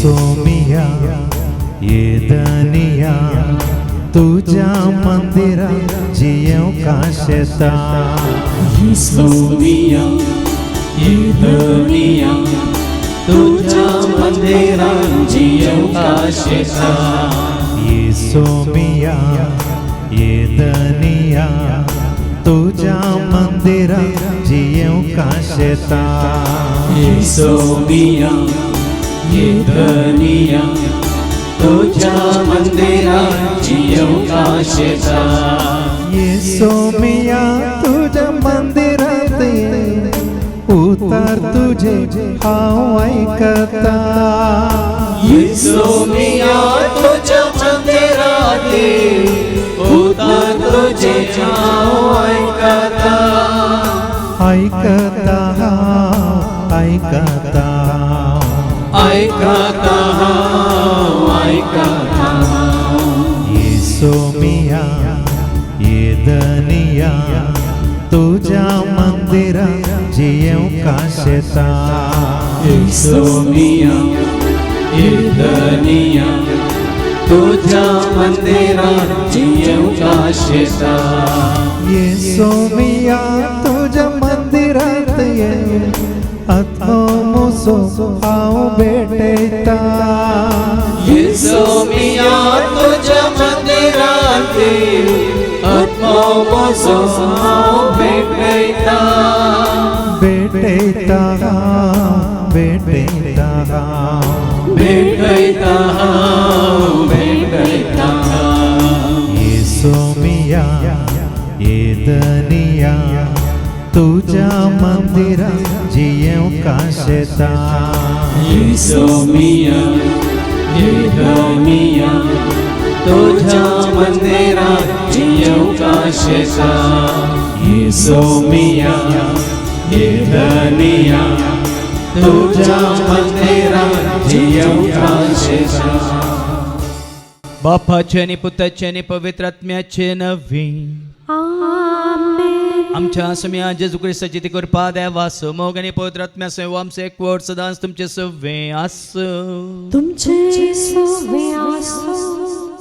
सोमिया येदनिया तुझ्या मंदिरात जियव काशेता सोमिया येदनिया तुझ्या मंदिरात जियव काशेता सोमिया येदनिया तुझ्या मंदिरात जियव काशेता सोमिया येदनिया तुझ्या मंदिरात जियव काशेता सोमिया तुझ्या मंदिरात उतार तुझे हाव ऐकता सोमिया तुझ्या मंदिरात उतार तुझे हाव ऐकता ऐकता ऐकता ऐकता ऐकता सोमिया येदनिया तुझ्या मंदिरात जियव काशेता सोमिया येदनिया तुझ्या मंदिरात जियव काशेता सोमिया तुझ्या मंदिरात आत्मोसो हाव भेटेता सोमिया तुझ्या मंदिरात आत्मोसो हाव भेटेता भेटेता भेटेता भेटेता भेटेता सोमिया येदनिया तुझ्या मंदिरात जियव काशेता सोमिया येदनिया तुझ्या मंदिरात जियव काशेता सोमिया येदनिया तुझ्या मंदिरात जियव काशेता बापाचे आणि पुत्राचे आणि पवित्र आत्म्याचे नवी आमच्या सम्या जेजू ख्रिस्ताची ती कृपा देवा समोग आणि पवित्र आत्म्या सेव आमचे एक वर्ड सदांच तुमचे सवे आस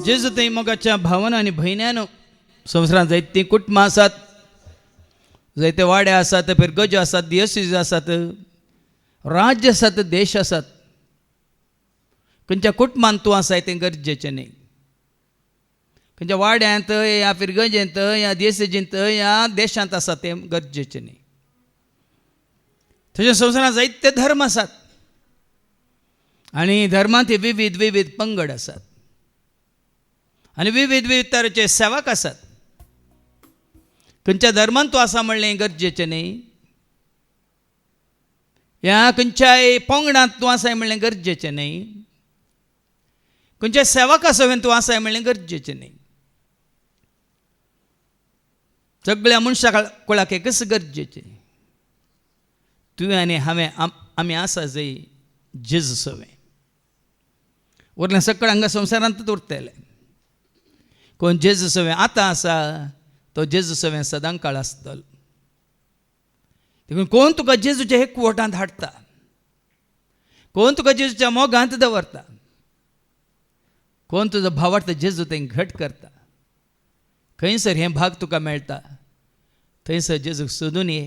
जेजू ते मोगाच्या भावना आणि भयण्यानं संवसारात जायते कुटुंब आसात जायते वाडे आसात फिर गज आसात दियसीज आसात राज्य आसात देश आसात खंयच्या कुटुंबांत तूं आसाय तें गरजेचें न्ही खंयच्या वाड्यांत या फिर गजेंत या देशेजींत या देशांत आसा तें गरजेचें न्ही तशें संवसारांत जायते धर्म आसात आनी धर्मांत विविध विविध पंगड आसात आनी विविध विविध तरेचे सेवक आसात खंयच्या धर्मांत तूं आसा म्हणलें गरजेचें न्ही या खंयच्याय पंगडांत तूं आसाय म्हणलें गरजेचें न्ही खंयच्या सेवका सवेन तूं आसाय म्हणलें गरजेचें न्ही सगळ्या मनशा कुळाक एकच गरजेचें तुवें आनी हांवें आमी आसा जंय जेजू सवें उरलें सकळ हांगा संवसारांतूच उरतलें कोण जेजू सवें आतां आसा तो जेजू सवें सदां काळ आसतलो देखून कोण तुका जेजूच्या एकवटांत हाडटा कोण तुका जेजूच्या मोगांत दवरता कोण तुजो भावार्थ जेजू तें घट करता खंयसर हें भाग तुका मेळटा थंयसर जेजूक सोदून ये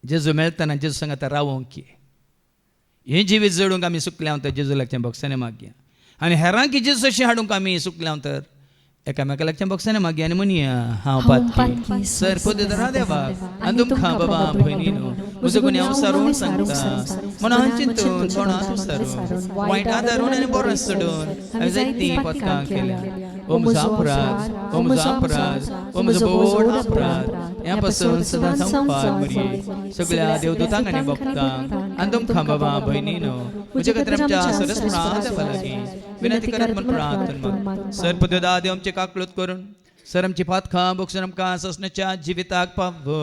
जेजू मेळटना जेजू सांग आतां रावोंक ये हें जिवीत जडूंक आमी सुकल्या तर जेजू लागचें भक्साने मागया आनी हेरांक जेजू अशें हाडूंक आमी सुकल्या तर एकामेका लागचें भक्साने मागया आनी म्हणया हांव पातकी सर पदरा देवाक आनी तुमकां बाबा भयणीनो म्हजो कोणी हांव सारून सांगता मनान चिंतून तोंडांत विसरून वायट आदारून आनी बरो सोडून हांवें जायतीं पथकां केल्या ओ म्हजो अपराध ओ म्हजो अपराध ओ म्हजो व्हड अपराध ह्या पासून सदां संपाक मरये सगळ्या देवदूतांक आनी भक्तांक आनी तुमकां बाबा भयणीनो म्हजे खातीर आमच्या सरस्वता देवा लागीं विनंती करात म्हूण प्रार्थना सर पददा देव आमचे काकळूत करून सर आमची पातखां बक्षून आमकां ससण्याच्या जिविताक पावो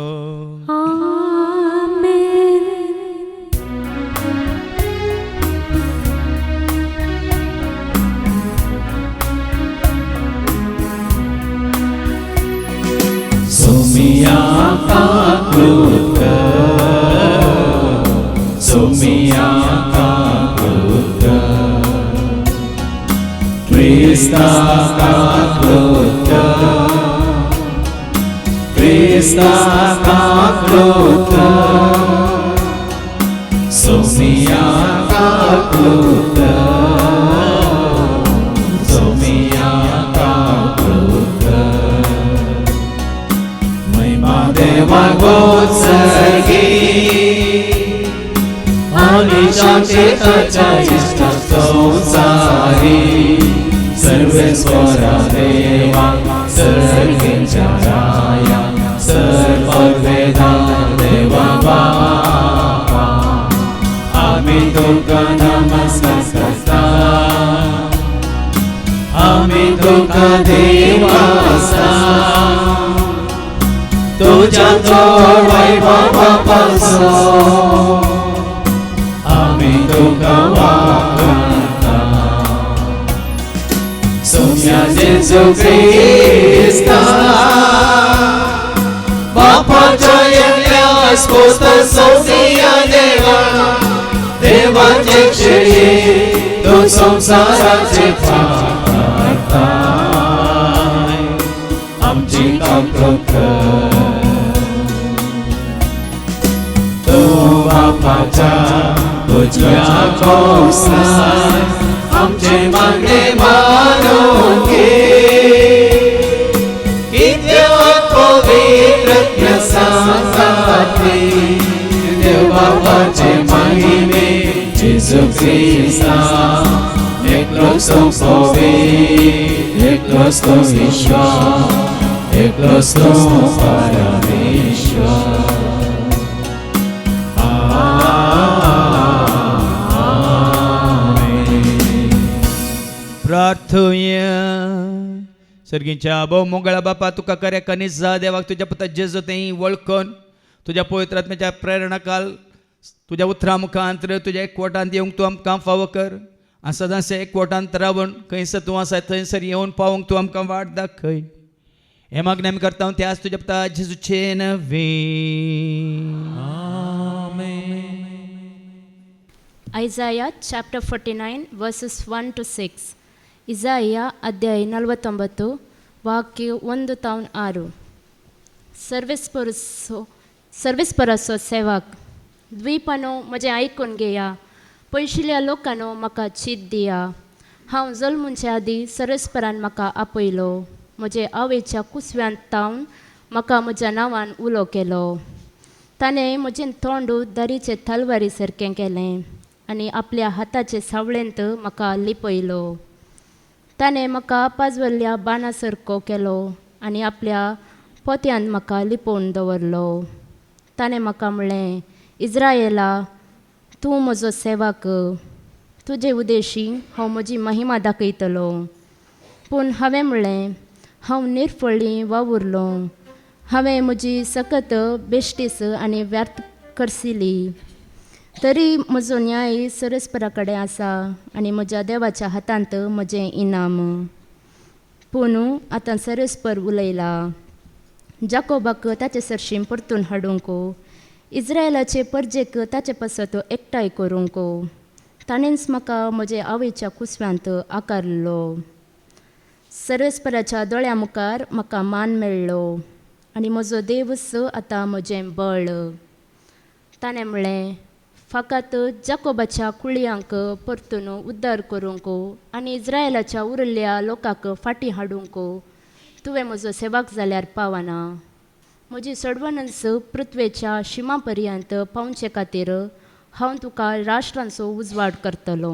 सोमिया काकळूत सोमिया काकळूत काकृत सोमिया काकृत सोमिया काकृत महिमा देवा गोत्सर्गी आणि शांतीच्या इष्ट संसारी सर्वेश्वरा देवा सर्गेच्या राया सर्ववेदा देवा बापा आम्ही तुका नमस्कार करता आम्ही तुका देवासा तुझ्या जोड वैभवापासून आम्ही तुका वागता सोम्या जेजू ख्रिस्ता बापाच्या एकट्यास पोत सोमिया देवा देवाचे क्षयी तो संसाराचे पाताय आमची काकृत तो बापाच्या तुझ्या कौसाय आमचे मागणे मानून घे कित्येक पवित्र सांगाते देव बापाचे महिमे जेजू ख्रिस्ता एकलोच तो पवित्र एकलोच तो ईश्वर एकलोच तो परमेश्वर प्रार्थूया सर्गीच्या भाऊ मोगळा बापा तुका करे कनीस जा देवाक तुझ्या पुता जेजू तेही वळखून तुझ्या पवित्र आत्म्याच्या प्रेरणा काल तुझ्या उतरा मुखांतर तुझ्या एकवटांत येवंक तूं आमकां फावो कर आनी सदांच एकवटांत रावून खंयसर तूं आसा थंयसर येवन पावोंक तूं आमकां वाट दाखय हे मागणें आमी करता त्याच तुझ्या पुता जेजूचे नवे Isaiah chapter 49 verses 1 to 6. ಇಸಾಯ ಅಧ್ಯಾಯ 49 ವಾಕ್ಯ 1-6. सर्वेस्पराचो सेवाक द्वीपानो म्हजें आयकून घेया पयशिल्ल्या लोकांनो म्हाका चीत दिया हांव जल्मुच्या आदीं सर्वेस्परान म्हाका आपयलो म्हजे आवयच्या कुसव्यांत तावन म्हाका म्हज्या नांवान उलो केलो ताणें म्हजें तोंड दारीचे तलवारी सारकें केलें आनी आपल्या हाताचे सावळेंत म्हाका लिपयलो ताणें म्हाका पाजवल्ल्या बाणा सारको केलो आनी आपल्या पोत्यांत म्हाका लिपोवन दवरलो ताणें म्हाका म्हणलें इस्रायेला तूं म्हजो सेवाक तुजे उदेशी हांव म्हजी महिमा दाखयतलो पूण हांवें म्हणलें हांव निर्फळी वावुरलो हांवें म्हजी सकत बेश्टीस आनी व्यर्थ करसिली तरी म्हजो न्याय सर्वेस्परा कडेन आसा आनी म्हज्या देवाच्या हातांत म्हजें इनाम पूण आतां सर्वेस्पर उलयला जाकोबाक ताचे सरशीं परतून हाडूंक इस्रायलाचे परजेक ताचे पासत एकठांय करूंक ताणेंच म्हाका म्हजे आवयच्या कुसव्यांत आकारलो सर्वेस्पराच्या दोळ्या मुखार म्हाका मान मेळ्ळो आनी म्हजो देवच आतां म्हजें बळ ताणें म्हणलें फकत जाकोबाच्या कुळयांक परतून उद्दार करूंक आनी इस्रायलाच्या उरिल्ल्या लोकांक फाटीं हाडूंक तुवें म्हजो सेवाक जाल्यार पावना म्हजी सडवणस पृथ्वेच्या शिमा पर्यंत पावचे खातीर हांव तुका राष्ट्रांचो उजवाड करतलो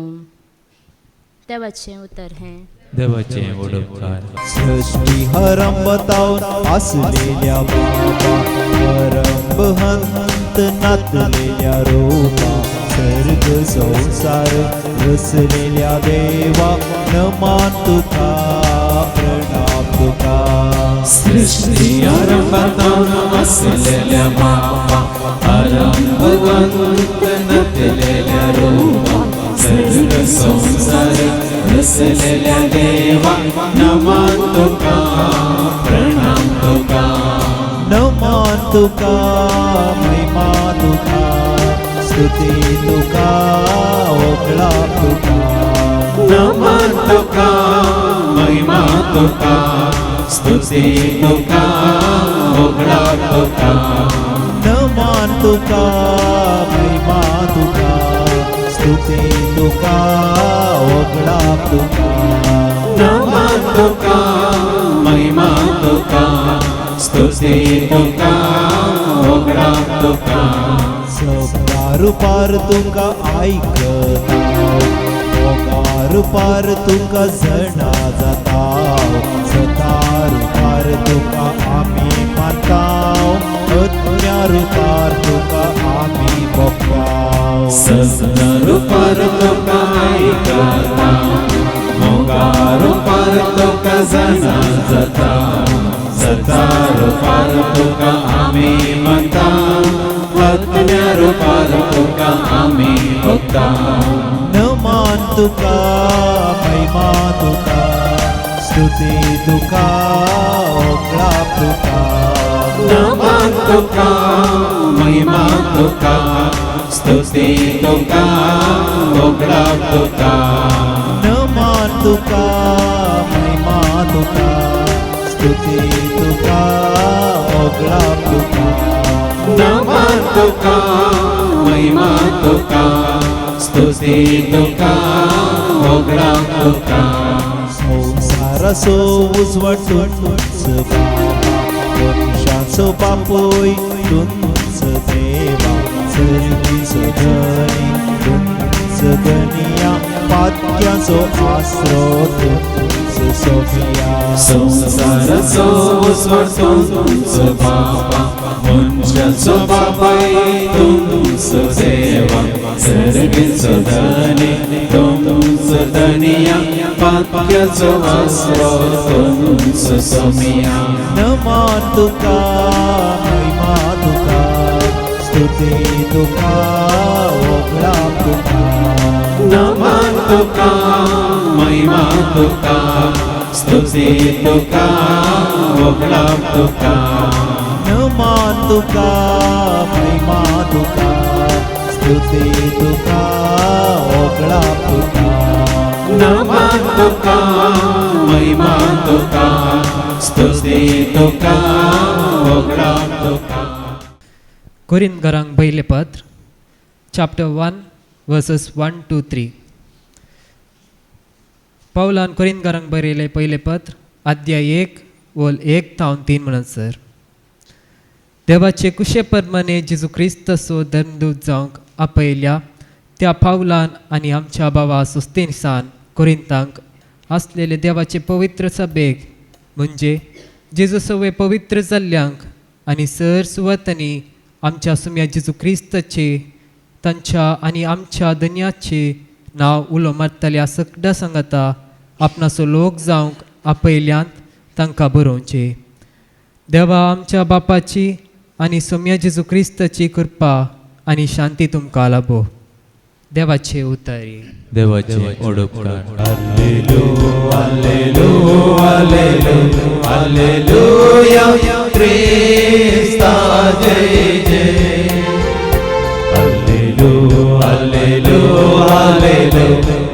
देवाचें उतर हें देवाचे ओडकार सृष्टी हरंबतावन आसलेल्या बाबा हरंब नातलेल्या रूपा सर्ग संसार रचलेल्या देवा नमान तुका प्रणाम तुका सृष्टी आरंभातावन असलेल्या बापा आरंभवंत नटलेल्या रूपा सर्ग संसार रचलेल्या देवा नमान तुका प्रणाम तुका नमान तुका महिमा तुका स्तुती तुका ओकळा तुका नमन तुका महिमा तुका स्तुती तुका वगडाप तुका नमन तुका महिमा तुका स्तुती तुका वगडाप तुका नमन तुका महिमा तुका स्तुती तुका वगडाप तुका रुपार तुका ऐकता रुपार तुका जणा जाता रुपार तुका आमी मानताव रुपार तुका आमी बघताव रुपार तुका ऐकता रुपार तुका जणा जाता रुपार तुका आमी मानताव रुपार तुका आमी बघताव नमन तुका महिमा तुका स्तुती तुका वगडाप तुका नमन तुका महिमा तुका स्तुती तुका वगडाप तुका नमन तुका महिमा तुका स्तुती तुका वगडाप तुका नमन तुका महिमा तुका स्तुती तुका वगडाप तुका संसाराचो उजवाटूच मनशाचो बापूय तुंच देवा सर्गीचो धनी तुंच धनिया पात्याचो आसरो तुंच सोफिया संसाराचो उजवाटूच बापा मनशाचो बापाय तुंच देवा सर्गीचो धनी तुंच धनिया पात्याचो आसरो तुंच सोफिया नमन तुका महिमा तुका स्तुती तुका वगडाप तुका नमन तुका महिमा तुका स्तुती तुका वगडाप तुका नमन तुका महिमा तुका स्तुती तुका वगडाप तुका नमन तुका महिमा तुका स्तुती तुका वगडाप तुका कोरिंथकारांक पयलें पत्र चॅप्टर 1 वर्सेस 1 to 3. पौलान कोरिंथकारांक बरयलें पयलें पत्र अध्याय 1 वोल 1 तावन 3 म्हणसर देवाचे कुशे प्रमाणे जेजू क्रिस्तचो धर्मदूत जावंक आपयल्या त्या पावलान आनी आमच्या भावा सुस्तेनिसान कोरिंथांक आसलेले देवाचे पवित्र सभेक म्हणजे जेजू सवे पवित्र जाल्ल्यांक आनी सर सुवातांनी आमच्या सुम्या जेजू क्रिस्ताचे तांच्या आनी आमच्या धन्याचे नांव उलो मारतल्या सगळ्या सांगाता आपणाचो लोक जावंक आपयल्यांत तांकां बरोवचें. देवा आमच्या बापाची आनी सोम्या जेजू क्रिस्ताची कृपा आनी शांती तुमकां लाभो. देवाचे उतारी. देवाचे ओडपकार हालेलुया क्रिस्ता जय जय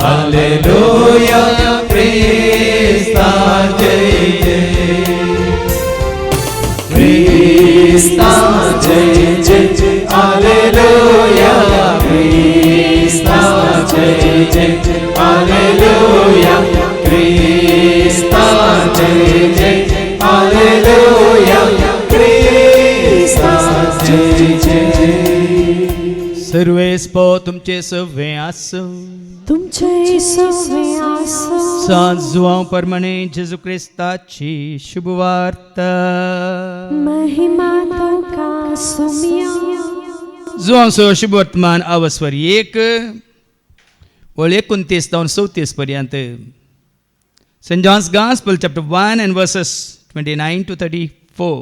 हालेलुया क्रिस्ता जय जय क्रिस्ता जय जय हालेलुया क्रिस्ता जय जय हालेलुया क्रिस्ता जय जय हालेलुया क्रिस्ता जय जय सर्वेस्प तुमचे सवे आसो तुमचे सवे आसो सांजुवां प्रमाणे जेजू क्रिस्ताची शुभवार्ता महिमा तुका सुम्या जुवांचो शुभवर्तमान अवस्वर 1 वळ 29 तावन 34 पर्यंत. Saint John's gospel chapter 1 and verses 29 to 34.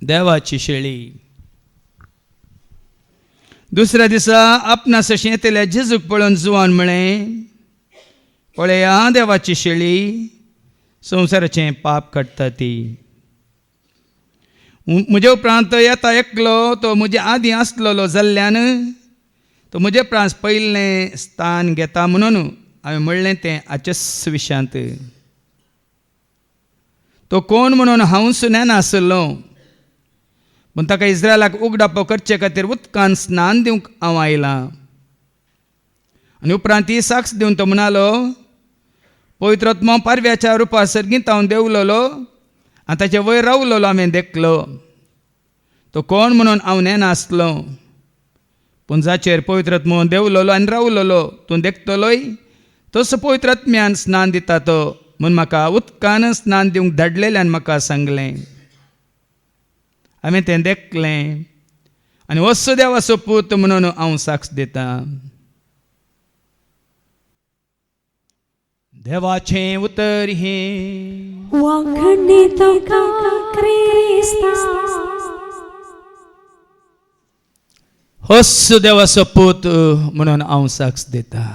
देवाची शेळी. दुसऱ्या दिसा आपणास अशें येतल्या जेजूक पळोवन जुवान म्हळें पळया देवाची शेळी संवसाराचें पाप काडटा ती. म्हजे उपरांत येता एकलो तो म्हजे आदीं आसलेलो जाल्ल्यान तो म्हजे प्रांस पयलें स्थान घेता म्हणून हांवें म्हणलें तें आचस विशांत. तो कोण म्हणून हांव सुन्यान आसलो, पूण ताका इस्रायलाक उगडापो करचे खातीर उदकान स्नान दिवंक हांव आयलां. आनी उपरांत ही साक्ष दिवन तो म्हणालो, पवित्र आत्मा पारव्याच्या रुपा सर्गीत हांव देंवलोलो आनी ताचे वयर रावलोलो हांवें देखलो. तो कोण म्हणून हांव नेना आसलो, पूण जाचेर पवित्र आत्मा देंवलोलो आनी रावलोलो तूं देखतलोय, तसो पवित्र आत्म्यान स्नान दिता तो म्हूण म्हाका उदकान स्नान दिवंक धाडलेल्यान म्हाका सांगलें. हांवें तें देखलें आनी वस्सो देवाचो पूत म्हणून हांव साक्ष दितां. देवाचें उतर हें वांगडी तुका क्रिस्ता, वस्सो देवाचो पूत म्हणून हांव साक्ष दितां.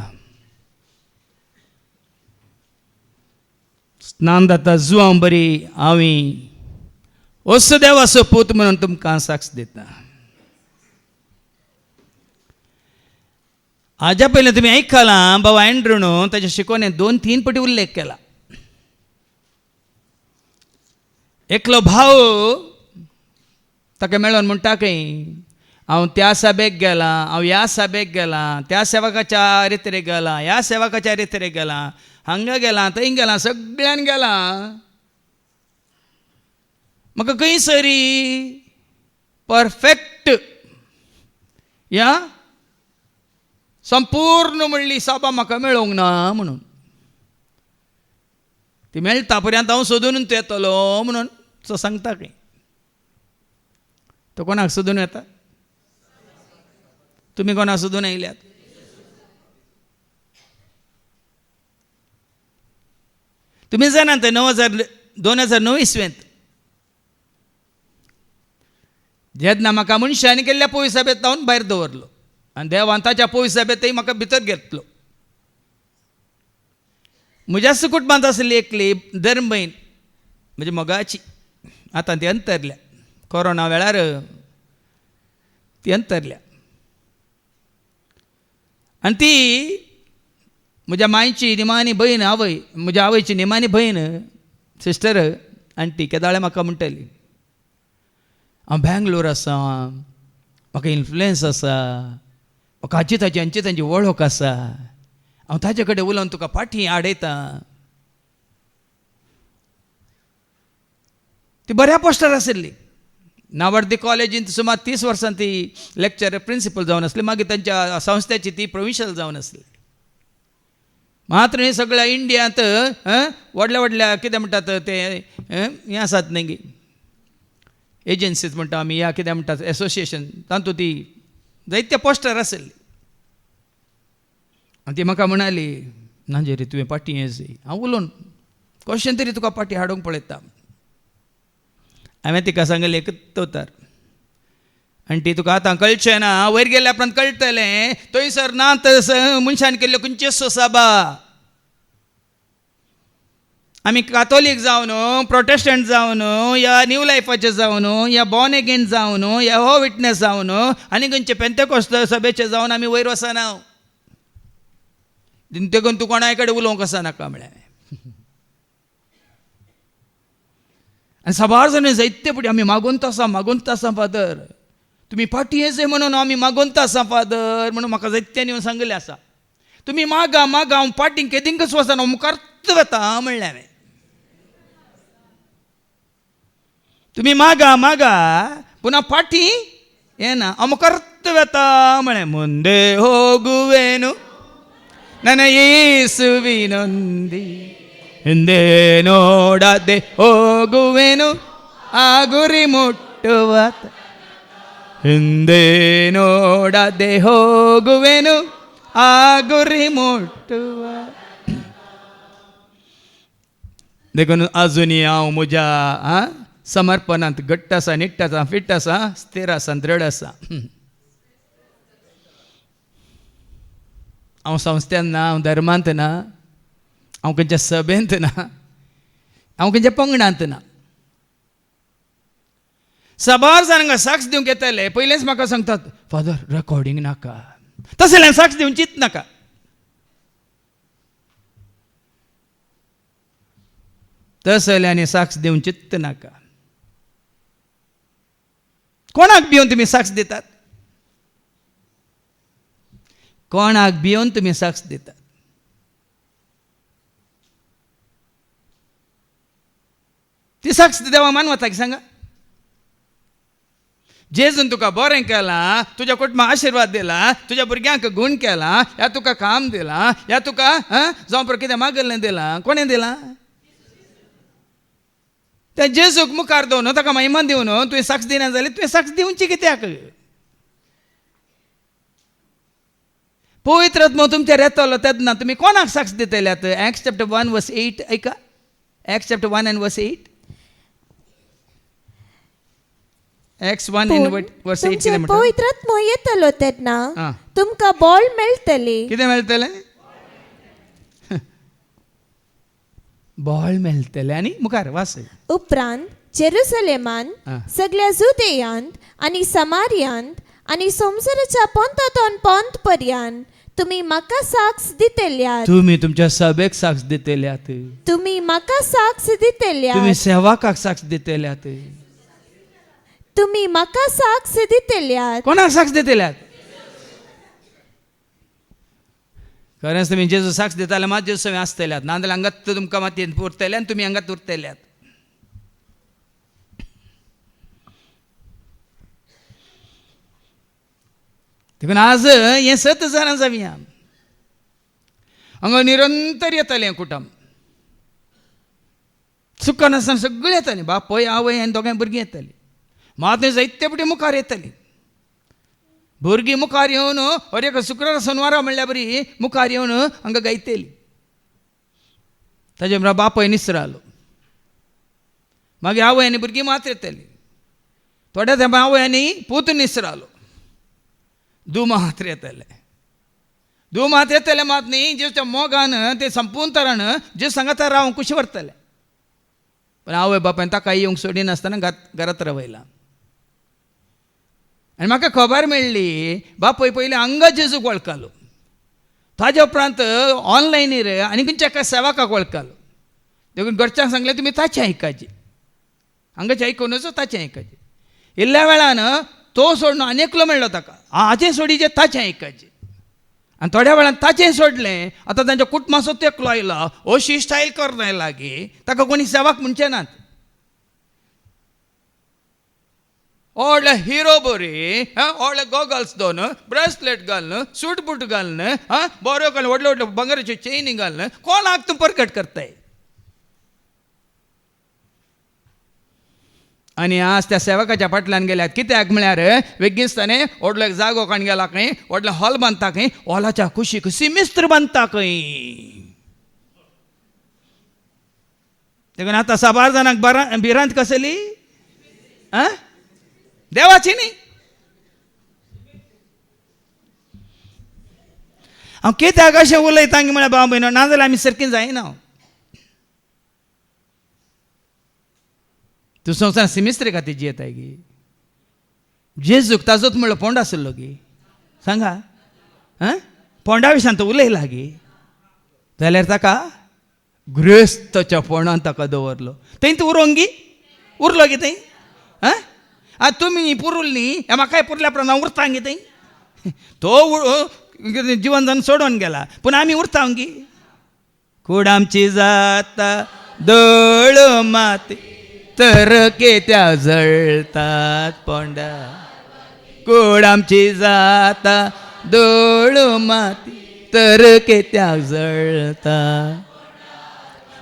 स्नान जाता जुवां बरी हांवें वस्सो देवाचो पूत म्हणून तुमकां साक्ष दितां. हाज्या पयलीं तुमी आयकलां बाबा एंड्रून ताच्या शिकवणेंत 2-3 पटी उल्लेख केला. एकलो भाव ताका मेळोन म्हणटा की हांव त्या सभेक गेलां, हांव ह्या सभेक गेलां, त्या सेवकाच्या रितीरेक गेलां, ह्या सेवकाच्या रितीरेक गेलां, हांगा गेलां, थंय गेलां, सगळ्यान गेलां. म्हाका खंय सरी परफेक्ट या संपूर्ण म्हणली सभा म्हाका मेळोंक ना म्हणून. ती मेळटा पर्यंत हांव सोदून येतलो म्हणून तो सांगता खंय. तो कोणाक सोदून येता? तुमी कोणाक सोदून आयल्यात? तुमी जाणात ते 2009 इसवेंत जेन्ना म्हाका मनशांनी केल्ल्या पळय सभेत लावन भायर दवरलो आनी देवान ताच्या पळय सभेतय म्हाका भितर घेतलो. म्हज्याच कुटुंबांत आसली एकली धर्मबयण म्हणजे मोगाची, आतां ती अंतरल्या, कोरोना वेळार ती अंतरल्या. आनी ती म्हज्या मांयची निमाणी भयण, आवय, म्हज्या आवयची निमाणी भयण, सिस्टर आंटी केदाळे म्हाका म्हणटाली, हांव बँगलोर आसा, म्हाका इन्फ्लुयन्स आसा, म्हाका हाची तांची वळख आसा, हांव ताचे कडेन उलोवन तुका फाटीं आडयतां. ती बऱ्या पोस्टार आशिल्ली. नावर्दी कॉलेजींत सुमार 30 वर्सां ती लेक्चरर प्रिंसिपल जावन आसली. मागीर तांच्या संस्थेची ती प्रोविन्शियल जावन आसली. मात्र हे सगळ्या इंडियांत व्हडल्या व्हडल्या कितें म्हणटात ते हें आसात न्ही गे एजन्सीज म्हणटा आमी, या कितें म्हणटात एसोसिएशन, तातूंत ती जायत्या पोस्टार आशिल्ली. आनी ती म्हाका म्हणाली, नाजे रे तुवें पाटी हें जाय, हांव उलोवन कशें तरी तुका पाटी हाडूंक पळयता. हांवें तिका सांगलें एकच उतर, आनी तुका आतां कळचें ना, वयर गेल्या उपरांत कळटलें, थंयसर ना मनशान केल्ल्यो खंयच्योच सभा. आमी कातोलीक जावन, प्रोटेस्टंट जावन, या न्यू लायफाचे जावन, या बॉर्न अगेन जावन, या हो विटनेस जावन, आनी खंयचे पेंतेकोस्त सभेचे जावन आमी वयर वचना. देखून तूं कोणाय कडेन उलोवंक वचनाका म्हळें. आनी साबार जाण जायते पटी आमी मागोंत आसा फादर, तुमी पाटी येजे म्हणून आमी मागोंत आसा फादर म्हणून म्हाका जायत्यांनी सांगलें आसा. तुमी मागा हांव पाटींक केदींकच वचना, मुखार्त वता म्हणलें हांवें. तुमी मागा पुना पाटी येना, हांव मुखार्त वता म्हळें. ಮುಂದೆ ಹೋಗುವೆನು ನನ್ನ ಯೇಸುವಿನೊಂದಿ, ಹಿಂದೆ ನೋಡದೆ ಹೋಗುವೆನು ಆ ಗುರಿ ಮುಟ್ಟುವ, ಹಿಂದೆ ನೋಡದೆ ಹೋಗುವೆನು ಆ ಗುರಿ ಮುಟ್ಟುವ. देखून अजूनही हांव म्हज्या समर्पणांत घट्ट आसा, निट्ट आसा, फिट आसा, स्थिर आसा, दृढ आसा. हांव संस्थेंत ना, हांव धर्मांत ना, हांव खंयच्या सभेंत ना, हांव खंयच्या पंगडांत ना. साबार जाणांक साक्ष दिवंक येतले, पयलेंच म्हाका सांगतात फादर रेकॉर्डिंग नाका, तसल्यान साक्ष दिवंक चिंत नाका. तसल्याने साक्ष देऊन चित्त नाका. कोणाक भिवून तुम्ही साक्ष देतात? कोणाक भिवून तुम्ही साक्ष देतात? ती साक्ष देवा मानवता की सांगा. जेजून तुका बरें केला, तुझ्या कुटुंबाक आशीर्वाद दिला, तुझ्या भुरग्यांक गुण केला, या तुका काम दिला, या तुका जावं कितें मागल्लें दिला, कोणें दिला? त्या जेजूक मुखार दवरून ताका महिमान दिवन तुवें साक्ष दिना जाल्यार तुवें साक्ष दिवची कित्याक? पवित्र आत्मो तुमचेर येतलो तेन्ना तुमी कोणाक साक्ष दितल्यात? Acts chapter 1 verse 8 ऐका. Acts chapter 1 and verse 8. Acts 1 and verse 8 कितें म्हणटा? पवित्र आत्मो येतलो तेन्ना आं. तुमकां बळ मेळटली. कितें मेळटलें? बळ मेळटलें. आनी मुखार वास. उपरांत जेरुसलेमान आं. सगळ्या जुदेयांत आनी समारियांत आनी संवसाराच्या पंथांतोन पंथ पर्यंत तुमी म्हाका साक्ष दितल्यात. तुम्ही तुमच्या सभेक साक्ष दितल्यात. तुमी म्हाका साक्ष दितल्यात. तुम्ही सेवकाक साक्ष दितल्यात. तुमी म्हाका साक्ष दितल्यात. कोणाक साक्ष दितल्यात? खरेंच तुमी जेजू साक्ष दिता जाल्यार मात जेजू आसतल्यात, नाजाल्यार हांगात तुमकां मातयेन उरतले आनी तुमी हांगात उरतल्यात. देखून आज हें सत जाणां जावया. हांगा निरंतर येतलें कुटुंब. सुखां नासतना सगळीं येतलीं. बापय आवय आनी दोगांय भुरगीं येतलीं. मात जायते फावटी मुखार येतलीं. भुरगीं मुखार येवन अरे शुक्रार शनवारा म्हणल्यार बरी मुखार येवन हांगा गायतलीं. ताजे बरोबर बापय निसरालो. मागीर आवय आनी भुरगीं मात येतलीं. थोड्या तेंपा आवय आनी पूत निसरालो. मात्र येतले. मात्र येतले मात न्ही जेच्या मोगान ते संपून तरान जे सांगात रावंक कुशी व्हरतले. पण आवय बापायन ताका येवंक सोडिनासतना घरात रावयला. आनी म्हाका खबर मेळ्ळी बापय पयलीं हांगा जेजूक वळखलो. ताजे उपरांत ऑनलायनीर आनी खंयच्या एका सेवकाक वळखलो. देखून घरच्यांक सांगलें तुमी ताचें आयकाचें. हांगाचें आयकून वचो ताचें आयकाचें. इल्ल्या वेळान तो सोडून आनी एकलो मेळ्ळो ताका. हाचें सोडीचें ताचें आयकाचें. आनी थोड्या वेळान ताचें सोडलें. आतां तांच्या कुटुंबाचो तेकलो आयला. अशी स्टायल करनाय लागी ताका कोणी सेवाक म्हणचे नात. व्हडले हिरो बरी व्हडले गॉगल्स दोन ब्रेसलेट घालन सूट बूट घालन बरो घालन व्हडले व्हडले बंगाराच्यो चेनी घालन कोणाक तूं परगट करताय? आनी आज त्या सेवकाच्या फाटल्यान गेल्यात. कित्याक म्हळ्यार वेगिस्ताने व्हडलो एक जागो काण गेला खंय व्हडलो हॉल बांदता खंय हॉलाच्या कुशीक सिमिस्त्र बांदता खंय. देखून आतां 6 जाणांक भिरांत कसली देवाची न्ही. हांव कित्याक अशें उलयता म्हळ्यार भाव भयणो नाजाल्यार आमी सारकीं जायना. तूं संवसार सिमिस्त्रे खातीर जियेताय गी. जेजूक ताजोच म्हणलो पोंड आसलो गी. सांगा पोंडा विशयान तो उलयला गी जाल्यार ताका गृहस्थच्या पोंडान ताका दवरलो. थंय तूं उरोंक गी उरलो गी थंय. आतां तुमी पुरल न्ही म्हाकाय पुरल्या प्रमाण हांव उरता गी थंय. तो जिवन जावन सोडून गेला पूण आमी उरता गी. कूड आमची जाता दळ माती तर केत्या जळतात पोंडा. कूड आमची जाता दळ माती तर केत्या जळता.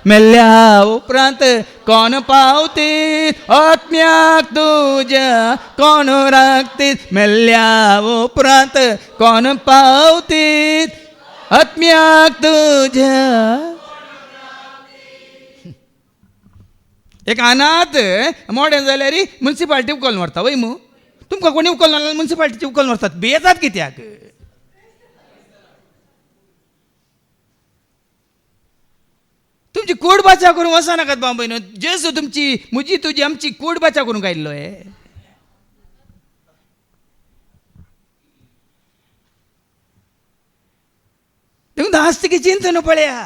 मेल्ल्या उपरांत कोण पावतीत आत्म्याक तुज्या कोण राखतीत. मेल्ल्या उपरांत कोण पावतीत आत्म्याक तुज्या. एक अनाथ मोडें जाल्यार मुन्सिपाल्टी उखलून व्हरता वय मू. तुमकां कोणी उखलना जाल्यार मुन्सिपाल्टीची उखलून व्हरतात. भियेतात कित्याक? तुमची कूड बाचा करूंक वचनाकात बाबा. जेजू तुमची म्हजी तुजी आमची कूड बाचा करूंक आयिल्लो हे. देखून आस्तिकी चिंतन पळया.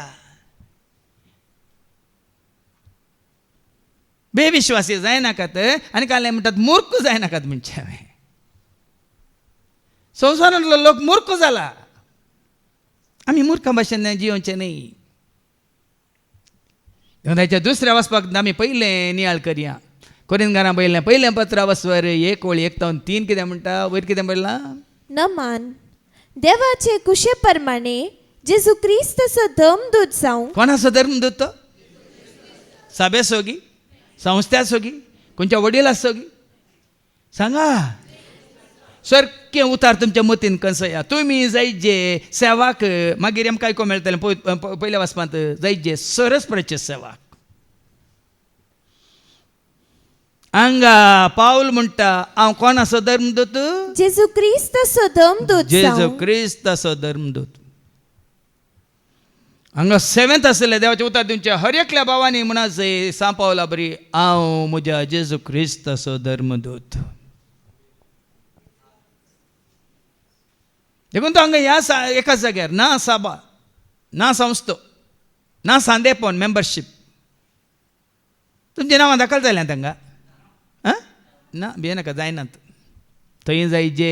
बेविश्वासी जायनाकात आनी काले म्हणटात मूर्ख जायनाकात म्हणचे हांवें. संवसारांतलो लोक मूर्ख जाला. आमी मुर्खा भाशेन जियोवचें न्ही. ताच्या दुसऱ्या वचपाक आमी पयलें नियाळ करया. कोरिंथकारां पयलें पत्र वचवर 1:1-3 कितें म्हणटा? वयर कितें बरयलां? नमान देवाचे कुशे प्रमाणे जेजू क्रिस्तचो धर्मदूत जावं. कोणाचो धर्मदूत तो? सभे सोगी, संस्था सोगी, खंयच्या वडील सोगी सांगा. सारकें उतार तुमच्या मतीन कसया. तुमी जायचे सेवाक मागीर आमकां आयको मेळटलें पयल्या वचपांत जायचे सरस्वराचे सेवाक. हांगा पावल म्हणटा हांव कोणाचो धर्मदूत? जेजू क्रिस्तचो धर्मदूत जेजू जावं. क्रिस्ताचो धर्मदूत. हांगा 7th आसलें देवाचें उतर दिवचें. हर एकल्या भावांनी म्हणाचें सांपावला बरी हांव म्हज्या जेजू क्रिस्ताचो धर्मदूत. देखून तो हांगा ह्या एकाच जाग्यार ना सभा, ना संस्थो, ना सांदेपण मेंबरशीप. तुमचें नांवां दाखयतलें तांकां? ना भियेनाका जायनात. थंय जायचे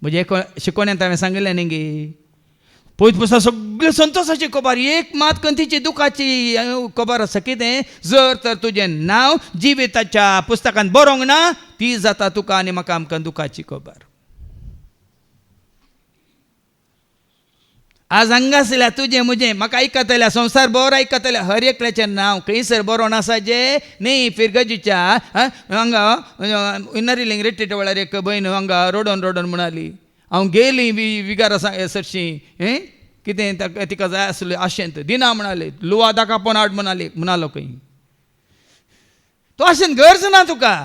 म्हणजे शिकोवण्यांत हांवें सांगिल्लें न्ही गे. पयत पुसा सगळें संतोशाची खबर, एक मात खंयची दुखाची खबर आसा. कितें? जर तर तुजें नांव जिविताच्या पुस्तकांत बरोवंक ना ती जाता तुका आनी म्हाका आमकां दुखाची खबर. आज हांगा आसल्या तुजें म्हजें म्हाका आयकतल्या संवसार भर आयकतल्या हर एकल्याचें नांव खंयसर बरोवन आसा जे न्ही. फिरगजीच्या हांगा इनरिलिंग रेट्रीट वेळार एक भयण हांगा रोडोन म्हणाली हांव गेली विगारा सरशी कितें तिका जाय आसलें आशेंत दिना म्हणाले. लुवा दाखोवन हाड म्हणालो खंय. तो आशेंत गरज ना तुका.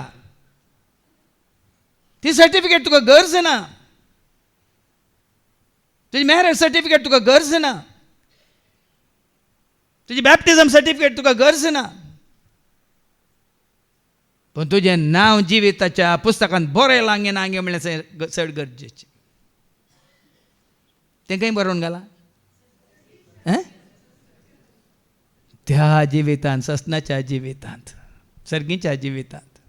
ती सर्टिफिकेट तुका गरज ना. तुजी मॅरेज सर्टिफिकेट तुका गरज ना. तुजी बॅप्टिझम सर्टिफिकेट तुका गरज ना. पण तुजें नांव जिविताच्या पुस्तकांत बरयलां गे ना गे म्हणल्यार चड गरजेचें. तें खंय बरोवन घाला? त्या जिवितांत, ससनाच्या जिवितांत, सर्गीच्या जिवितांत.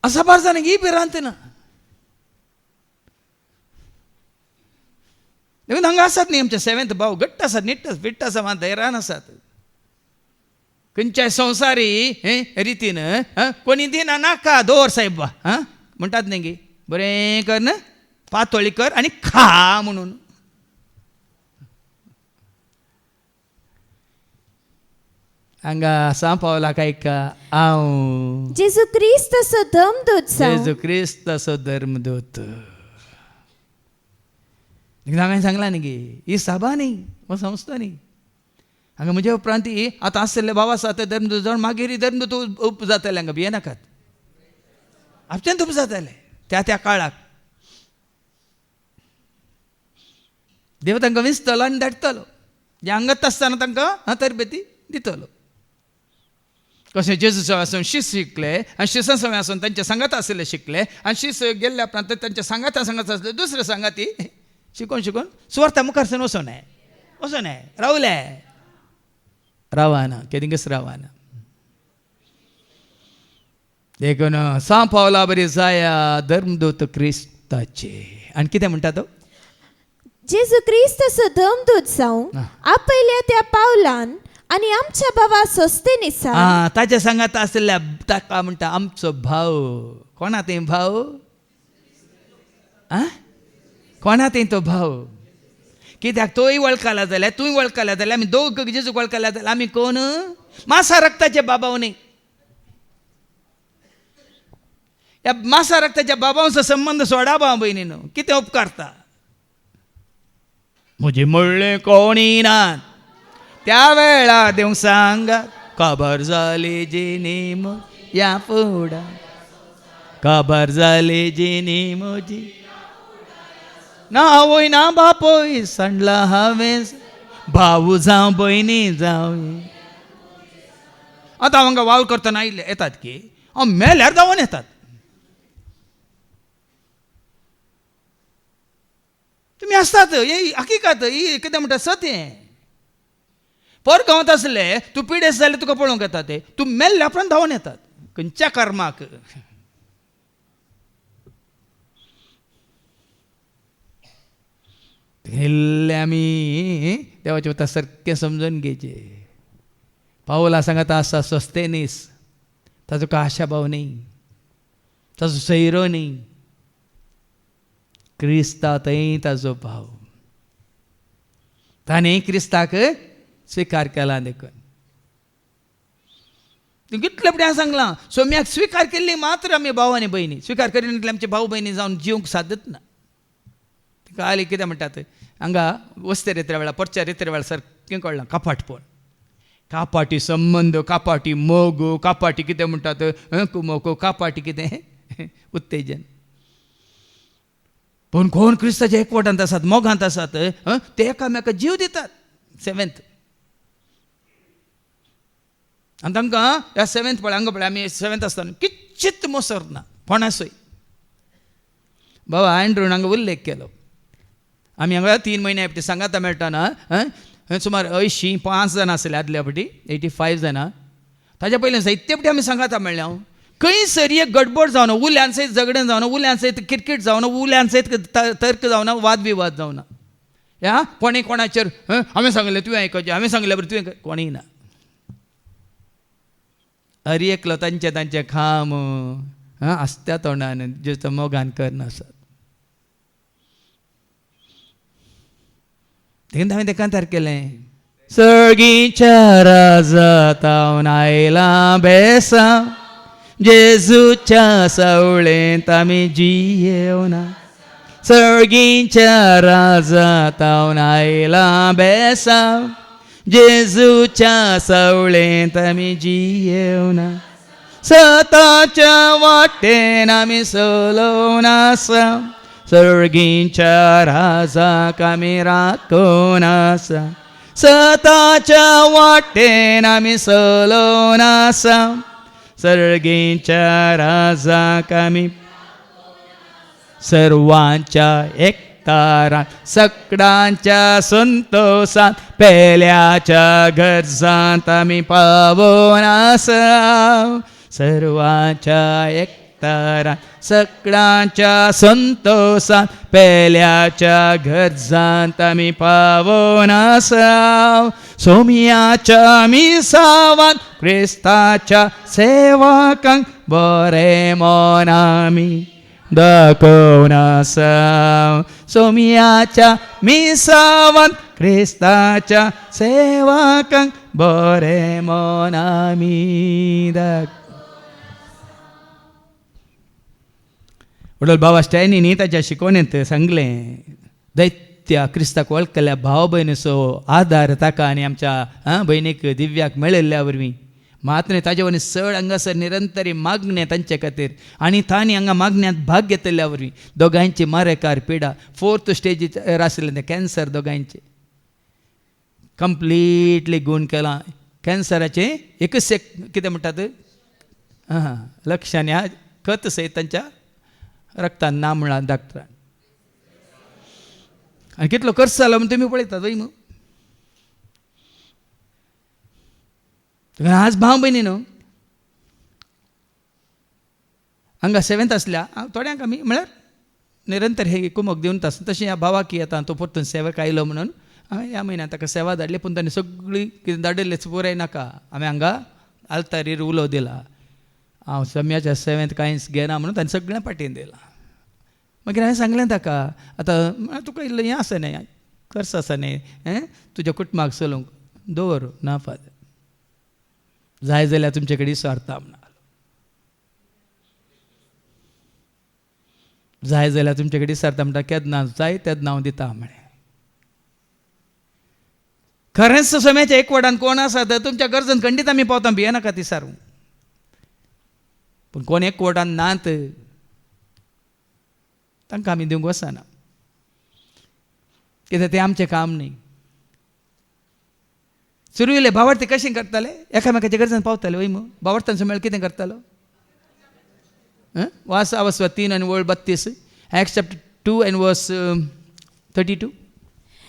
असा बार जाणं ही भिरांत ना. देखून हांगा आसात न्ही आमचे 7th भाव घट्ट आसात, नीट फिट्ट आसा, वा धैर्यान आसात. खंयच्याय संवसारी रितीन कोणी दिना नाका दवर साहेब म्हणटात न्ही गे. बरें कर न पातोळी कर आनी खा म्हणून. हांगा सांपावलाक आयका हांव जेजू क्रिस्तचो धर्मदूत जावं. जेजू क्रिस्ताचो धर्मदूत. हांवें सांगलां न्ही गे ही सभा न्ही हो संस्था न्ही. हांगा म्हज्या उपरांत आतां आसतले भाव आसा ते धर्मदूत जावन मागीर धर्मदूत उप जातले. हांगा भियेनाकात. आपच्यान उप जातले त्या काळाक. देव तांकां विंचतलो आनी धाडटलो. जे अंगत आसतना तांकां तरबेती दितलो. कशें जेजूचो आसून शिस शिकले आनी शिसा सवय आसून तांचे सांगात आसले शिकले आनी शिस गेल्ल्या उपरांत तांच्या सांगात आसले दुसरे सांगाती शिकून सुवार्ता मुखारसून वचोनाय रावले रावाना केदिंगस रावाना. देखून सांपावला बरी जाया धर्मदूत क्रिस्ताचे. आनी कितें म्हणटा तो? जेजू क्रिस्तचो धर्मदूत जावं आपयल्या त्या पावलान आनी आमच्या भावा सोस्तेनिसा ताच्या सांगात आसल्या ताका म्हणटा आमचो भाव. कोणा ते भाव? कोणा ते तो भाव? कित्याक तोय वळखला जाल्यार तूंय वळखला जाल्यार आमी दोग जेजूक वळखला जाल्यार आमी कोण? मासा रक्ताचे बाबाव न्ही. ह्या मासा रक्ताच्या बाबांचो संबंध सोडा भाव भयणीनो. कितें उपकारता? म्हजे म्हणलें कोणी ना त्या वेळा देव सांगा खबर जाली जिनी या फुडा. खबर जाली जिनी म्हजी ना आवय ना बापोय सांडला हांवें भाऊ जावं भयणी जावं. आतां हांगा वावर करतना आयले येतात की हांव मेल्यार जावन येतात. तुमी आसतात ही हकिकत ही कितें म्हणटा सत्य. पर गांवांत असले तूं पिडेस जाल्यार तुका पळोवंक येता ते, तूं मेल्ल्या उपरांत धांवन येतात खंयच्या कर्माक. हेल्ले आमी देवाचे वता सारकें समजून घेवचे. पावला सांगता आसा सोस्तेनीस, ताजो काय आशा भाव न्ही, ताजो सैरो न्ही, क्रिस्ता थंय ताजो भाव. ताणें क्रिस्ताक स्विकार केला देखून. कितले फुडें हांवें सांगलां, सोम्याक स्विकार केल्ली मात्र आमी भाव आनी भयणी, स्विकार करिनातले आमचे भाव भयणी जावन जिवंक सादत ना. तिका आली कितें म्हणटात, हांगा वस्ते रेत्रे वेळा परच्या रेत्रे वेळा सारकें कळ्ळां कापाटपण. कापाटी संबंद, कापाटी मोग, कापाटी कितें म्हणटात कुमोको, कापाटी कितें उत्तेजन. पूण कोण क्रिस्ताचे एकवटांत आसात, मोगांत आसात, ते एकामेकाक जीव दितात. 7th आनी तांकां ह्या 7th पळय, हांगा पळय आमी 7th आसतना किंचित मोसर ना कोणासय. बाबा एंड्रून हांगा उल्लेख केलो, आमी हांगा 3 म्हयने फाटी सांगाता मेळटाना सुमार 85 जाणां आसले आदल्या फाटी, 85 जाणां. ताच्या पयलीं जायते फाटी आमी सांगाता मेळ्ळ्या. खंय सरी एक गडबड जावना, उल्यान सयत झगडें जावना, उल्यान सयत किरकीट जावना, उल्यान सयत तर्क जावना, वाद विवाद जावना. ह्या कोणी कोणाचेर हांवें सांगलें तुवें आयकचें, हांवें सांगलें बरें तुवें, कोणीय ना. हर एकलो तांचे तांचे खाम आसत्या तोंडान जेचो मोगान करनासत. देखून हांवें तेका तयार केलें, सर्गीच्या राजातावन आयला बेसा, जेजूच्या सावळेंत आमी जियेवना. सर्गीच्या राजातावन आयला बेसा, जेजूच्या सावळेंत आमी जियेवना. सताच्या वाटेन आमी चलोवन आसा, सर्गीच्या राजाक आमी राखून आसा. सताच्या वाटेन आमी चलोवन आसा, सर्गीच्या राजाक आमी. सर्वांच्या एकतारांत सगळ्यांच्या संतोषांत पेल्याच्या गरजांत आमी पावून आसा. सर्वांच्या एकतारांत सगळ्यांच्या संतोषांत पेल्याच्या गरजांत आमी पावून आसा. सोम्याच्या मिसावांत क्रिस्ताच्या सेवकांक बरें मोन आमी दाखोवन आसा. सोम्याच्या मिसावांत क्रिस्ताच्या सेवकांक बरें मोन आमी वडोल बाबा स्टॅनीनी ताच्या शिकवणेंत सांगलें, दैत्या क्रिस्ताक वळखल्या भाव भयणीचो आदार ताका आनी आमच्या भयणीक दिव्याक मेळिल्ल्या वरवीं. मात्र ताजे वरवीं चड हांगासर निरंतरी मागणें तांचे खातीर आनी तांणी हांगा मागण्यांत भाग घेतिल्ल्या वरवीं दोगांयची मारेकार पिडा 4th स्टेजीचेर आशिल्लें तें कॅन्सर दोगांयचें कंप्लीटली गूण केलां. कॅन्सराचें एकच एक कितें म्हणटात लक्षांनी खत सयत तांच्या रक्तान ना म्हणला डॉक्टरान. आनी कितलो खर्च जालो म्हण तुमी पळयतात वय न्हू. आज भाव भयणी न्हू हांगा 7th आसल्या थोड्यांक आमी म्हळ्यार निरंतर हे कुमक दिवन आसता. तशें ह्या भावाक येता तो परतून सेवेक आयलो म्हणून हांवें ह्या म्हयन्यांत ताका सेवा धाडली, पूण ताणें सगळी कितें धाडिल्लें पुराय नाका. हांवें हांगा आल्तारीर उलो दिला, हांव सम्याच्या 7th कांयच घेना म्हणून ताणें सगळें पाठयन दिलां. मागीर हांवें सांगलें ताका, आतां तुका इल्लें हें आसा न्ही, खर्च आसा न्ही, तुज्या कुटुंबाक चलोवंक दवर ना फादर, जाय जाल्यार तुमचे कडेन स्वार्था म्हणा, जाय जाल्यार तुमचे कडेन स्वार्था म्हणटा केन्ना जाय तेन्ना हांव दिता म्हळें. खरेंच सोम्याच्या एकवटान कोण आसा तर तुमच्या गरजन खंडीत आमी पावता, भियेनाका ती सारूं. पूण कोण एकवटान नात तांकां आमी दिवंक वचना, कित्याक तें आमचें काम न्ही. सुरविले भावार्थी कशें करताले, एकामेकाच्या गरजेन पावताले वय मू. भावार्थांचो मेळ कितें करतालो, वास आवस्वा 3 आनी वळ 32, Acts chapter 2 and verse 32.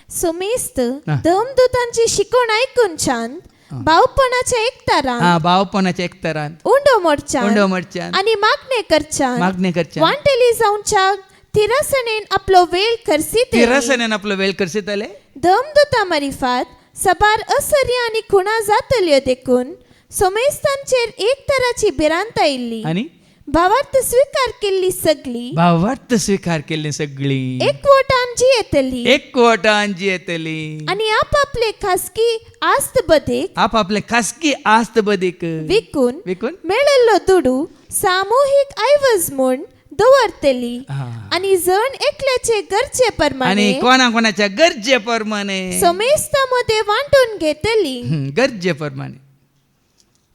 सुमेस्त हा. धमदूतांची शिकवण ऐकून शांत भावपणाच्या एकतारांत हा भावपणाच्या एकतरांत उंडो मोडच्यान उंडो मोडच्यान आणि मागणे करच्यान मागणे करच्यान वांटेली जाऊनच्या तिरसणेन आपलो वेळ करसीत तिरसण्यान आपलो वेळ करसितले धमदूता मरिफात सबार असर्य आणि खुणा जातल्यो देखून सोमेस्तांचेर एक तराची भिरांत आयिल्ली आणि भावार्थ स्वीकार केल्ली सगळी भावार्थ स्वीकार केली सगळी एकवटान जी येतली एकवटान जी येतली आणि आपापले खासगी आस्त बदेक आपापले खासगी आस्त बदीक विकून विकून मेळिल्लो दुडू सामूहिक ऐवज म्हूण दवरतली हा. आणि जण एकल्याचे गरजे आणि प्रमाणे कोणाकोणाच्या गरजे प्रमाणे समेस्तामध्ये वांटून घेतली गरजे प्रमाणे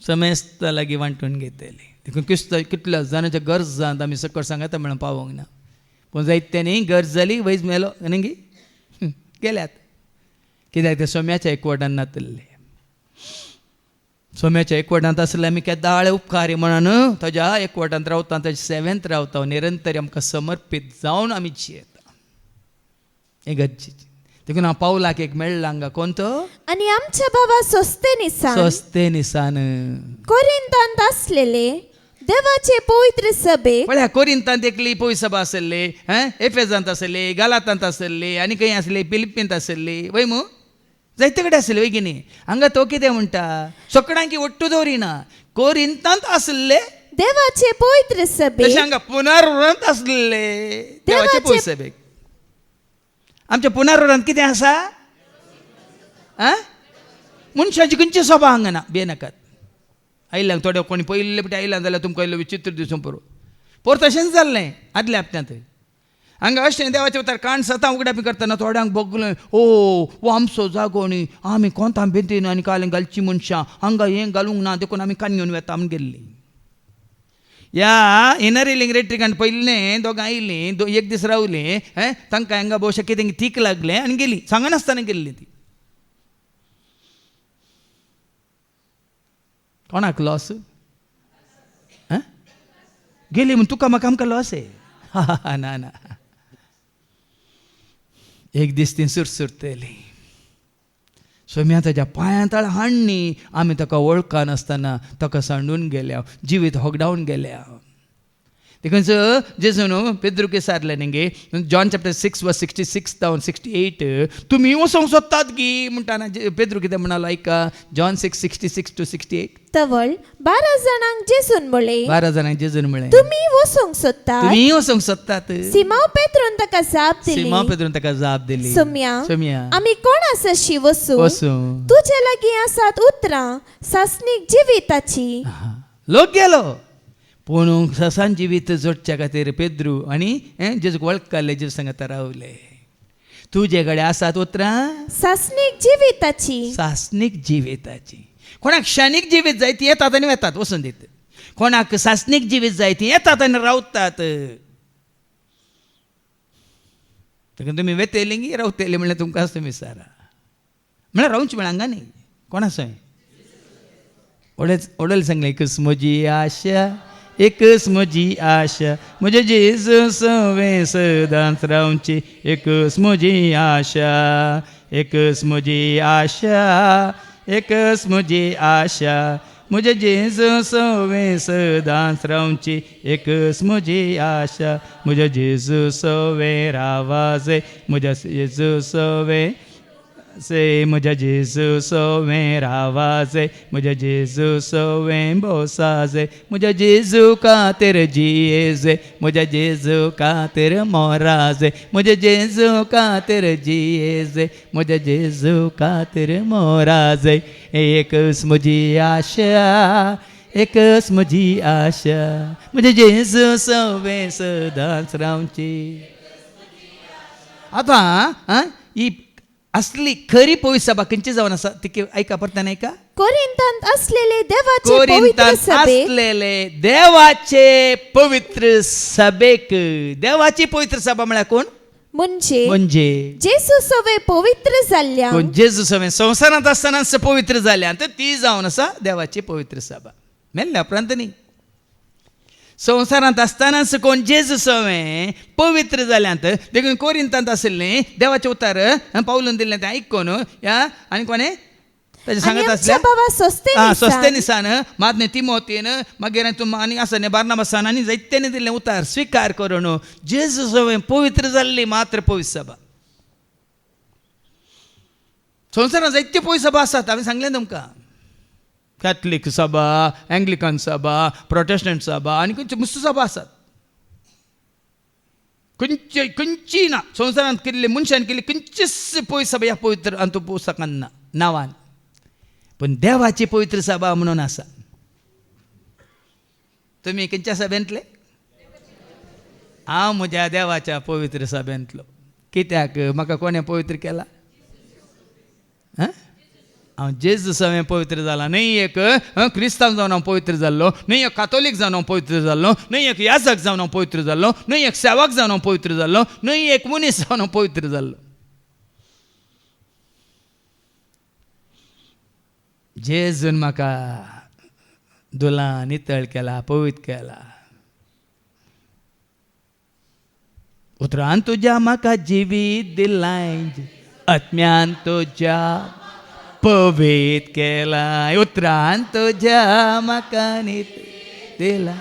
समेस्त लागी वांटून घेतली देखून कितल्या जाणांच्या गरज जात आमी सकट सांगता म्हणून पावोंक ना पूण जायत्यांनी गरज जाली वयच मेलो आनी गेल्यात कित्याक ते सोम्याच्या एकवटान नातल्ले सोम्याच्या एकवटांत आसले आमी केदाळे उपकारी म्हणून ताज्या एकवटांत रावता ताज्या सेवेंत रावता निरंतर आमकां समर्पीत जावन आमी जियेता हे गरजेचें देखून हांव पावलाक एक मेळ्ळा हांगा कोण तो आणि आमच्या भावा सोस्तेनिसान स्वस्ते निसान कोरिंतांत असलेले देवाचे पवित्र सभेक पळया कोरिंतांत एकली पवित्र सभा आसली एफेजांत आसली गालातांत आसली आनी खंय आसली फिलिप्पींत आसली वय मू जायते कडेन आसली वय की न्ही हांगा तो कितें म्हणटा सगळ्यांकी ಒಟ್ಟು दवरिना कोरिंतांत आसले देवाचे पवित्र तशें सभेक हांगा पुनरुरांत आसले देवाचे पवित्र सभेक आमच्या पुनरुरांत कितें आसा मनशाची खंयची सभा हांगा ना बेनाकात आयल्यांक थोडे कोणी पयले पिटी आयल्यां जाल्यार तुमकां इल्लो विचित्र दिसून पळोव पोर तशेंच जाल्लें आदल्या हप्त्यांत हांगा अशें देवाच्या उतार काण सतां उगड्या बी करतना थोड्यांक बगलें वो आमचो जागो न्ही आमी कोंतां बेंतीन आनी कालें घालची मनशां हांगा हें घालूंक ना देखून आमी कान घेवन वेता म्हूण गेल्लीं ह्या इनर हिलिंग रेट्रिकांत पयलें दोगां आयलीं एक दीस रावलीं तांकां हांगा भोवशें कितें तीक लागलें आनी गेलीं सांगनासतना गेल्लीं ती कोणाक लॉस गेली म्हूण तुका म्हाका आमकां लॉस ना ना एक दीस ती सुरसुरतली सोम्या ताच्या पांयां तळ हाडणी आमी ताका वळखा नासतना ताका सांडून गेल्या जिवीत होगडावन गेल्या देखून जेजू न्हू पेद्रूक सारलें न्ही जॉन चॅप्टर 6 वर्स 66 जावन 68 तुमी वचोंक सोदतात गी म्हणटाना पेद्रू कितें म्हणालो ऐका जॉन 6:66 to 68 तवळ 12 जाणांक जेसून म्हळे 12 जाणांक जेजून म्हळें तुम्ही वचोंक सोदतात तुमी वचोंक सोदतात सिमाव पेत्रोन ताका जाप दिली सिमा पेद्रून ताका जाप दिली सोम्या आमी कोण आसाशी वसू वचूं तुझ्या लागीं आसात उतरां सासणीक जिविताची लोक गेलो पूण ससान जिवीत जोडच्या खातीर पेद्रू आनी जेजूक वळखले जेजू सांगात रावले तुजे कडेन आसात उतरां सासणीक जिविताची सासणीक जिविताची कोणाक क्षणीक जिवीत जाय ती येतात आनी वेतात वचून दित कोणाक सासणीक जिवीत जाय ती येतात आनी रावतात देखून तुमी वेतेली गी रावतेली म्हणल्यार तुमकां तुमी विचारा म्हळ्यार रावची म्हळ्यार हांगा न्ही कोणा सय ओडल सांगलें एकच म्हजी आशा एकच म्हजी आशा म्हजे जेजू सवे सदांच रावची एकच म्हजी आशा एकच म्हजी आशा एकच म्हजी आशा म्हजे जेजू सवे सदांच रावची एकच म्हजी आशा म्हज्या जेजू सवे रावाजे म्हज्या जेजू सवे से म्हज्या जेजू सवे रावाजे म्हज्या जेजू सवे बोसाजे म्हज्या जेजू खातीर जियेजे म्हज्या जेजू खातीर मोराजे म्हज्या जेजू खातीर जियेजे म्हज्या जेजू खातीर मोराजे एकच म्हजी आशा एकच म्हजी आशा म्हज्या जेजू सवे सदांच रावची आतां ही असली खरी पवित्र सभा खंयची जावन आसा ती ऐका परतान ऐका कोरिंतांत असलेले देवाचे पवित्र कोरिंतांत सभेक असलेले देवाचे पवित्र सभेक देवाची पवित्र सभा म्हळ्यार कोण म्हणजे जेजू सवे पवित्र जाल्ल्या कोण जेजू सवे संवसारांत आसतना पवित्र जाल्या तर ती जावन आसा देवाची पवित्र सभा मेल्ल्या उपरांत न्ही संवसारांत आसतनाच कोण जेजू सवें पवित्र जाल्यांत देखून कोरिंतांत आशिल्लें देवाचें उतार पावलून दिल्लें तें आयकून ह्या आनी कोणें ताजें सांगत आमच्या बाबा आसलें सोस्तेनिसान सोस्तेनिसान मादने तिमोथेन मागीर आनी आसा बार्नाबासान आनी जायत्यांनी दिल्लें उतार स्विकार करून जेजू सवें पवित्र जाल्ली मात्र पवित्र सभा. संवसारांत जायत्यो पवित्र सभा आसात. हांवें सांगलें तुमकां कॅथलीक सभा, एंग्लिकन सभा, प्रोटेस्टंट सभा आनी खंयच्यो मुस्त सभा आसात. खंयची ना संवसारांत केल्ली मनशान केल्ली खंयचीच पवित्र सभा ह्या पवित्र अंत पुस्तकांत ना नांवान. पण देवाची पवित्र सभा म्हणून आसा. तुमी खंयच्या सभेंतले? हांव म्हज्या देवाच्या पवित्र सभेंतलो. कित्याक म्हाका कोणें पवित्र केला? हांव जेजू सवें पवित्र जाला. न्हय एक क्रिस्तांव जावन हांव पवित्र जाल्लो, न्हय एक कातोलीक जावन हांव पवित्र जाल्लो, न्हय एक याजक जावन हांव पवित्र जाल्लो, न्हय एक सेवक जावन हांव पवित्र जाल्लो, न्हय एक मनीस जावन हांव पवित्र जाल्लो. जेजून म्हाका धुला नितळ केला, पवित्र केला. उतरान तुज्या म्हाका जिवीत दिलाय, आत्म्यान तुज्या पवित्र केला. उतरान तुज्या म्हाका नितळ दिला,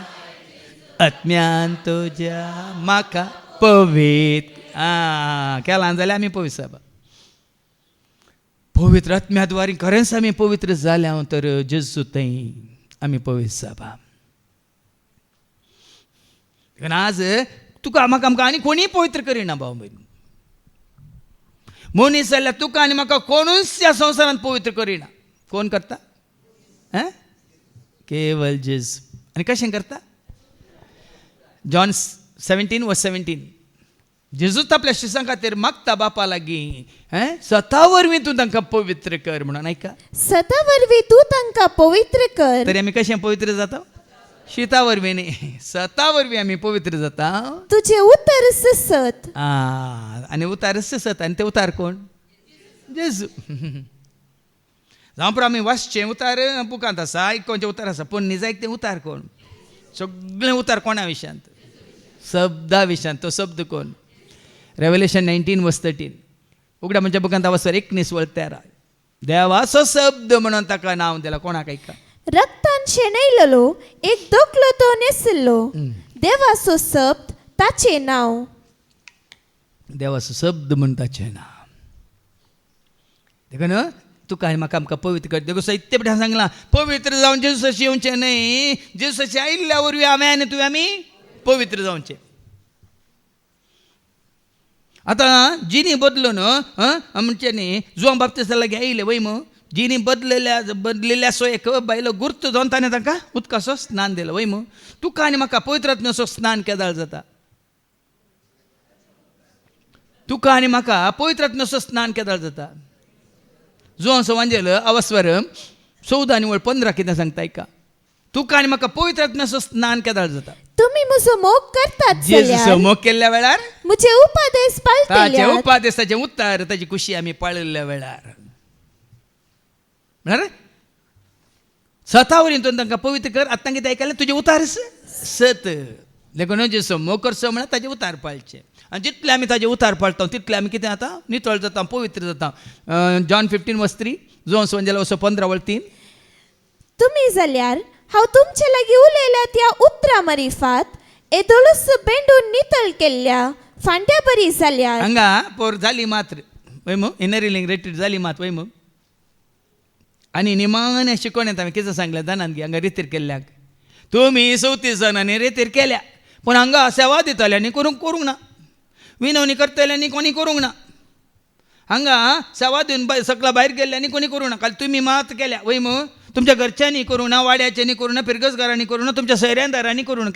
आत्म्यान तुज्या म्हाका पवित्र केला जाल्यार आमी पवित्र सभा. पवित्र आत्म्याद्वारे खरेंच आमी पवित्र जाल्या तर जेजू थंय आमी पवित्र सभा. आज तुका म्हाका आमकां आनी कोणी पवित्र करिना भाव भयण. मनीस जाल्यार तुका आनी म्हाका कोणूच ह्या संवसारांत पवित्र करिना. कोण करता? केवळ जेजू. आनी कशें करता? जॉन 17:17 जेजूच आपल्या शिष्यां खातीर मागता बापा लागीं स्वता वरवीं तूं तांकां पवित्र कर म्हणून. ऐका, सदा वरवीं तूं तांकां पवित्र कर. तरी आमी कशें पवित्र जाता? शिता वरवीं न्ही, स्वता वरवीं आमी पवित्र जाता. तुझे उतर सत. आनी उतार सत. आनी ते उतार कोण? जेजू. जावं पण आमी वाचचें उतार बुकांत आसा, आयकोवचें उतार आसा, पूण निजायक तें उतार कोण? सगळें उतार कोणा विशयांत? शब्दा विशयांत. तो शब्द कोण? रेव्हलेशन 19:13 उगड्या म्हणजे बुकांत वाचल्यार 19:13 देवाचो शब्द म्हणून ताका नांव दिलां. कोणाक? ऐका, रक्तान शेणयलेलो एक दोकलो तो नेसिल्लो, देवाचो शब्द ताचे नांव. देवाचो शब्द म्हण ताचें नांव. देखून तुका आनी म्हाका आमकां पवित्र कर. देखून साहित्य पिठान सांगलां पवित्र जावन जेजूसाची येवचें न्हय, जेजूसाची आयिल्ल्या वरवीं हांवें आनी तुवें आमी पवित्र जावचें. आतां जिनी बदलून म्हणजे न्ही जुवां बाप्तिस्ता लागीं आयिल्ले वय मो जिनी बदलेल्या सो एक बायलो गुर्त जावन ताणें तांकां उदकाचो स्नान दिलो वय मो. तुका आनी म्हाका पवित्रात्म्याचो स्नान केदाळ जाता. तुका आनी म्हाका पवित्रात्म्याचो स्नान केदाळ जाता. जुवां सवांजेल अवस्वर 14:15 कितें सांगता? ऐका, तुका आनी म्हाका पवित्रात्म्याचो स्नान केदाळ जाता. तुम्ही म्हजो मोग करतात जेजूचो मोग केल्ल्या वेळार म्हजे उपादेश ताचे पाळटल्यात. उपादेशाचें उतार ताची खुशी आमी पाळिल्ल्या वेळार म्हळ्यार स्वता वरवीं तुवें तांकां पवित्र कर. आतां कितें आयकलें? तुजें उतार सत. देखून जेजूचो मोग करचो म्हळ्यार ताजें उतार पाळचें. आनी जितले आमी ताजें उतार पाळटा तितले आमी कितें जाता? नितळ जाता, पवित्र जाता. जॉन 15:3 जुवां सवांजेला 15:3 तुम्ही जाल्यार हांव तुमचे लागीं उलयल्या त्या उतरां मरिफात येदोळूच बेंडून नितळ केल्ल्या फांट्या बरी जाल्यार. हांगा पोर जाली मात्र वय मो इनरिलींग रेटीड जाली मात वय मो. आनी निमाण्या शिकोवण्यात हांवें कितें सांगलें जाणान गी हांगा रितीर केल्ल्याक तुमी 34 जाणांनी रेतीर केल्या, पूण हांगा सेवा दिताल्यांनी करूंक ना, विनवणी करतल्यांनी कोणी करूंक ना. हांगा सेवा दिवन सकला भायर गेल्ल्यांनी कोणी करूंक ना. काल तुमी मात केल्या वय मो. तुमच्या घरच्यांनी करूं ना, वाड्याच्यांनी करूं ना, फिरगसगारांनी करूं ना, तुमच्या सैऱ्यांदारांनी करूं ना.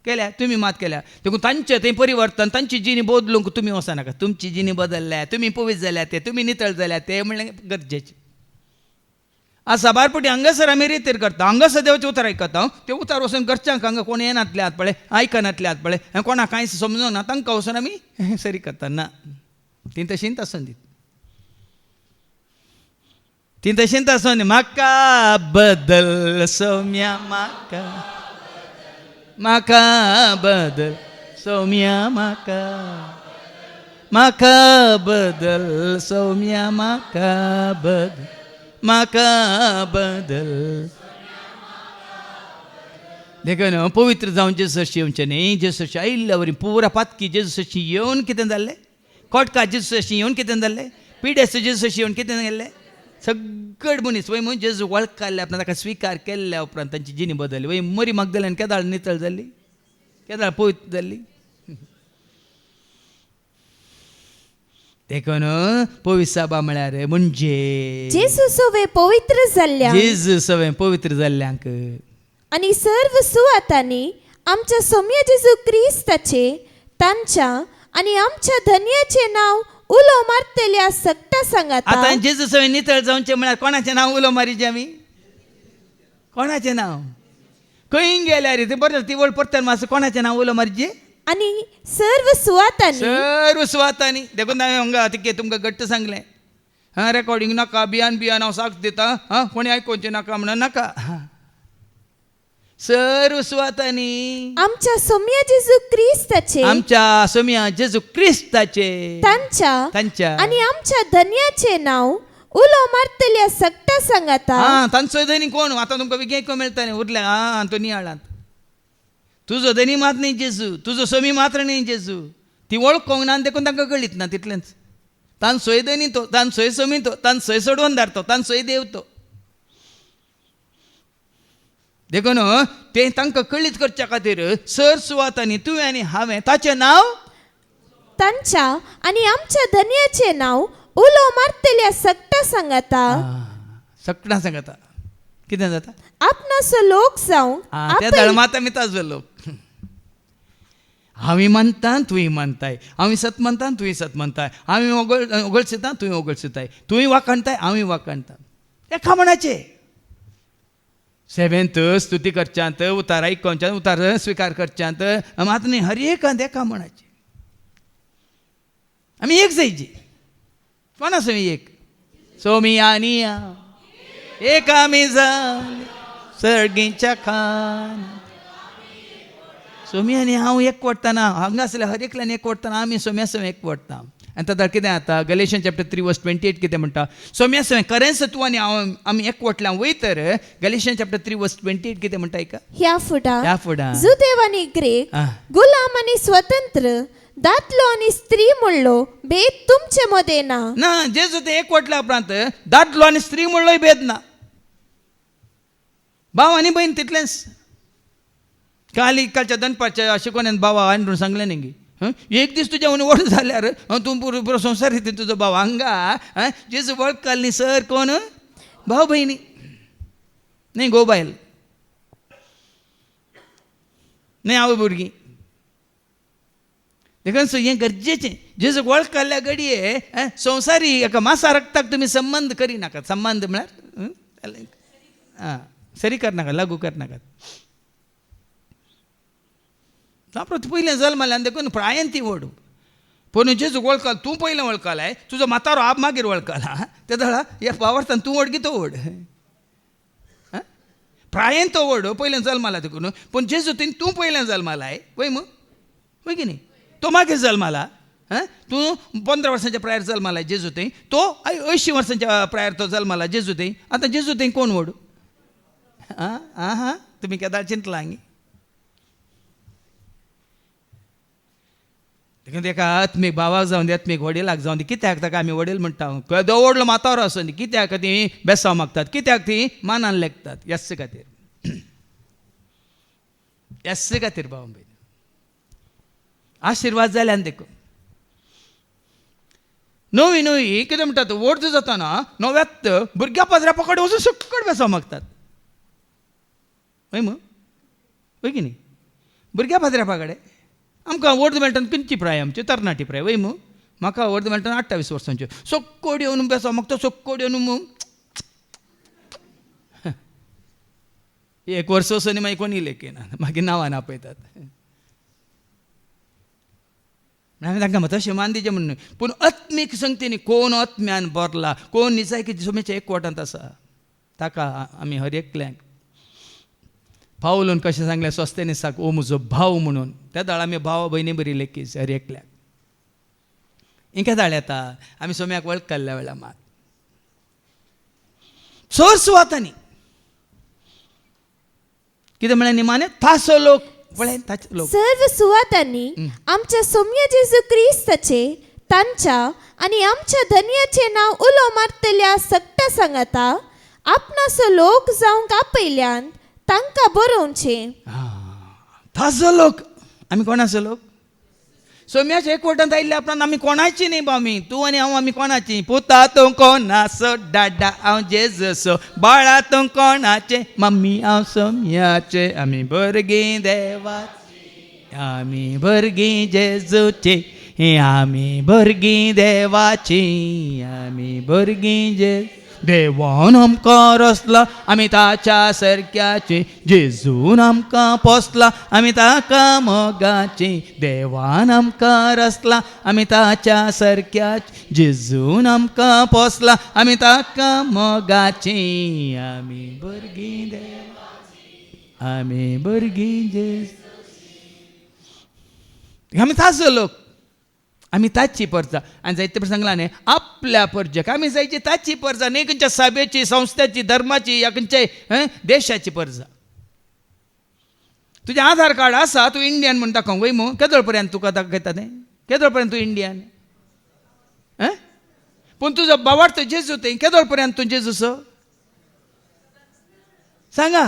केल्या तुमी मात केल्या. देखून तांचें थंय परिवर्तन, तांची जिणी बदलूंक तुमी वचनाका. तुमची जिणी बदलल्या, तुमी पवित्र जाल्या, ते तुमी नितळ जाल्या ते म्हणलें गरजेचें. आज साबारपटी हांगासर आमी रितीर करता, हांगासर देवाचें उतार आयकता. ते उतार वचून घरच्यांक हांगा कोण येनातले आत पळय, आयकनातले आत पळय, कोणाक कांयच समजूंक ना, तांकां वचून आमी सरी करता. ना, ती तशींच आसून दी. ती तशींच आसून दी. म्हाका बदल सौम्या म्हाका म्हाका बदल सौम्या म्हाका बदल सौम्या म्हाका बदल देखून पवित्र जावन जेजूसाची येवचें न्ही. जेजूसाची आयिल्ल्या वरी पुरा पातकी जेजूसाची येवन कितें जाल्लें, कोटका जेजूसाची येवन कितें जाल्लें, पिड्याचो जेजूसाची येवन कितें जाल्लें, सगळे मनीस वय म्हणून जेजू वळखल्या उपरांत ताका स्विकार केल्ल्या उपरांत तांची जिणी बदलली. वय मरी मगदलेन केदाळ नितळ जाल्ली, केदाळ पवित्र जाल्ली. देखून पवित्र सभा म्हळ्यार म्हणजे जेजू सवे पवित्र जाल्ल्या जेजू सवे पवित्र जाल्ल्यांक आणि सर्व सुवातांनी आमच्या सौम्य जेजू क्रिस्ताचे, तांच्या आणि आमच्या धन्याचे नाव उलो मारतेल्या सक्ता सांगाता. आता जेजू सवे नितळ जावचे म्हळ्यार कोणाचें नांव उलो मारीचे आमी? कोणाचें नांव? खंय गेल्यार ते बरें ती वळ परत मातसो कोणाचें नांव उलो मारचे? आणि सर्व सुवातांनी सर्व सुवातांनी. देखून हांवें हांगा तिके तुमकां घट्ट सांगलें, हां रेकॉर्डिंग नाका, बियान हांव साक्ष दिता, हां कोणी आयकोवचें नाका म्हणून नाका. सर्व सुवातांनी आमच्या सौम्य जेजू क्रिस्ताचे, आमच्या सौम्या जेजू क्रिस्ताचे, तांच्या आणि आमच्या धन्याचे नाव उलो मारतेल्या सक्ता सांगाता. हां तांचो धनी कोण? आतां तुमकां विकेको मेळटा न्ही उरल्या. हां तो नियाळांत तुजो धनी मात न्ही जेजू, तुजो समी मात्र न्ही जेजू. ती वळखोंक ना देखून तांकां कळीत ना तितलेंच. तान सोय धनी तो, तान सोय समी तो, तान सोय सोडवून धाडतो, तान सोय देव तो. देखून ते तांकां कळीत करच्या खातीर सर सुवातांनी तुवें आनी हांवें ताचें नांव, तांच्या आणि आमच्या धन्याचे नाव उलो मारतेल्या सक्ता सांगाता. सकटां सांगता कितें जाता? आपणाचो लोक जावंक त्या धर्मात आमी ताजो लोक. हांवें मानता तुवें मानताय, हांवें सत मानता तुवें सत मानताय, हांवें ओगळसिता तुवें ओगळसिताय, तुवें वाखाणताय हांवें वाखाणता. एका मनाचें सेवेंत स्तुती करच्यांत, उतार आयकोवच्यांत, उतार स्विकार करच्यांत मात न्ही हर एकांत एका मनाचें. आमी एक जायची. कोणा समी एक? सोमी आनी एक आमी जाली सर्गीच्या खान. सोमी आनी हांव एक वडटना, हांगा आसले हर एकल्यान एक वडटना, आमी सोम्या सवे एक वडटा. आनी ताका कितें जाता? गलेशियन चॅप्टर 3 वर्स 28 कितें म्हणटा? सोम्या सवे खरेंच तूं आनी हांव आमी एक वटल्यां वय तर गलेशियन चॅप्टर 3 वर्स 28 कितें म्हणटा एका? ह्या फुडां जुदेव जुदेव आनी ग्रीक, गुलाम आनी स्वतंत्र, दादलो आनी स्त्री म्हणलो भेद तुमचे मदें ना. ना जेजू ते एक वटल्या उपरांत दादलो आनी स्त्री म्हणलोय भेद ना. भाव आनी बहीण तितलेंच. कालच्या दनपारच्या शिकवण्यान भावा आंडून सांगलें न्ही, एक दीस तुज्या व्हड जाल्यार तूं पुरो संवसार येते तुजो भाव. हांगा जेजू वळख न्ही सर कोण? भाव भयणी न्ही, गो बायल न्ही, आवय भुरगीं. देखून हें गरजेचें. जेजू वळख काडल्या घडये संवसारी एका मासा रक्ताक तुमी संबंध करिनाकात. संबंध म्हळ्यार आं सरी करनाकात, लागू करनाकात. ती पयलें जल्माल्यान देखून प्रायेन ती व्हड. पूण जेजू वळखला, तूं पयलें वळखलाय, तुजो म्हातारो आप मागीर वळखला. ते दळा हे वावरतान तूं व्हड की तो व्हड? प्रायेन तो व्हड, पयलें जल्माला देखून. पूण जेजू तूं पयलें जल्मालाय वय मग वय की न्ही? तो मागीर जल्माला. तूं 15 वर्सांच्या प्रायर जल्मालाय जेजू थंय, तो 80 वर्सांच्या प्रायर तो जल्माला जेजू थंय. आतां जेजू थंय कोण व्हड? आं हां तुमी केदार चिंतला हांगी. देखून ताका आत्मीक भावाक जावन दी, आत्मीक वडीलाक जावन दी. कित्याक ताका आमी वडील म्हणटा? केदो व्हडलो मातारो आसूं दी, कित्याक ती बेसांव मागतात, कित्याक ती मानान लेखतात? यस्स खातीर, यस्स खातीर भाव भयण. आशिर्वाद जाल्यान देखून नवी कितें म्हणटात? व्हड जातना नव्यात भुरग्या पाजऱ्या पकड वचून सकट बेसांव मागतात. वय मग वय की न्ही? भुरग्या पाजऱ्या पाकडे आमकां व्हड मेळटा खंयची प्राय? आमची तरणाटी प्राय. वय मग म्हाका व्हड मेळटा 28 वर्सांच्यो. सक्कोड येवन बेसांव मागता, सक्कोड येवन मग 1 वर्स वचून मागीर कोणी लेखिना, मागीर नांवान आपयतात. हांवें तांकां तशें मान दिचें म्हणून. पूण आत्मीक संगतीनी कोण आत्म्यान भरला, कोण निसायकी सोमेच्या एकवटांत आसा, ताका आमी हर एकल्यांक पावलून कशें सांगलें स्वस्तेनी साक ओ म्हजो भाव म्हणून. त्या दाळ आमी भावा भयणी बरी लेखीस हर एकल्याक. इंके दाळ येता आमी सोम्याक वळख काडल्या वेळा मात चोर सुवातांनी कितें म्हळें निमाणे तासो लोक पळय ताचे लोक सर्व सुवातांनी आमच्या सौम्य जेजू क्रिस्ताचे तांच्या आणि आमच्या धन्याचे नाव उलो मारतल्या सक्ता सांगाता आपणाचो लोक जावंक आपयल्यान तांकां बरोवचे. तासो लोक आमी कोणाचो लोक सोम्याच्या एकवटांत आयिल्ले आपणान आमी कोणाची न्ही बामी तूं आनी हांव आमी कोणाची. पुता तूं कोणाचो डाडा हांव जेजूचो बाळा तूं कोणाचे मम्मी हांव सोम्याचे आमी भुरगीं देवाची आमी भुरगीं जेजूची आमी भुरगीं देवाची आमी भुरगीं देवान आमकां रचला आमी ताच्या सारक्याची जेजून आमकां पोसला आमी ताका मोगाची देवान आमकां रचला आमी ताच्या सारक्याची जेजून आमकां पोसला आमी ताका मोगाची आमी भुरगीं देवाची आमी भुरगीं जेजू आमी ताचो लोक आमी ताची परजा. आनी जायते फावटी सांगलां न्ही आपल्या परजेक आमी जायची ताची परजा न्ही खंयच्या सभेची संस्थेची धर्माची या खंयच्याय देशाची परजा. तुजें आधार कार्ड आसा तूं इंडियन म्हूण दाखोवंक वय मू केदोळ पर्यंत तुका दाखयता तें केदोळ पर्यंत तूं इंडियन पूण तुजो बावार्थ जेजू तें केदोळ पर्यंत तूं जेजूचो सांगा.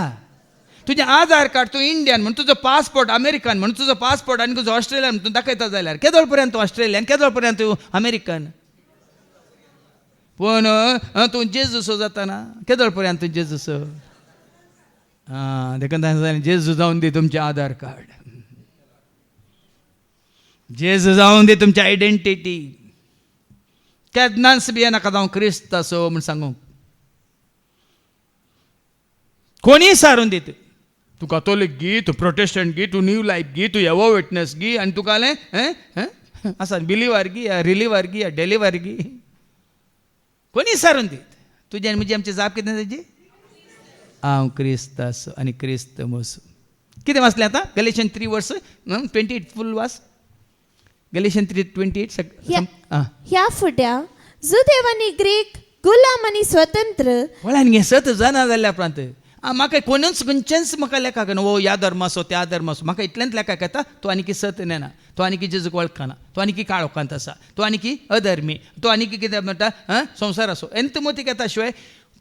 तुजें आधार कार्ड तूं इंडियन म्हूण तुजो पासपोर्ट अमेरिकन म्हूण तुजो पासपोर्ट आनी तुजो ऑस्ट्रेलियन म्हूण तूं दाखयता जाल्यार केदोळ पर्यंत तूं ऑस्ट्रेलियन केदोळ पर्यंत तूं अमेरिकन. पूण तूं जेजूचो जाता ना केदोळ पर्यंत तूं जेजूचो. देखून जेजू जावन दी तुमचें आधार कार्ड जेजू जावन दी तुमची आयडेंटिटी. केन्नाच बी नाका जावं क्रिस्ताचो म्हूण सांगूंक कोणी सारून दित. तूं कॅथोलीक गी तूं प्रोटेस्टंट गी तूं न्यू लायफ गी तूं येवो विटनेस गी आनी तुका आसा बिलिवर गी या रिलिवर गी या डेलिवर गी कोणी सारून दीत. तुजें आनी म्हजें आमचें जाप कितें तेजी हांव क्रिस्ताचो आनी क्रिस्त मोसो. कितें वाचलें आतां गलेशियन 3 वर्स 28 फूल वास गलेशियन 3:28. ह्या फुड्या जुदेव आनी ग्रीक गुलाम आनी स्वतंत्र वळान घे सत जाना जाल्यार प्रांत म्हाका कोणूच खंयचेंच म्हाका लेखाक न्हू ह्या धर्माचो त्या धर्माचो म्हाका इतलेंच लेखाक येता तूं आनी सत नेना तूं आनी जेजूक वळखना तूं आनी काळोखांत आसा तूं आनी अधर्मी तूं आनी कितें म्हणटा संवसार असो एंतमतीक येता शिवाय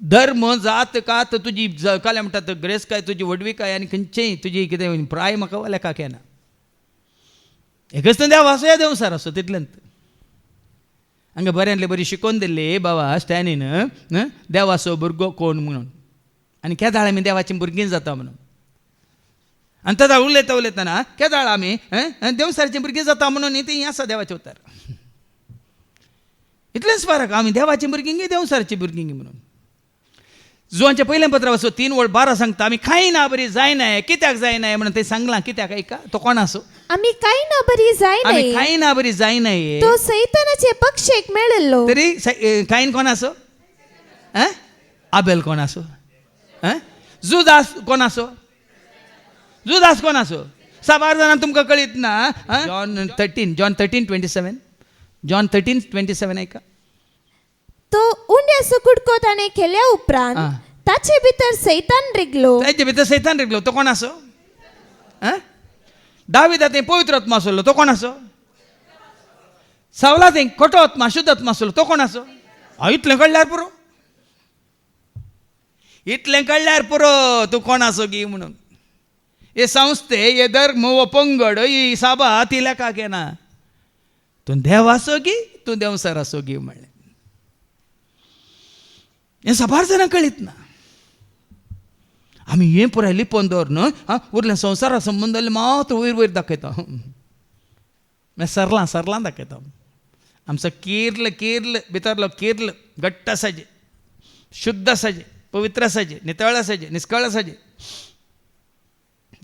धर्म जात कात तुजी काले म्हणटात ग्रेस काय तुजी वडवीकाय आनी खंयचेंय तुजी कितें प्राय म्हाका लेखाक येना. एकच तर देव असो या देवसार असो तितलेंत हांगा बऱ्यांतले बरी शिकोवन दिल्ली बाबा स्टॅनीन देवाचो भुरगो कोण म्हणून आनी केदाळ आमी देवाची भुरगीं जाता म्हणून. आनी तेदा उलयतना केदाळ आमी देवसारची भुरगीं जाता म्हणून ती आसा देवाचे उतार. इतलेंच फरक आमी देवाची भुरगीं गी देवसारची भुरगीं म्हणून. जुवांच्या पयलें पत्र वचो 3:12 सांगता आमी कांय ना बरी जायनाय कित्याक जायनाय म्हणून ते सांगलां कित्याक ऐका तो कोण आसो आमी कांय ना बरी जायनाय आमी कांय ना बरी जायनाय तो सैतानाचे पक्षेक मेळिल्लो. तरी कायन कोण आसो आबेल कोण आसो जुदास कोण आसो जुदास कोण आसो. 6 जाणां तुमकां कळीत ना. जॉन 13:27 ऐका. तो उंड्याचो कुडको ताणें केल्या उपरांत ताचे भितर सैतान रिगलो. ताचे भितर सैतान रिगलो तो कोण आसो. दाविदात पवित्र आत्मा आसलो तो कोण आसो. सावलात खोटो आत्मा शुद्ध आत्मा आसलो तो कोण आसो. इतलें कळल्यार पुरो इतलें कळल्यार पुरो तूं कोण आसो गी म्हणून. हे संस्थे हे धर्म हो पंगड ही साबा ती लेखाक येना. तूं देव आसो गी तूं देवसार आसो गी म्हणलें. हें साबार जाणां कळीत ना. आमी हें पुराय लिपोवन दवर न्हू उरलें संवसारा संबंद मात्र वयर वयर दाखयता सरलां दाखयता. आमचो किर्ल भितरलो किर्ल घट्ट आसाजे शुद्ध आसाजे पवित्र आसाजे नितळ आसाजे निस्कळ आसाजे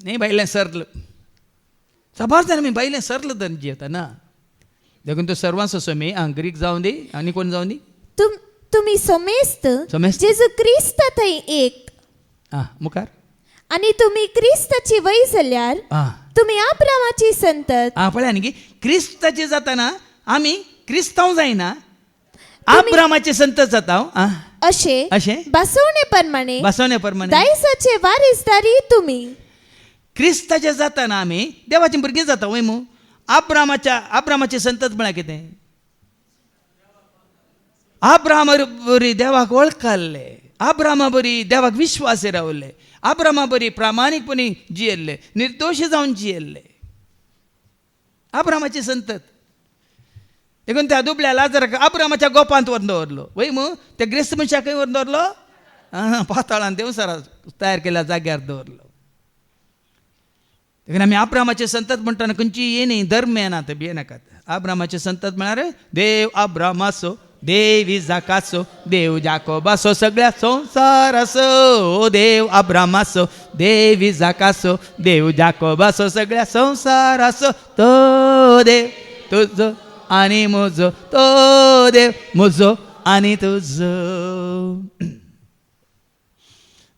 न्ही बायलें सरल साबार जाणां आमी बायलें सरल धन जियेता ना. देखून तूं सर्वांचो सोमी ग्रीक जावं दी आनी कोण जावं दी तुमी सोमेस्त जेजू क्रिस्त थंय एक मुखार आणि तुम्ही क्रिस्ताची वय जाल्यार तुम्ही अब्रामाची संतत. पळया न्ही की क्रिस्ताचे जाताना आमी क्रिस्तांव जायना, अब्रामाचे संतत जाता. अशे बसवणे प्रमाणे बसवणे प्रमाणे दायसाचे वारिसदारी तुम्ही. क्रिस्ताचे जाताना आमी देवाची भुरगीं जाता वय मू. अब्रामाचे संतत म्हळ्यार कितें? अब्रामा बरी देवाक वळखले, अब्रामा बरी देवाक विश्वासी रावले, अब्रामा बरी प्रामाणीकपणी जियेल्ले, निर्दोशी जावन जियेल्ले. अब्रामाचे संतत. देखून त्या दुबळ्या लाजराक अब्रामाच्या गोपांत व्हरून दवरलो वय मू. त्या ग्रेस्त मनशाक खंय व्हरून दवरलो? पाताळान देवसारा तयार केल्या जाग्यार दवरलो. देखून आमी अब्रामाचे संतत म्हणटाना खंयची ये न्ही धर्म येनात भियेनाकात. अब्रामाचे संतत म्हळ्यार देव अब्रामाचो, देव इजाकाचो, देव जाकोबाचो, सगळ्या संसाराचो. देव अब्रामाचो, देव इजाकाचो, देव जाकोबाचो, सगळ्या संसाराचो. तो देव तुजो आनी म्हजो, तो देव म्हजो आनी तुजो.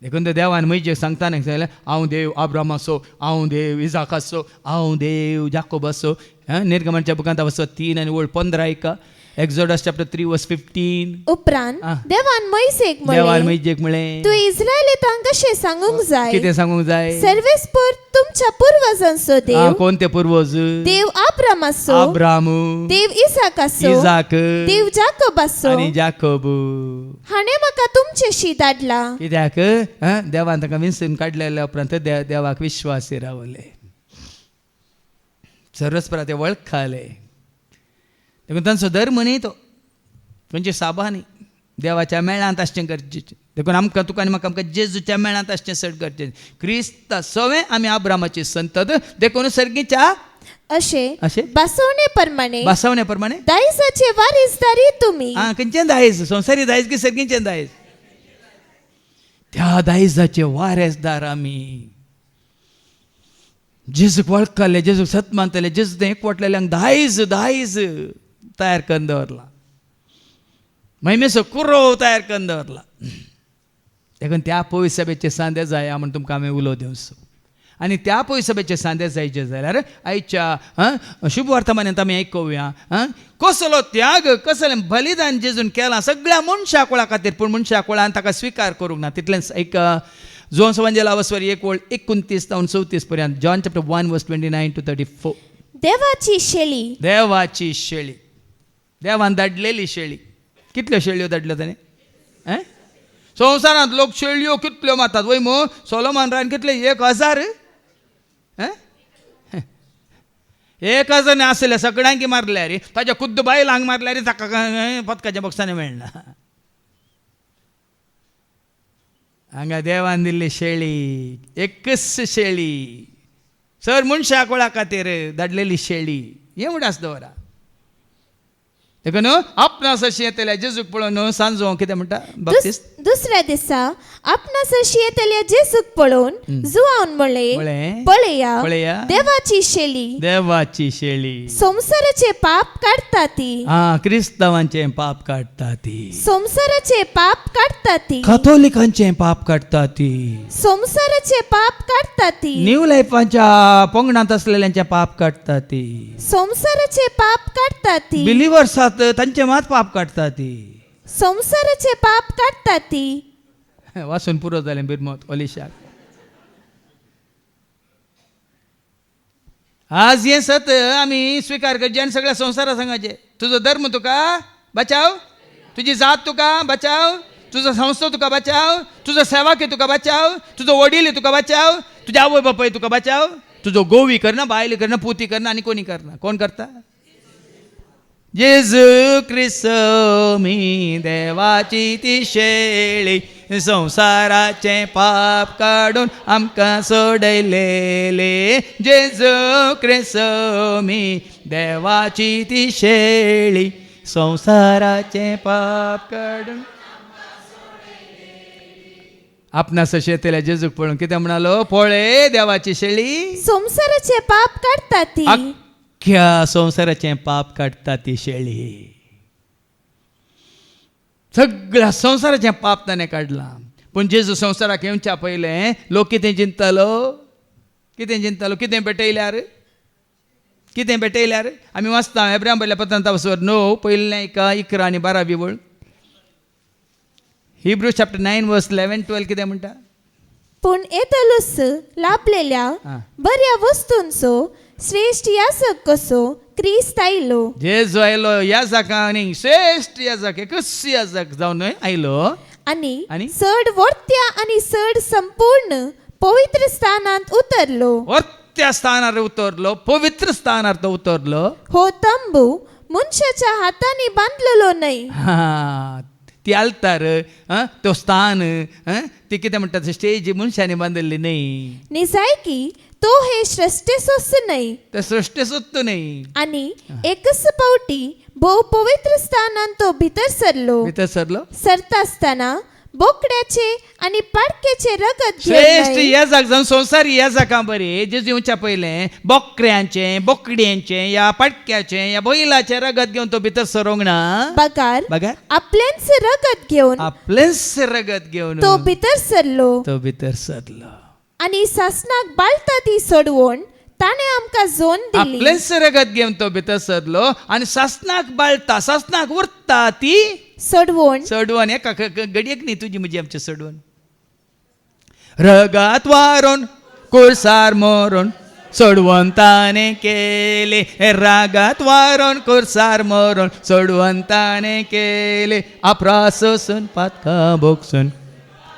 देखून ते देवान म्हणजे सांगताना सांगलें हांव देव अब्रामाचो, हांव देव इजाकाचो, हांव देव जाकोबाचो. निर्गमनाच्या बुकांत वचत 3 आणि 15 ऐका. एक्झोडस चॅप्टर 3 वर्स 15. उपरांत देवान मोइसेक म्हळें तू इस्रायेलीतांक कशें सांगूंक जाय? कितें सांगूंक जाय? सर्वेस्पर तुमच्या पूर्वजांचो देव. कोणते पूर्वज? देव अब्रामाचो, अब्रामू, देव इसाकाचो, इजाक, देव जाकोबाचो आनी जाकोब. हाणें म्हाका तुमचेशी धाडला. कित्याक देवान ताका विंचून काडलेल्या उपरांत देवाक विश्वासी रावले, सर्वस्परा ते वळखले. देखून तांचो धर्म न्ही तो, खंयचे साबा न्ही. देवाच्या मेळांत आसचें गरजेचें. देखून आमकां तुका आनी म्हाका आमकां जेजूच्या मेळांत आसचें चड गरजेचें. क्रिस्ता सवे आमी अब्रामाची संतत. देखून सर्गीच्या अशे बसवणे प्रमाणे दायसाचे वारिसदारी तुम्ही. खंयचें दायज? संवसारी दायज की सर्गीचें दायज? त्या दायजाचे वारेसदार आमी. जेजूक वळखले, जेजूक सत मानतले, जेजू एकवटलेल्यांक दायज तयार करून दवरला, महिमेचो कुर्रो तयार करून दवरला. देखून त्या पवित्र सभेचे सांदे जाय म्हणून तुमकां हांवें उलो दिवचो. आनी त्या पवित्र सभेचे सांदे जायचे जाल्यार आयच्या शुभ वर्तमानांत आमी आयकुया कसलो त्याग, कसलें बलिदान जेजून केलां सगळ्या मनशा कुळा खातीर. पूण मनशा कुळान ताका स्विकार करूंक ना. तितलेंच एक जोन्स एवंजेला वचवर 1:29-34 पर्यंत. जॉन चॅप्टर 1 वर्स 29-34. देवाची शेळी. देवान धाडलेली शेळी. कितल्यो शेळयो धाडल्यो ताणें? संवसारांत लोक शेळयो कितल्यो मारतात वय मो. सोलोमन रान कितले 1000 1000 आसले सगळ्यांक मारल्यार, ताच्या खुद्द बायलांक मारल्यार ताका पदकाच्या बॉक्सांनी मेळना. हांगा देवान दिल्ली शेळी, एकच शेळी, सर मनशा कुळा खातीर धाडलेली शेळी. हें उडास दवरा. देखून आपणास अशी येतल्या जेजूक पळोवन सांजो कितें म्हणटा बाप्तिस्त? दुसऱ्या दिसा आपणास अशी येतल्या जेजूक पळोवन जुआवन म्हणलें पळया देवाची शेळी. संसाराचे पाप काडटा ती. क्रिस्तावांचे पाप काडटा ती. संसाराचे पाप काडटा ती. कॅथोलिकांचे पाप काडटा ती. संसाराचे पाप काडटा ती. न्यू लायफाच्या पंगडांत असलेल्यांचे पाप काडटा ती. संसाराचे पाप काडटा ती. बिलिवर्स तांचे मात पाप काडटा ती. संसाराचे पाप काडटा ती. वाचून पुरो जालें बिरमोत ओलिशाक. आज हे सत आमी स्विकार करचे आनी सगळ्या संवसारा सांगाचे तुजो धर्म तुका बचाव, तुजी जात तुका बचाव, तुजो संस्था तुका बचाव, तुजो सेवाकी तुका बचाव, तुजो वडील तुका बचाव, तुजे आवय बापाय तुका बचाव. तुजो गोवी करना, बायल करना, पुती करना आनी कोणी करना. कोण करता? जेजू ख्रिस्त मी देवाची ती शेळी, संसाराचे पाप काडून आमकां सोडयलेले. जेजू ख्रिस्त मी देवाची ती शेळी, संसाराचे पाप काडून. आपणास अशें येतल्या जेजूक पळोवन कितें म्हणालो? पळय देवाची शेळी, संसाराचे पाप काडटा ती. अख्ख्या संसाराचे पाप काडटा ती शेळी. सगळ्या संसाराचे पाप ताणें काडलां. पूण जेजू संवसाराक येवच्या पयलें लोक कितें चिंततालो कितें भेटयल्यार आमी वाचता एब्राहिम बरयल्या पत्रांत वचोर 9 पयलें 11 आनी 12 वळ. Hebrews chapter 9 verse 11-12 कितें म्हणटा? पूण येतलूस लाभलेल्या हा. बऱ्या वस्तूंचो श्रेष्ठ याजक कसो क्रिस्त आयलो. जेजू आयलो याजका आनी श्रेष्ठ याजक एकच याजक जावन आयलो आणि आणि? चड वर्त्या आणि चड संपूर्ण पवित्र स्थानांत उतरलो. वर्त्या स्थानार उतरलो, पवित्र स्थानार तो उतरलो. हो तंबू मनशाच्या हाताने बांधलेलो नाही. हा ती आलतार तो स्थान ती कितें म्हणटा स्टेज मनशांनी बांदल्ली न्ही. निजाय की तो हे श्रेष्ठेसोच नाही. ते सृष्टी सुत्त न्ही. आणि एकच पावटी भोव पवित्र स्थानांत तो भितर सरलो. भितर सरलो. सरता असताना बोकड्याचे आणि पाडक्याचे रगत श्रेष्ठ घेवन याजक जावन संवसारी याजका बरे जेजू येवच्या पयलें बोकड्यांचे बोकड्यांचे या पाडक्याचे या बैलाचे रगत घेवन तो भितर सरोंक ना. बगार आपलेच रगत घेवन आपलेच रगत घेवन तो भितर सरलो. तो भितर सरलो. आणि सासनाक बाळता ती सोडवून ताणे आमकां जोन दिली. आपलेच रगत घेवन तो भितर सरलो आनी सासनाक बाळटा सासनाक उरता ती सोडवून एका गडयेक न्ही तुजी म्हजी आमचे सोडवून रगत वारून कुळसार मोरून सोडवंताने केले. रागात वारून कुळसार मोरून सोडवंताने केले. आप्रासोसून पातका बोगसून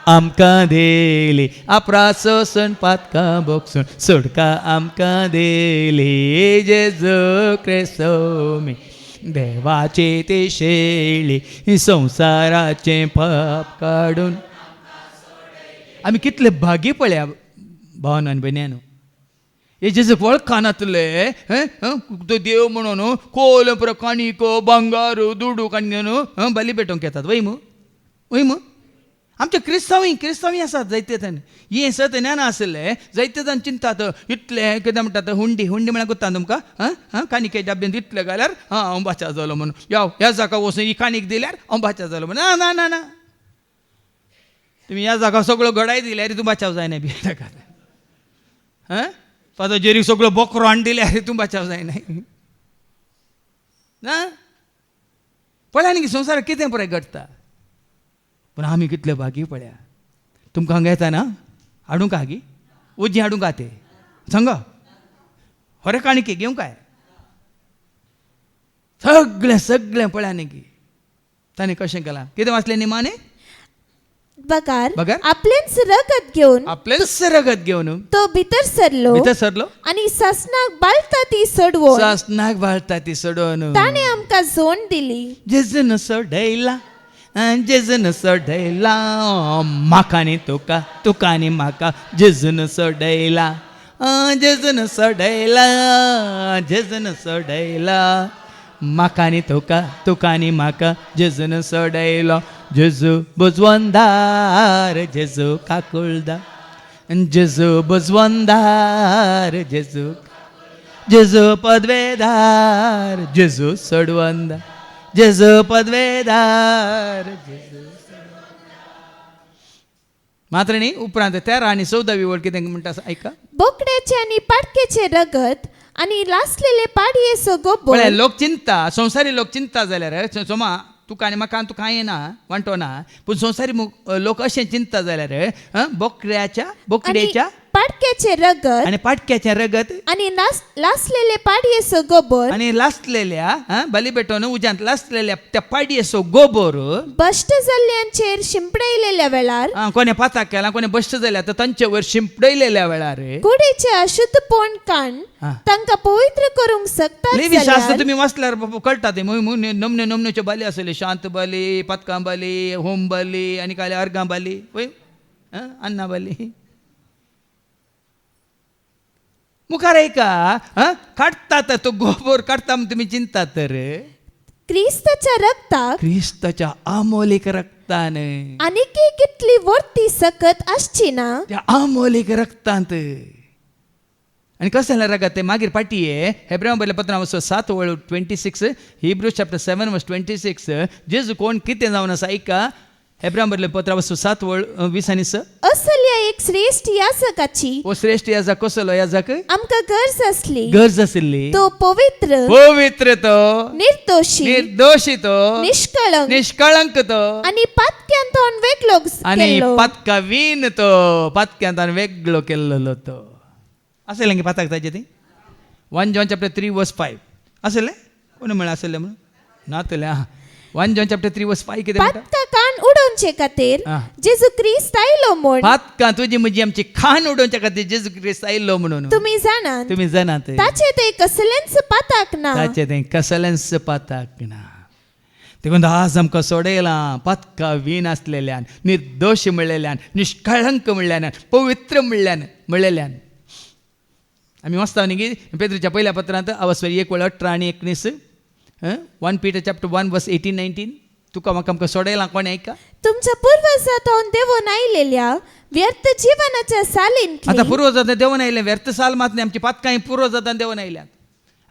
आमकां देली. आप्रासोसून पातका बोगसून सोडका आमकां देली. जेजू क्रिस्तोमी देवाचे ते शेळी संसाराचे पाप काडून. आमी कितले भागी पळया भावन आनी भयण्यानो. हे जेजूक वळखानातले तो देव म्हणून कोल पुरो काणिको बंगारू दुडू काणी घेवन बली पेटोवंक येतात. वय मू आमचे क्रिस्तांवी आसात जायते तन. हे सत ज्ञान आसले जायते जण चिंतात इतले कितें म्हणटात हुंडी म्हळ्यार कोत्ता तुमकां काणिके डब्ब्यांत इतले घाल्यार हांव बाचा जालो म्हणून ह्या जाका वचून ही काणीक दिल्यार हांव बाचा जालो म्हणून. ना ना ना तुमी ह्या जागा सगळो घडाय दिल्यार तूं बाचाव जायना बी ताका. पाजो सगळो बोकरो हाडून दिल्यार तूं बाचाव जायना ना. पळय न्ही संवसाराक कितें पळय घडटा. पूण आमी कितले भागी पळया. तुमकां हांगा येता ना हाडूंक हागी उजी हाडूंक ते सांगा खरें काणिके घेवंक काय सगळें पळया न्ही की ताणें कशें केलां. कितें वाचलें न्ही माने बगार आपलेच रगत घेवन आपलेच रगत घेवन तो भितर सरलो आणि सासनाक बाळता ती सोडवून ताणे आमकां जोन दिली. जेजून सोडयला जेजून सोडयला म्हाका आनी तुका तुका आनी म्हाका जेजून सोडयला. जेजून सोडयला जेजून सोडयला म्हाका आनी तुका तुका आनी म्हाका जेजून सोडयलो. जेजू बुजवंदार जेजू काकुळदार जेजू बुजवंदार जेजू पदवेदार जेजू सोडवंदार जेजू पदवेदार जेजू. मात्र न्ही उपरांत 13 आनी 14 वळ कितें म्हणटा ऐका. बोकड्याचे आणि पाडक्याचे रगत आणि लासलेले पाडयेचो गोबो. लोक चिंता संवसारी लोक चिंता जाल्यार सोमा तुका आनी म्हाका तुका येना वांटो ना. पूण संवसारी लोक अशें चिंता जाल्यार बोकड्याच्या पाडक्याचे रगत आनी पाडक्याचें रगत आणि लासलेले पाडयेचो गोबर आनी लासलेल्या बली पेटोवन उज्यांत लासलेल्या त्या पाडयेचो गोबर बश्ट जाल्ल्यांचेर शिंपडयलेल्या वेळार कोणे पाताक केला कोणे बश्ट जाल्या तर तांचे वयर शिंपडयलेल्या वेळार कुडीचे अशुद्धपण काण तांकां पवित्र करूंक शकतात. लेवी शास्त्र तुम्ही वाचल्यार कळटा ते नमने नमनेच्यो बाली आसले. शांत बाली पतकां बाली होम बाली आनी काय अर्गां बाली पळय अन्ना बाली. मुखार ऐका काडटात तो गोबर काडटा तुम्ही चिंतात तर क्रिस्ताच्या अमोलिक रक्तान आनीक कितली वर्ती सकत आसची ना त्या अमोलिक रक्तांत. आणि कसं झालं रगत ते मागीर पाटये हेब्रायम बरयल्ल्या पत्रांत 7:26 Hebrews chapter 7 verse 26 जेजू कोण कितें जावन आसा ऐका. एब्राम बरले पत्र 7 वळ 20 आणि 6. असल्या एक श्रेष्ठ याजकाची ओ श्रेष्ठ याजक कसलो याजक आमकां गरज असली. गरज आशिल्ली तो पवित्र, पवित्र तो, निर्दोषी, निर्दोषी तो, निष्कळंक निष्कळंक तो, आणि पातक्यांतून वेगळो आणि केल्लो. पत्कावीन तो, पत्क्यांतान वेगळो केल्लो तो. असेल की पाताक ताजे ती 1 John chapter 3 verse 5 असेल कोण म्हळें असेल म्हणून नातले. 1 John chapter 3 verse 5 कितें म्हणटा? पातका कान उडोवचे खातीर आ. जेजू क्रिस्त आयलो म्हूण पातकां तुजी म्हजी आमची खाण उडोवच्या खातीर जेजू ख्रिस्त आयिल्लो म्हणून तुमी जाणात. तुम्ही जाणात. ताचे ते कसलेंच पाताक ना. ताचे तें कसलेंच पाताक ना. देखून आज आमकां सोडयलां पातका वीण आसलेल्यान, निर्दोश म्हणलेल्यान, निष्कळंक म्हणल्यान, पवित्र म्हणलेल्यान. आमी वाचता न्ही की पेद्रूच्या पहिल्या पत्रांत अवस्वरी 1:18 आणि 19. 1 Peter chapter 1 verse 18-19. तुका म्हाका आमकां सोडयलां कोणें ऐका. तुमच्या पूर्वजांतून देवून आयलेल्या व्यर्थ जीवनाच्या सालींतली आतां पुर्वजांत देवून आयलें व्यर्थ साल मात न्ही आमची पातकां पुर्वजांत देवून आयल्यात.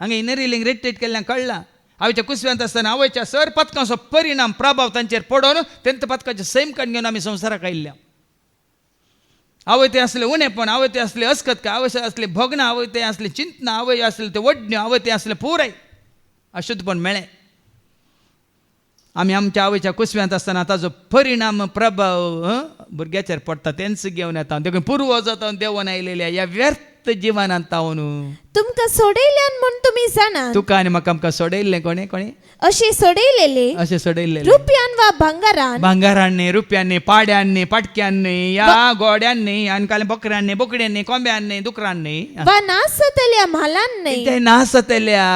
हांगा इनरिलींग रेट केल्ल्यान कळ्ळां. आवयच्या कुसव्यांत आसतना आवयच्या सर पतकांचो परिणाम प्रभाव तांचेर पडोवन तेंत पतकाचे सैम काडून घेवन आमी संवसाराक आयिल्ल्या. आवय ते असले उणेपण, आवय ते असले अस्कतका, आवय असले भग्न, आवय ते असले चिंतना, आवय असले ते वडण्यो, आवय ते असले पुराय अशुद्धपण मेळ्ळें. आमी आमच्या आवयच्या कुसव्यांत आसतना ताजो परिणाम प्रभाव भुरग्याचेर पडटा तेंच घेवन येता. देखून पुर्वजांतून देवून आयलेल्या ह्या व्यर्थ जिवनांत तावन तुमकां सोडयल्यान म्हूण तुमी जाणात. तुका आनी म्हाका आमकां सोडयल्लें कोणें कोणें अशें सोडयलेले अशें सोडयल्लें रुपयान वा भांगारान भांगारांनी, रुपयांनी, पाड्यांनी, पाटक्यांनी, या गोड्यांनी, आनी काले बकऱ्यांनी, बोकड्यांनी, कोंब्यांनी, दुकरांनी, वा नास जातल्या म्हालान न्हय. ते नासतल्या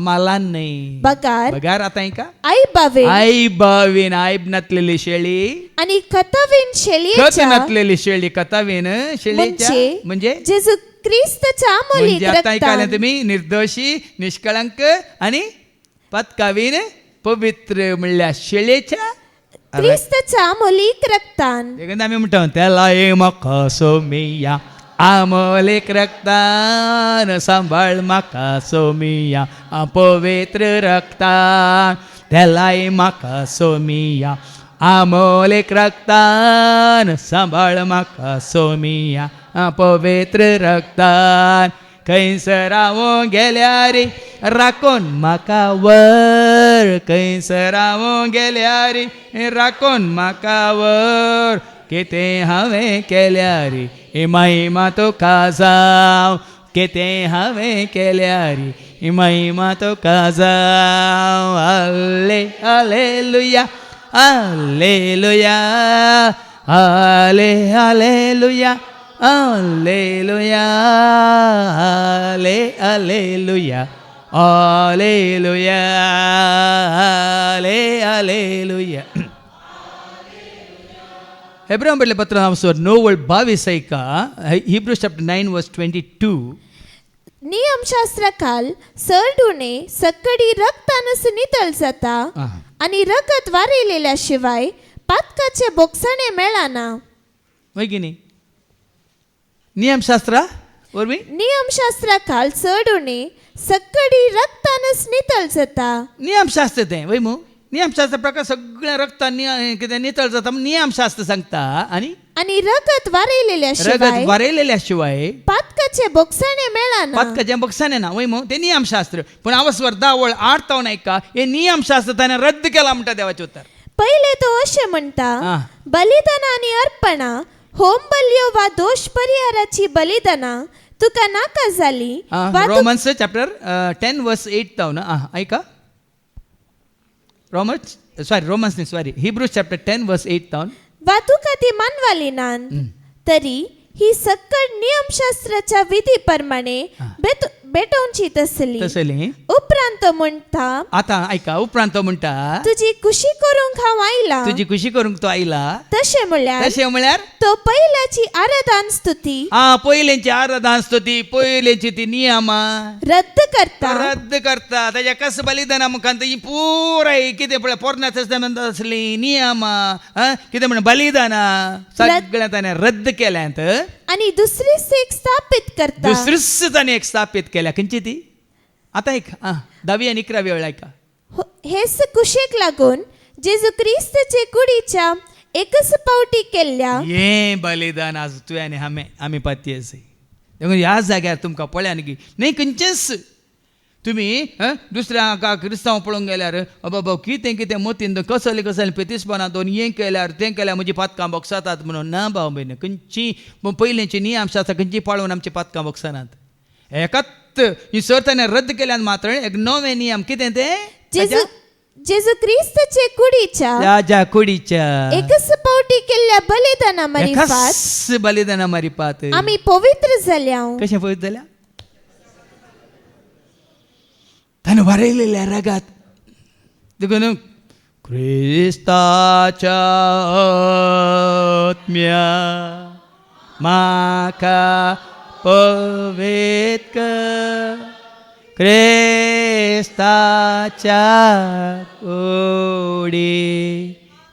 मालांनी. बगार आतां का आई बावे आई बावीन आयब नातलेली शेळी, आणि खतवीन खत शेळयेच्या नातलेली शेळी, कथावीन शेळीच्या म्हणजे जेजू ख्रिस्ताच्या अमोलीक म्हणजे आता ऐकायला रक्तान तुम्ही निर्दोषी, निष्कळंक आणि पत्कावीन पवित्र म्हणल्या शेळेच्या ख्रिस्ताच्या अमोलीक रक्तान. देखून आमी म्हणटा त्याला ए म्हाका सोमिया आमोलीक रक्तान सांभाळ म्हाका सोमिया पवित्र रक्तान. त्याला ए म्हाका सोमिया आमोलीक रक्तान सांभाळ म्हाका सोमिया पवित्र रक्तान. खंयसर हांव गेल्यार राखोन म्हाका वर, खंयसर हांव गेल्यार राखोन म्हाका वर. कितें हांवें केल्यार महिमा तुका जावं, कितें हांवें केल्यार महिमा तुका जावं. हाले हालेलुया हालेलुया हाले हालेलुया हालेलुया हाले हालेलुया हालेलुया हाले हालेलुया. हेब्राय बरले पत्र 9:22 ऐका. Hebrews chapter 9 verse 22. नियमशास्त्राखाल सरडुणे सकडी रक्तानच नितळ जाता आणि रगत वारयलेल्या शिवाय पातकाचे बोगसणे मेळना. होय की न्ही? नियमशास्त्रा वरवीं नियमशास्त्राखाल चढुणे सकडी रक्तानच नितळ जाता. नियमशास्त्र तें वय मू नियमशास्त्र प्रकार सगळ्या रक्तान कितें नितळ जाता नियमशास्त्र सांगता. आणि रगत वारयलेल्या रगत शिवाय वारयलेल्या शिवाय पातकाचे बोगसणे मेळना. पातकाचें बक्षाने ना वय मू ते नियमशास्त्र. पण आवस्वर 10 8 तावन ऐका हे नियमशास्त्र ताणें रद्द केला म्हणटा देवाचें उतर. पहिले तो अशें म्हणटा बलिदान आणि अर्पणा, होम बल्यो वा दोष परिहाराची बलिदाना तुका नाका जाली. रोमन्स चॅप्टर 10 verse 8 तावन ऐका. रोमन्स हिब्रूज चॅप्टर 10 verse 8 तावन वा तुका ती मानवाली नान. तरी ही सकड नियमशास्त्राच्या विधी प्रमाणे भेटोवची तसली. उपरांत म्हणटा आता ऐका उपरांत म्हणटा तुझी खुशी करूंक हांव आयला. तुझी खुशी करूंक तो आयला. तशें म्हळ्यार तो पहिल्याची आराधन स्तुती पयलेंची आराधन स्तुती पयलेंची ती नियमा रद्द करता. ताच्या कस बलिदाना मुखांत ही पुराय कितें पळय पोरण्या तस्तामेंत असली नियमा कितें म्हण बलिदाना सगळ्या ताणें रद्द केल्यांत आणि दुसरीच एक स्थापित करता. दुसरीच ताणें एक स्थापित केल्या. खंयची ती आतां एक 10वी आणि 11वी वेळ ऐका. हेच कुशेक लागून जेजू ख्रिस्ताचे कुडीच्या एकच पावटी केल्ल्या हे बलिदान आज तुवें आनी आमी पाती आसाय देखून ह्या जाग्यार तुमकां पळयान की न्ही खंयचेच तुमी दुसऱ्या क्रिस्तांव पळोवंक गेल्यार बाबा कितें कितें मतीन कसले पेतीसपणां दोन हें केल्यार तें केल्यार म्हजी पातकां बोगसातात म्हणून ना भाव भयण खंयची पयलींची नियम शास्त्र खंयची पाळून आमची पातकां बोगसनात एकाच ही सर्तांनी रद्द केल्यान मात्र एक नवे नियम कितें तें जेजू क्रिस्तचे कुडीच्या राजा कुडीच्या एकच पावटी केल्ल्या बलिदाना मारिफात एकाच बलिदाना मारिफात आमी पवित्र जाल्या कशें पळयत जाल्या ताणें वारयलेल्या रागात देखून क्रिस्ताच्या आत्म्या म्हाका पवित्र कर क्रिस्ताच्या कुडी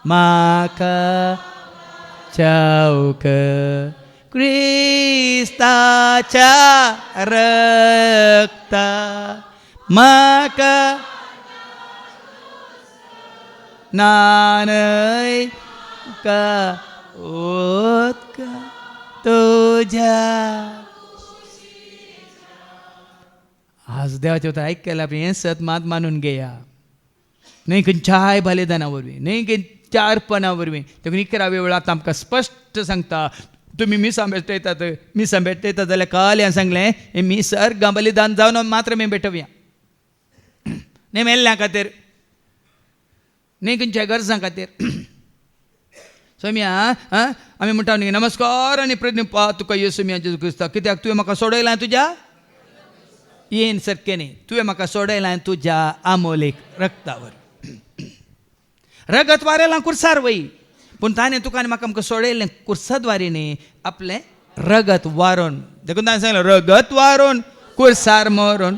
म्हाका चावक क्रिस्ताच्या रक्ता म्हाका नानय का ओतका तुझ्या आज देवाचे उतर ऐकलं आपण हे सत मात मानून घेया नाही खंयच्याय बलिदाना वरवीं नाही खंयच्या अर्पणा वरवीं देखून इकरा वेळ आतां आमकां स्पश्ट सांगता तुमी मिसां भेटयतात जाल्यार काल हांवें सांगलें हे मिसार बलिदान जावन मात्र आमी भेटवया न्ही मेल्ल्या खातीर न्ही खंयच्या गरजां खातीर सोम्या आमी म्हणटा न्ही नमस्कार आनी प्रणिपा तुका येसुम्या जेजू क्रिस्ता कित्याक तुवें म्हाका सोडयलां तुज्या येन सारकें न्ही तुवें म्हाका सोडयलां तुज्या आमोलेक रक्तावर रगत वारेलां कुर्सार वय पूण ताणें तुका आनी म्हाका आमकां सोडयलें कुर्साद्वारे न्ही आपलें रगत वारोन देखून ताणें सांगलें रगत वारोन कुर्सार मरोन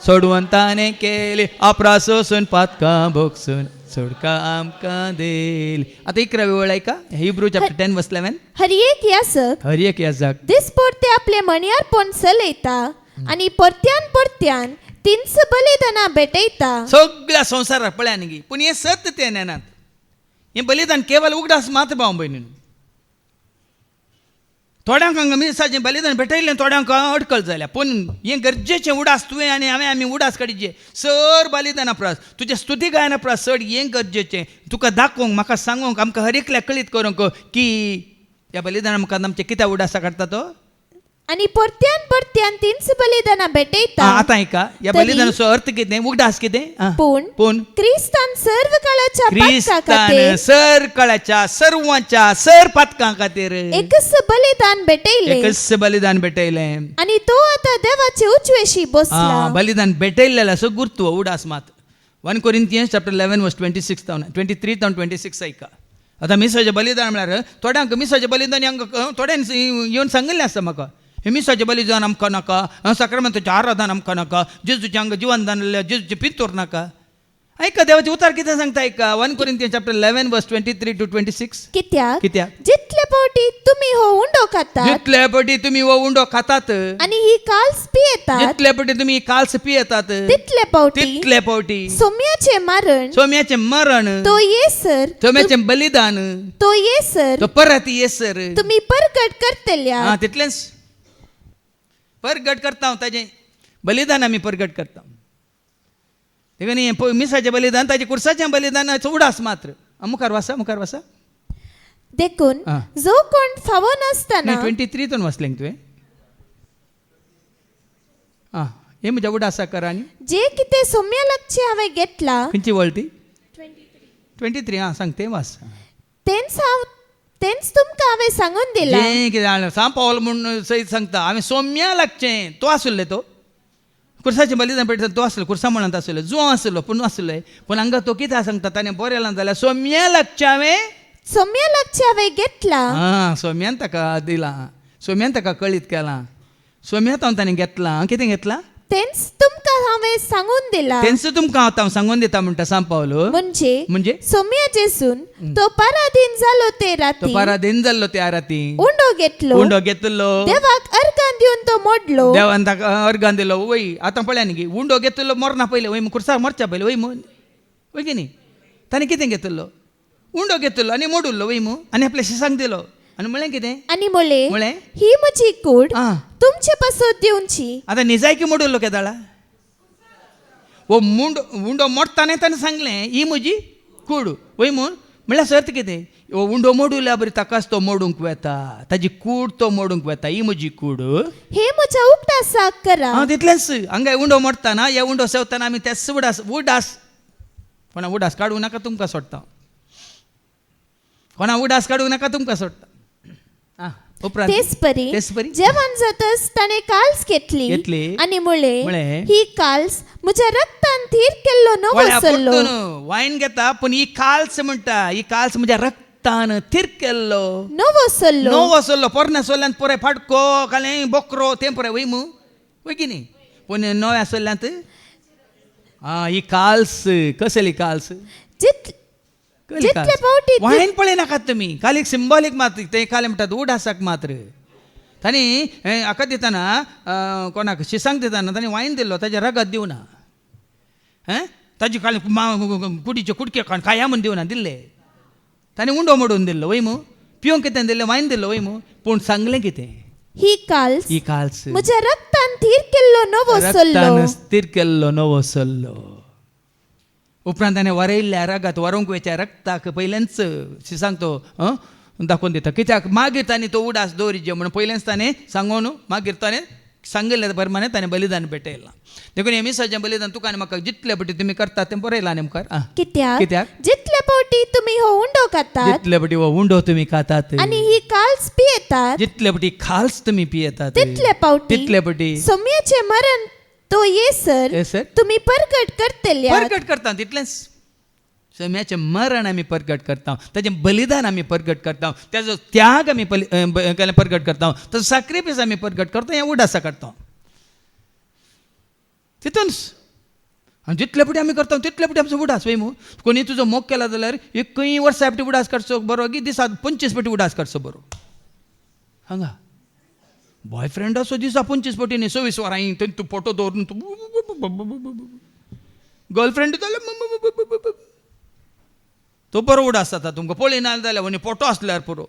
सोडवून ताणें केली आपरा सोसून पातकां भोगसून सोडका आमकां देल आतां इकरा वेळ ऐका हिब्रू चॅप्टर 10 वर्स 11 हर एक याजक हर एक याजक दिसपोरते आपले मणयार पोन चलयता आनी परत्यान तिनच बलिदाना भेटयता सगळ्या संवसाराक पळया न्ही पूण हें सत्य तें नेनात हें बलिदान केवल उगडास मात्र भाव भयणीन थोड्यांक हांगा मिसाचें बलिदान भेटयलें थोड्यांक अडकळ जाल्या पूण हें गरजेचें उडास तुवें आनी हांवें आमी उडास काडीचे सर बलिदाना प्रास तुजें स्तुती गायना प्रास चड हें गरजेचें तुका दाखोवंक म्हाका सांगूंक आमकां हर एकल्याक कळीत करूंक की ह्या बलिदाना मुखार आमचें कित्याक उडासा काडटा तो आनी परत्यान तिनच बलिदाना भेटयता आतां ऐका ह्या बलिदानाचो अर्थ कितें उगडास कितें पूण क्रिस्तान सर्व काळाच्या पातकां क्रिस्तान खातीर सर काळाच्या सर्वांच्या सर पातकां खातीर एकच बलिदान भेटयलें एकच बलिदान भेटयलें आनी तो आतां देवाचे उजवेशी बसला बलिदान भेटयलेलें असो गुर्तू उडास मात 1 Corinthians chapter 11 verse 23 to 26 ऐका आतां मिसाचें बलिदान म्हळ्यार थोड्यांक मिसाचें बलिदान हांगा थोड्यांनी येवन सांगिल्लें आसता म्हाका हे मिसाचें बलिदान आमकां नाका सक्रामेंताचें आराधन आमकां नाका जेजूचें हांगा जिवन दान जेजूचें पितूर नाका ऐका देवाचें उतर कितें सांगता ऐका 1 Corinthians chapter 11 verse 23 to 26 कित्याक कित्याक जितले पावटी तुमी हो उंडो खातात जितले पटी तुमी हो उंडो खातात आनी ही काल्स पियेतात जितले पटी तुमी काल्स पियेतात तितले पावटी सोम्याचें मरण तो येसर सोम्याचें बलिदान तो येसर तो परत येसर तुमी परगट करतल्या तितलेंच परगट करता हांव ताजें बलिदान आमी परगट करता देखून मिसाचें बलिदान ताजें कुर्साचें बलिदानाचो उडास मात्र मुखार वासा देखून जो कोण फावो नासतना 23 तून वाचलें तुवें हे म्हज्या उडासा करा आनी जे कितें सोम्या लागचें हांवें घेतला खंयची वळटी 23 सांग तें वाच तेंच तुमकां हांवें सांगून दिलां जें कितें जालें सांग पावल म्हूण सयत सांगता हांवें सोम्या लागचें तो आसुल्ले तो कुर्साचें बलिदान पेटता तो आसलो कुर्सा म्हणत आसलो जो आसलो पूण हांगा तो कितें सांगता ताणें बरें लावन जाल्यार सोम्या लागचें हांवें घेतला सोम्यान ताका दिलां सोम्यान ताका कळीत केलां सोम्यात हांव ताणें घेतलां कितें घेतलां तेंच तुमकां हांवें सांगून दिलां तेंच तुमकां हांव सांगून दिता म्हणटा सांग पावलो म्हणजे सोम्या जेसून तो पराधीन जालो ते राती तो पराधीन जाल्लो त्या राती उंडो घेतलो देवाक अर्गान दिवन तो मोडलो देवान ताका अर्गान दिलो वय आतां पळया न्ही उंडो घेतलो मरना पयलें वय कुर्सार मरच्या पयलें वय की न्ही ताणें कितें घेतलो उंडो घेतलो आनी मोडुल्लो वयमू आनी आपल्या शिसांक दिलो आनी म्हळें कितें आणि मुळे म्हळें ही म्हजी कूड आ तुमचे पासत दिवची. आतां निजायकी मोडुल्लो केदाळा वो उंडो मोडटाने ताणें सांगलें ही म्हजी कूड वयमून म्हळ्यार सर्त कितें वो उंडो मोडुल्या बरी ताकाच तो मोडूंक वेता ताजी कूड तो मोडूंक वेता ही म्हजी कूड हे म्हज्या उगडासाक करा. हां तितलेंच हांगा उंडो मोडटाना हे उंडो सेवताना आमी तेच कोणा उडास काडूं नाका तुमकां सोडटा कोणा उडास काडूं नाका तुमकां सोडटा आं उपरांत तेच परी तेच परी जेवण जातच ताणे काल्स घेतली. घेतली आणि मुळे म्हळे, ही काल्स म्हज्या रक्तान थीर केल्लो नवो वळ्या सल्लो. पडटून वायन घेता पण ही काल्स म्हणटा ही काल्स म्हज्या रक्तान थीर केल्लो नवो सल्लो नो वसल्लो पोरण्या सोल्ल्यान पुरे फाटको कालें बोकरो तें पुरे वयमू वय की न्ही पूण नव्या सोल्ल्यांत आं ही काल्स कसली काल्स जितले फावटी वायन पळय नाकात तुमी खाली सिंबॉलीक मात्र ते खाली म्हणटात उडासाक मात्र तांणी हाका दिताना कोणाक शिसांक दिताना तांणी वायन दिल्लो ताच्या रगत दिवना ताजी खाली कुडीचे कुडके खाया म्हूण दिवना दिल्ले तांणी उंडो मोडून दिल्लो वयमू पिवंक कितें दिल्लें वायन दिल्लो वयमू पूण सांगलें कितें ही काल्स ही काल्स म्हज्या रक्तान थीर केल्लो नवो सल्लो. रक्तान स्थिर केल्लो नवो सल्लो उपरांत ताणें वरयल्ल्या रगत वरोंक वेच्या रक्ताक पयलेंच शिसांक तो दाखोवन दिता कित्याक मागीर ताणें तो उडास दवरिजे म्हणून पयलेंच ताणें सांगून मागीर ताणें सांगिल्ले प्रमाणे ताणें बलिदान पेटयलां देखून हे मिसाचें बलिदान तुका आनी म्हाका जितले पटी तुमी करतात तें बरयलां न्ही मुखार कित्याक जितले फावटी तुमी हो उंडो खातात जितले पटी हो उंडो तुमी खातात आणि ही काल्स पियेतात जितले पटी खाल्स तुमी पियेतात तितले फावटी तितले पटी सोम्याचे मरण तो येसर तुम्ही परगट करतल्या परगट करता तितलेंच सोम्याचें मरण आमी परगट करता ताचें बलिदान आमी परगट करता ताजो त्याग आमी परगट करता ताजो सॅक्रिफायस आमी परगट करता हें उडासा करता तितूनच आनी जितले पटी आमी करता तितले पटी आमचो उडास वयमू कोणी तुजो मोग केला जाल्यार एकय वर्सा पटी उडास करचो बरो की दिसाक 25 पटी उडास करचो बरो हांगा बॉयफ्रेंड असो दिसा 25 पटी न्ही 26 वरां तूं फोटो दवरून तूं गर्लफ्रेंड जाल्यार तो बरो उडास जाता तुमकां पळयना जाल्यार म्हणे फोटो आसल्यार पुरो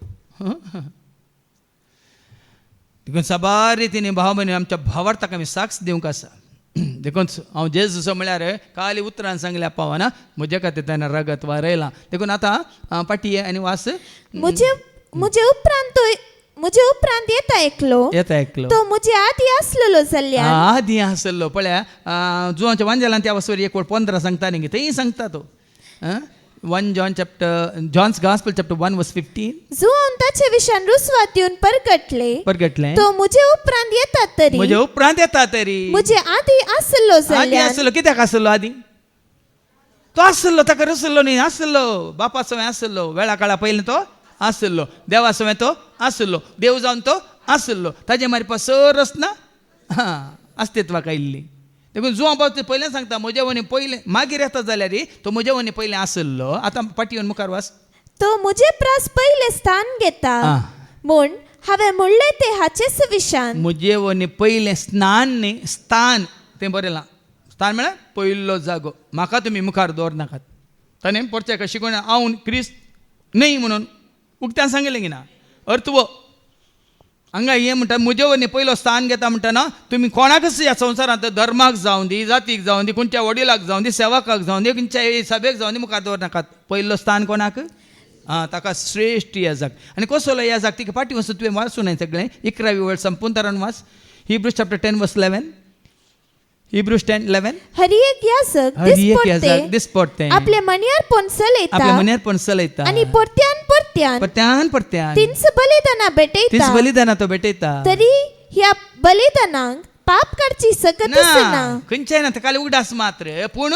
देखून साबार रितीन भाव भयणी आमच्या भावार ताका आमी साक्ष दिवंक आसा देखून हांव जेजूस म्हळ्यार काली उतरान सांगल्या पावना म्हजे खातीर ताणें रगत वारयलां देखून आतां पाटी आनी वास म्हजे उपरांत येता एकलो तो म्हजे आदी आसलेलो जाल्यार आदी आसलो पळया जुवांच्या वांजेलान त्या वसवर एक 15 सांगता न्ही थंय सांगता तो 1 John's Gospel chapter 1 verse 15 जुआन ताचे विशयान रुसवात दिवन परगटले तो म्हजे उपरांत येता तरी म्हजे उपरांत येता तरी म्हजे आदी आसलो जाल्यार आसलो कित्याक आसलो आदी तो आसलो ताका रुसलो न्ही आसलो बापा सवय आसलो वेळा काळा पयलीं तो आसलो देवा सवय तो आसलो देव जावन तो आसलो ताजे मारी सर आसना अस्तित्वाक आयिल्ली देखून जुवा बाब पयलें सांगता म्हजे वनी पयलें मागीर येता जाल्यार तो म्हजे वनी पयलें आसलो आतां पाटी येवन मुखार वास तो म्हजे प्रास पयले स्थान घेता म्हूण हांवें म्हणलें ते हाचेच विशयान म्हजे वनी पयलें स्थान तें बरयलां स्थान म्हळ्यार पयलो जागो म्हाका तुमी मुखार दवरनाकात ताणें परचें कशें शिकून हांव क्रिस्त न्ही म्हणून उक्त्यान सांगिल्लें की ना अर्थ वो हांगा हें म्हणटा म्हजे वनी पयलो स्थान घेता म्हणटना तुमी कोणाकच ह्या संवसारांत धर्माक जावं दी जातीक जावं दी खंयच्या वडिलाक जावं दी सेवकाक जावं दी खंयच्या सभेक जावं दी मुखार दवरनाकात पयलो स्थान कोणाक ताका श्रेश्ठ याजक आनी कसलो याजक तिका पाटी वचून तुवें वाचून सगळें 11वी वेळ संपून तरान वाच Hebrews chapter 10 verse 11 Hebrews 10:11 Hari एक याजक दिसपडते आपले मन्यारपण चलयता आनी परत्यान तिंच बलिदाना तो भेटयता तरी ह्या बलिदानांक पाप करची सकत ना खंयच्याय ना खाली उडास मात्र पूण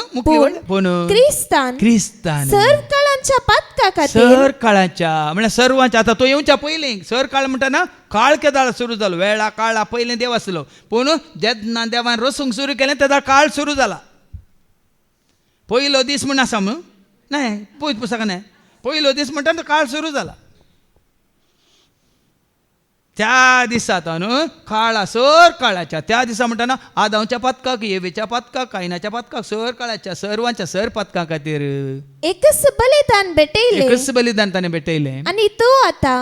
क्रिस्तान सर्व काळांच्या पातका खातीर सर काळाच्या म्हळ्यार सर्वांच्या आतां तो येवच्या पयलीं सर काळ म्हणटा काळ केदाळ सुरू जालो वेळा काळा पयलीं देव आसलो पूण जेन्ना देवान रसूंक सुरू केलें तेदा काळ सुरू जाला पयलो दीस म्हण आसा म्हणून न्हय पळय पुस्तकान पयलो दीस म्हणटा काळ सुरू जाला त्या दिसात न्हू काळा सर काळाच्या त्या दिसा म्हणटाना आदांच्या पातकाक येवेच्या पातकाक कायनाच्या पातकाक सर काळाच्या सर्वांच्या सर पातकां खातीर एकच बलिदान भेटयले एकच बलिदान ताणें भेटयलें आणि तो आता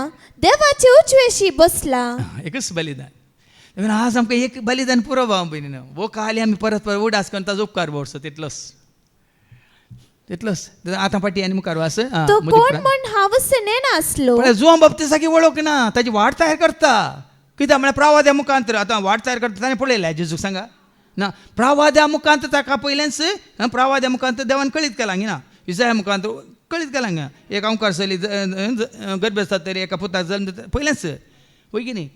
देवाचे उजवेशी बसला. एकच बलिदान. देखून आज आमकां एक बलिदान पुरो भाव भयणी वो खाली आमी परत परत उडास करून ताजो उपकार भरसो तितलोच आतां पाटी आनी मुखार वास तो कोण म्हण हांवच नेना आसलो. जुवां बाबतीसाकी वळख ना ताची वाट तयार करता कित्याक म्हळ्यार प्रवाद्या मुखांतर आतां वाट तयार करता ताणें पळयल्या जेजूक सांगा ना प्रवाद्या मुखांत ताका पयलेंच प्रवाद्या मुखांत देवान कळीत केलां ना इसाया मुखांत कळीत केलां हांगा एक अंकार चली गर्भ आसता तरी एका पुताक जल्म पयलेंच वय की न्ही.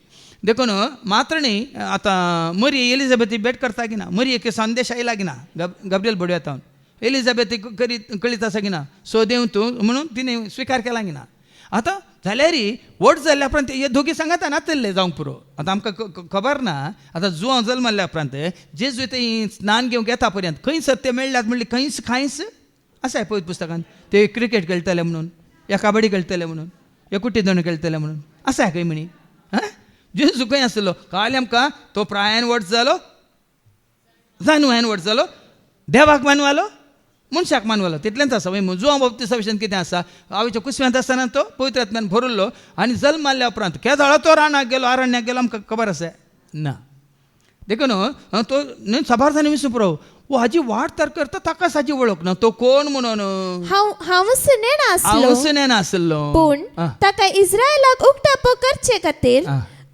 देखून मात्र न्ही आतां मरी एलिझाबेथी भेट करता की ना मरी एक संदेश आयला की ना गब्रियल बडयो येता एलिझाबेथ कळीत आसा की ना सो देव तूं म्हणून तिणें स्विकार केला की ना. आतां जाल्यार व्हड जाल्ल्या उपरांत हे दोगी सांगात नातल्ले जावंक पुरो. आतां आमकां खबर ना आतां जुवां जल्म जाल्ल्या उपरांत जेजू थंय स्नान घेवंक येता पर्यंत खंय सत्य मेळ्ळ्यात म्हणली खंयच आसा पळयत पुस्तकांत ते क्रिकेट खेळटले म्हणून या कबड्डी खेळटले म्हणून या कुट्टी दोणी खेळटले म्हणून आसा खंय म्हणी जेजू खंय आसलो काल आमकां तो प्रायान व्हड जालो जानुयान व्हड जालो देवाक मानवालो मनशाक मानवालो तितलेंच आसा वय जुवां बाबतीसा विशयान कितें आसा आवयच्या कुसव्यांत आसतना तो पवित्र आत्म्यान भरल्लो आनी जल्म जाल्ल्या उपरांत केदाळो तो रानाक गेलो आरण्याक गेलो आमकां खबर आसा ना. देखून तो न्हय साबारजांनी विसू पुरो वो हाजी वाट तयार करता ताकाच हाजी वळख ना तो कोण म्हणून हांवच नेना आसलो हांव नासलो पूण ताका इस्रायलाक उगडापो करचे खातीर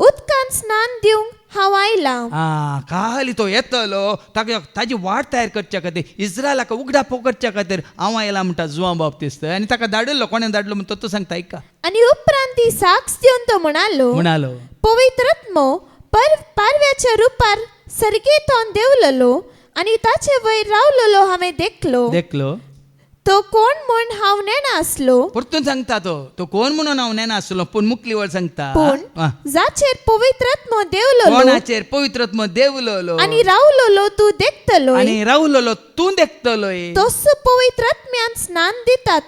उदकान स्नान दिवंक हांव आयलां. खाली तो येतलो ताका ताजी वाट तयार करच्या खातीर इस्रायलाक उगडापो करच्या खातीर हांव आयला म्हणटा जुवां बाबतीस्त आनी ताका धाडलो कोणें धाडलो म्हणटा तो सांगता ऐका. आनी उपरांत ती साक्ष दिवन तो म्हणालो पवित्र आत्मो पारव्याच्या रुपार सर्गेंतोन देंवलेलो आनी ताचे वयर रावलेलो हांवें देखलो. तो कोण म्हूण हांव नेना आसलो. परतून सांगता तो कोण म्हणून हांव नेना आसलो पूण मुखली वळ सांगता पूण जाचेर पवित्र आत्मो देंवलेलो कोणाचेर पवित्र आत्मो देंवलेलो आनी रावलेलो तूं देखतलो आनी रावलेलो तूं देखतलोय तोच पवित्र आत्म्यान स्नान दिता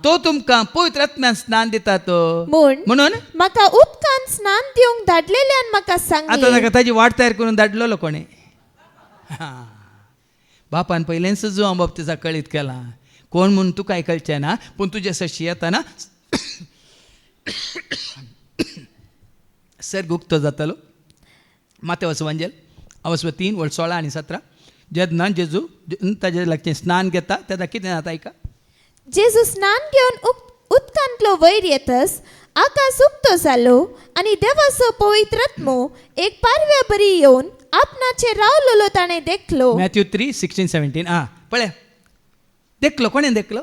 तो तुमकां पवित्र आत्म्यान स्नान दिता तो म्हणून म्हाका उदकान स्नान दिवंक धाडलेल्यान म्हाका सांगलें. आतां ताका ताजी वाट तयार करून धाडलेलो कोणें बापान पयलेंच जुवां बाबतीसा कळीत केलां कोण म्हणून तुका आयकलचें ना पूण तुजे सशी येताना सर्ग उक्तो जातालो. मातेवाचो वांजेल अवस्व 3 वर्ड 16 आनी 17 जेन्ना जेजू ताजे लागचें स्नान घेता तेन्ना कितें जाता ऐका. जेजू स्नान घेवन उदकांतलो वयर येतस आकाश उक्तो जालो आनी देवाचो पवित्र आत्मो एक पारव्या बरी येवन आपणाचेर रावलेलो ताणें देखलो. मॅथ्यू 3:16-17 पळय देखलो कोणें देखलो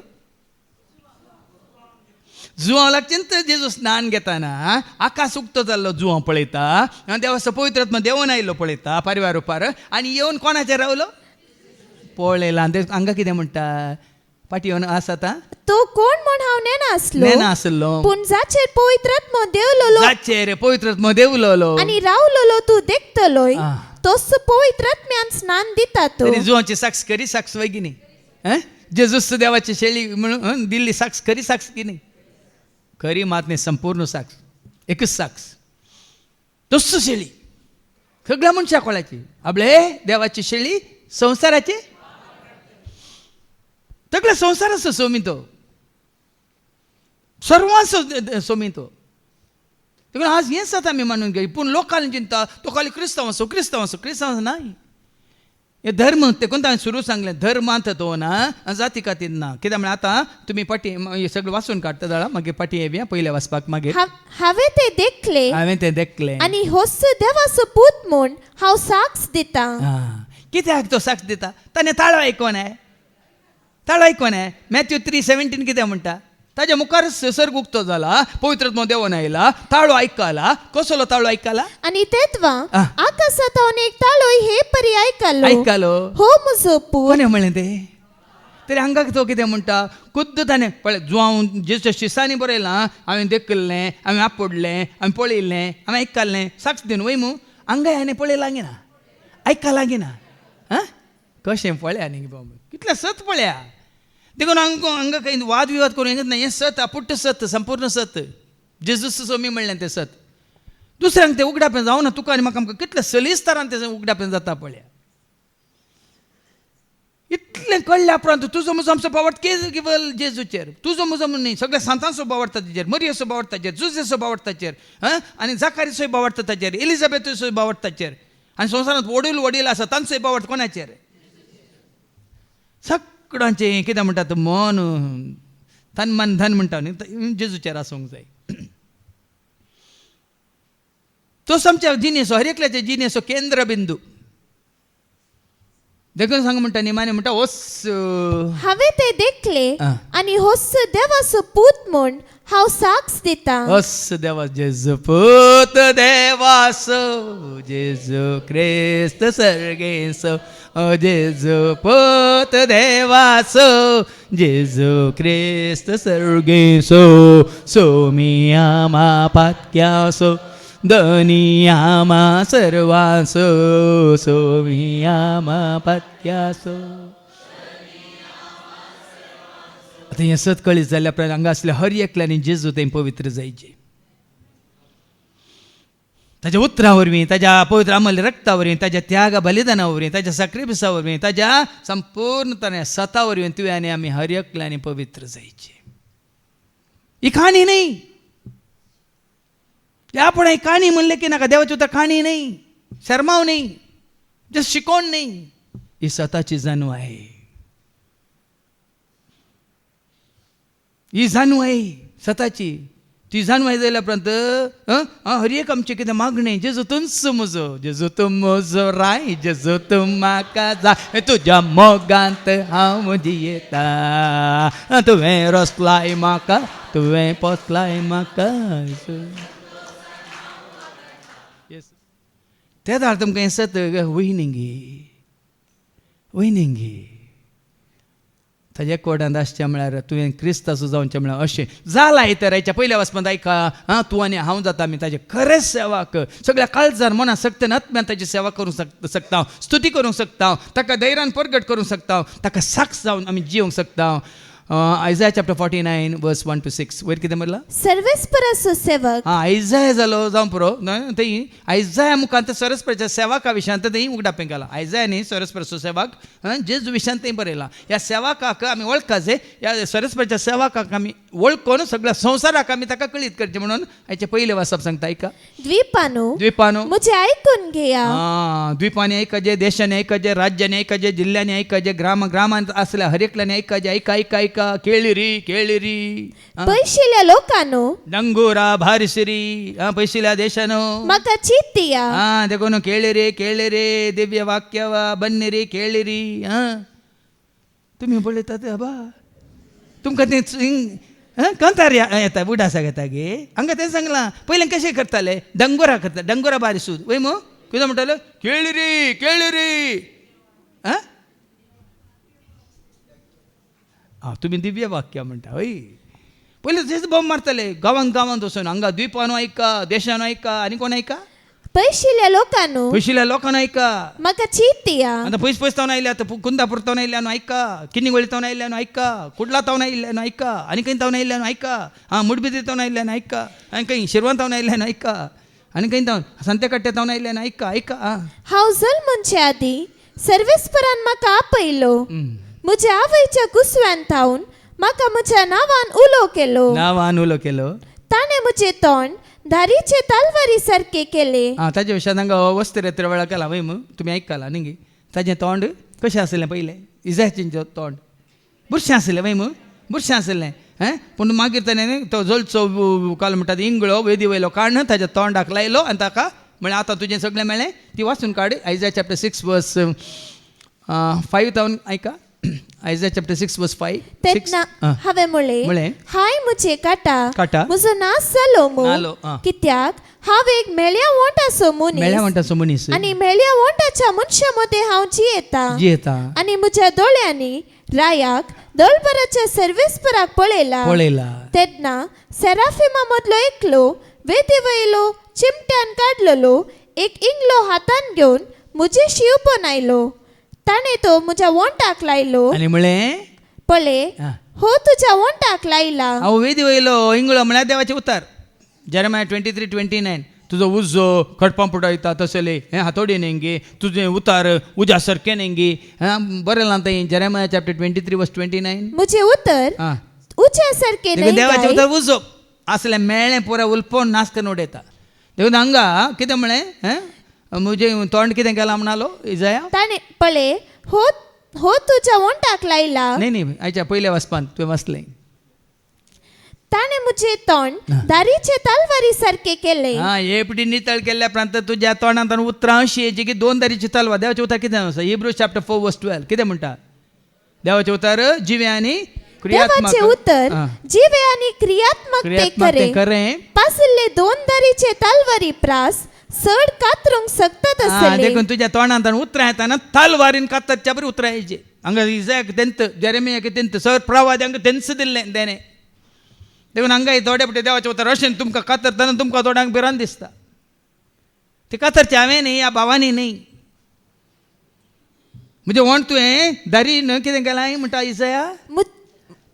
जुवां लागचें जेजू स्नान घेताना आकाश उक्तो जाल्लो जुवां पळयता देवाचो पवित्र आत्मा देंवन आयिल्लो पळयता पारव्या रुपार आनी येवन कोणाचेर रावलो पळयला हांगा कितें म्हणटा पाटी येवन आसा तो कोण म्हूण हांव नेना आसलो पूण जाचेर पवित्र आत्मो देंवलेलो जाचेर पवित्र आत्मा देंवलेलो आनी रावलेलो तूं देखतलोय तोच पवित्र आत्म्यान स्नान दिता तो. जुवांची साक्ष खरी साक्ष वय की न्ही जेजूस देवाची शेळी म्हणून दिल्ली साक्ष खरी साक्ष की न्ही खरी मात न्ही संपूर्ण साक्ष एकच साक्ष तस्स शेळी सगळ्या मनशा कोळाची आपले देवाची शेळी संवसाराची सगळ्या संवसाराचो सोमितो सर्वांचो सोमितो. देखून आज हेंच जाता आमी मानून घेय पूण लोकांनी चिंता तो खाली क्रिस्तांव नाही हे धर्म ते कोणता हांवें सुरू सांगलें धर्मांत तो ना जाती खातीर ना कित्याक म्हळ्यार आतां तुमी पाटी सगळें वाचून काडटा जाल्यार मागीर पाटी येवया पयले वाचपाक मागीर हांवें तें देखलें आनी होच देवाचो पूत म्हूण हांव साक्ष दिता. कित्याक तो साक्ष दिता ताणें ताळो आयकोना मॅथ्यू 3:17 कितें म्हणटा ताज्या मुखार सर्ग उक्तो जाला पवित्र आत्मो देंवन आयला ताळो आयकला कसलो ताळो आयकला आनी तेदवा आकाशांतल्यान एक ताळो हे परी आयकलो हो म्हजो पूत कोणें म्हणलें तें तरी हांगा तो कितें म्हणटा खुद्द ताणें पळय जुवां जेच्या शिसांनी बरयलां हांवें देखल्लें हांवें आपडलें हांवें पळयल्लें हांवें आयकल्लें साक्ष दिवन वय मू हांगाय हांवें पळयलां गे ना आयकलां गे ना कशें पळया न्ही बाबा कितलें सत पळया. देखून हांगा खंय वाद विवाद करूं हें सत अपुट्ट सत संपूर्ण सत जेजूस सोमी म्हणलें तें सत दुसऱ्यांक ते उगड्यापेन जावं ना तुका आनी म्हाका आमकां कितले सलिस्तारान ते उगड्यापेन जाता पळया. इतलें कळ्ळ्या उपरांत तुजो म्हजो आमचो बावट केवल जेजूचेर, तुजो म्हजो न्ही सगळ्या सांतांचो बावडटा ताचेर, मरियेचो बावडटा ताचेर, जुजेचो बावडटा ताचेर, आनी जाकारीचोय बावडटा ताचेर, एलिझाबेथचोय बावडटा ताचेर, आनी संवसारांत वडील आसा तांचोय बावट कोणाचेर? सगळ्यांचें कितें म्हणटा तो मन धन मन धन म्हणटा न्ही जेजूचेर आसूंक जाय. तोच आमच्या जिणेचो हर एकल्याच्या जिणेचो केंद्रबिंदू. देखून सांग म्हणटा निमाणे म्हणटा ओस हांवें ते देखले आ. आनी होस्स देवाचो पूत म्हूण हांव साक्ष दितां. ओस देवा जेजू पूत देवासो जेजू क्रिस्त सर्गेसो जेजू पूत देवासो जेजू क्रिस्त सर्गेसो सोमियामा पात्यासो दनियामा सर्वासो सोमियामा पात्यासो. आता हें सत कळीत जाल्या उपरांत हांगा असल्या हर एकल्यानी जेजू थंय पवित्र जायचे. ताच्या उतरा वरवीं, ताच्या पवित्र अमूल्य रक्ता वरवीं, ताच्या त्याग बलिदाना वरवीं, ताच्या साक्रिफिसा वरवीं, ताच्या संपूर्णपणे सता वरवीं तुवें आनी आमी हर एकल्यानी पवित्र जायचे. ही काणी नाही, आपण ही काणी म्हणले की नाका, देवाची उतर काणी नाही, शर्माव नाही, जस्ट शिकवण नाही, ही स्वताची जाणीव आहे. ही जाणीव आहे स्वताची. ती जाणीव आहे जाल्या उपरांत हर एक आमचे कितें मागणें जेजू तुंच म्हजो, जेजू तूं म्हजो राय, जेजू तूं म्हाका जाय, तुज्या मोगांत हांव जियेता, तुवें रचलाय म्हाका, तुवें पोसलाय म्हाका. तेच अर्थ तुमकां हें सत वयनिंगी वयनिंगी ताच्या कोडांत आसचें म्हळ्यार तुवें क्रिस्ताचो जावचें म्हळ्यार अशें जाला. तर हेच्या पयल्या वचपांत आयका तूं आनी हांव जाता आमी ताजे खरेंच सेवाक सगळ्या काळजार मना सक्तन आत्म्यान ताची सेवा करूंक शकता, स्तुती करूंक शकता, ताका धैर्यान परगट करूंक शकता, ताका साक्ष जावन आमी जिवंक शकता. Isaiah chapter 49 verse 1 to 6 वयर कितें म्हणलां? सर्वेस्पराचो सेवक. आयजाया जालो जावं पुरो थंय आयजाया मुखांत सरस्वराच्या सेवाका विशयांत थंय उगडापें केला. आयजाया न्ही सरस्वराचो सेवाक जेजू विशयांत थंय बरयलां. ह्या सेवाकाक आमी वळखाचे, ह्या सरस्वराच्या सेवाकाक आमी वळखून सगळ्या संवसाराक आमी ताका कळीत करचें म्हणून हाचे पयले वाचप सांगता आयका. द्विपानो म्हजें आयकून घेया. द्विपांनी आयकजे, देशांनी आयकजे, राज्यांनी आयकजे, जिल्ल्यांनी आयकजे, ग्रामांत आसल्या हर एकल्यानी आयकजे. आयका केळिरी पयशिल्ल्या लोकांनो, डंगोरा भारिसिरी पयशिल्ल्या देशानो म्हाका चित दिया. देखून केळिरे दिव्य वाक्य बन्निरी केळिरी. तुमी पळयता ते बाबा तुमकां तें कंतार येता बुडासा घेता गे. हांगा तें सांगलां पयलें कशें करताले, डंगोरा करता, डंगोरा बारिसूद वय मो कितें म्हणटाले केळिरी. तुमी दिव्य वाक्य म्हणटा हय. पयलीं तेच बॉम्ब मारताले गांवांत वचून. हांगा द्विपानो आयका, देशानो आयका, आनी कोण आयका? पयशिल्ल्या लोकांनो, पयशिल्ल्या लोकांना आयका. म्हाका चित दिया. आतां पयस तावन आयल्या, कुंदापूर तावन आयल्यान आयका, किन्नीगोळी तावन आयल्यान आयका, कुडला तावन आयल्यान आयका, आनी खंय तावन आयल्यान आयका, मुडबिद्री तावन आयल्यान आयका, आनी खंय शिरवान तावन आयल्यान आयका, आनी खंय तावन सांतेकट्टे तावन आयल्यान आयका. हांव जल्मचे आदीं सर्वेस्परान म्हाका आपयलो. म्हज्या आवयच्या कुसव्यान थावन म्हाका म्हज्या नांवान उलो केलो. ताणें म्हजें तोंड धारीचे तालवारी सारके केले. ताजे विशयान हांगा वस्त्र वेळा केला वय तुमी आयकला न्ही. ताजें तोंड कशें आसलें पयलें? इजायचें तोंड बुरशें आसलें वय बुरशें आसलें. पूण मागीर ताणें तो जलचो काल म्हणटा इंगळो वेदी वयलो काडून ताच्या तोंडाक लायलो आनी ताका म्हळ्यार आतां तुजें सगळें मेळ्ळें. ती वाचून काड. आयजाया चॅप्टर 6 वर्स 5 तावन आयका. आयजाया चॅप्टर 6 वर्स 5. तेन्ना हांवें म्हळें, हाय म्हजे काटा, म्हजो नास जालो नालो. कित्याक हांव एक मेळ्या वोंटाचो मनीस आनी मेळ्या वोंटाच्या मनशा मदें हांव जियेता. आनी म्हज्या दोळ्यांनी रायाक दळबराच्या सर्वेस्पराक पळयला. तेन्ना सेराफिमा मदलो एकलो वेदी वयलो चिमट्यान काडलेलो एक इंगलो हातान घेवन म्हजेशी उबो आयलो. ताणें तो म्हज्या वोंटाक लायलो आनी म्हळें, पळय हो तुज्या वोंटाक लायला. हांव वेदी वयलो इंगळो म्हळ्यार देवाचें उतर. जेरेमाया 23:29 तुझो उजो खडपां पुडयता तसले हें हातोडीन हेंगे तुझे उतार उज्या सारकें हेंगे बरें लाता जेरेमाया चॅप्टर 23:29 मुझे उतर हां उज्यासारखे देखून नाही देवाचे काय? उतर उजो असले मेळ्ळें पुरा उलपोन नाच करून उडयता देखून हांगा कितें म्हळें मुजे तोंड कितें केलां म्हणालो इजाया ताणे पळे हो हो तुझ्या ओंटाक लायला. न्ही आयच्या पयल्या वचपान तुवें वाचलें ताणे मुझे तोंड दारीचे तलवारी सारखे केले. हां एपडी नितळ केल्ल्या प्रांत तुज्या तोंडांत उतरां अशी जी की 2 दारीची तलवार देवाचें उतर कितें आसा हिब्रू चॅप्टर 4:12 कितें म्हणटा देवाचें उतर जिवे आनी देवाचे उतर जीवे आणि क्रियात्मक ते करे पासले 2 दारीचे तलवारी प्रास सड कातरूंक सकतात असले. देखून तुज्या तोंडांत उतरां येताना तलवारीन कातरच्या बरी उतरां येयचे हांगा इजायाक तेंत जेरेमियाक तेंत सर प्रवाद्यांक तेंच दिल्लें देणे देखून हांगा थोडे पटे देवाचें उतर अशें तुमकां कातरतना तुमकां थोड्यांक भिरांत दिसता ते कातरचें हांवें न्ही ह्या भावानी न्ही म्हणजे म्हण तुवें दारीन कितें केलां म्हणटा इजाया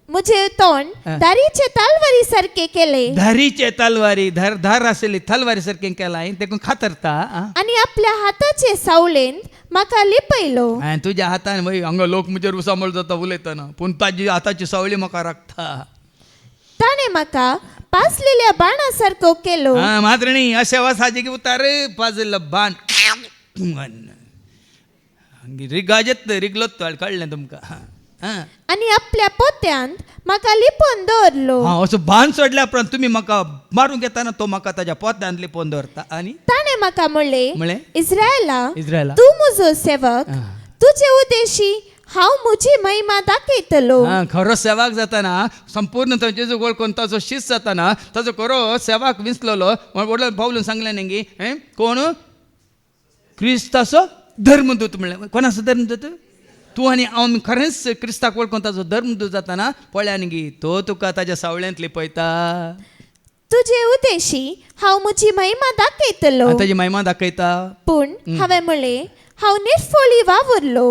मुझे तोंड दारीचे तलवारी सारखे केले. धारीचे तलवारी धार आसली तलवारी सारकें केलां देखून खातरता आणि आपल्या हाताचे सावळेंत म्हाका लिपयलो. तुज्या हातान हांगा लोक म्हजेर उसामळ जाता उलयतना पूण ताजी हाताची सावळी म्हाका राखता ताणे म्हाका पासलेल्या बाणा सारको केलो. मात्र न्ही अशें वसाचे की उतार पाजल्लो बाण रिगाजेत रिगलोत कळ्ळें तुमकां आणि आपल्या पोत्यांत म्हाका लिपोवन दवरलो. असो बाण सोडल्या उपरांत तुमी म्हाका मारूंक येताना तो म्हाका ताज्या पोत्यांत लिपोवन दवरता आनी ताणे म्हाका म्हणले इस्रायला तूं म्हजो सेवक तुजे उद्देशी हांव म्हजी महिमा दाखयतलो. खरो सेवाक जाताना संपूर्ण तो जेजू वळखून ताचो शिस्त जाताना ताचो खरो सेवाक विसललो वडलो पावलून सांगलें न्ही कोण क्रिस्ताचो धर्मदूत म्हणलें कोणाचो धर्मदूत तूं आनी हांव खरेंच क्रिस्ताक वळखून ताचो धर्मदूत जाताना पळया न्ही तो तुका ताज्या सावळ्यांत लिपयता तुजे उद्देशी हांव म्हजी महिमा दाखयतलो. ताजी महिमा दाखयता पूण हांवें म्हणलें हांव निर्फळी वावरलो.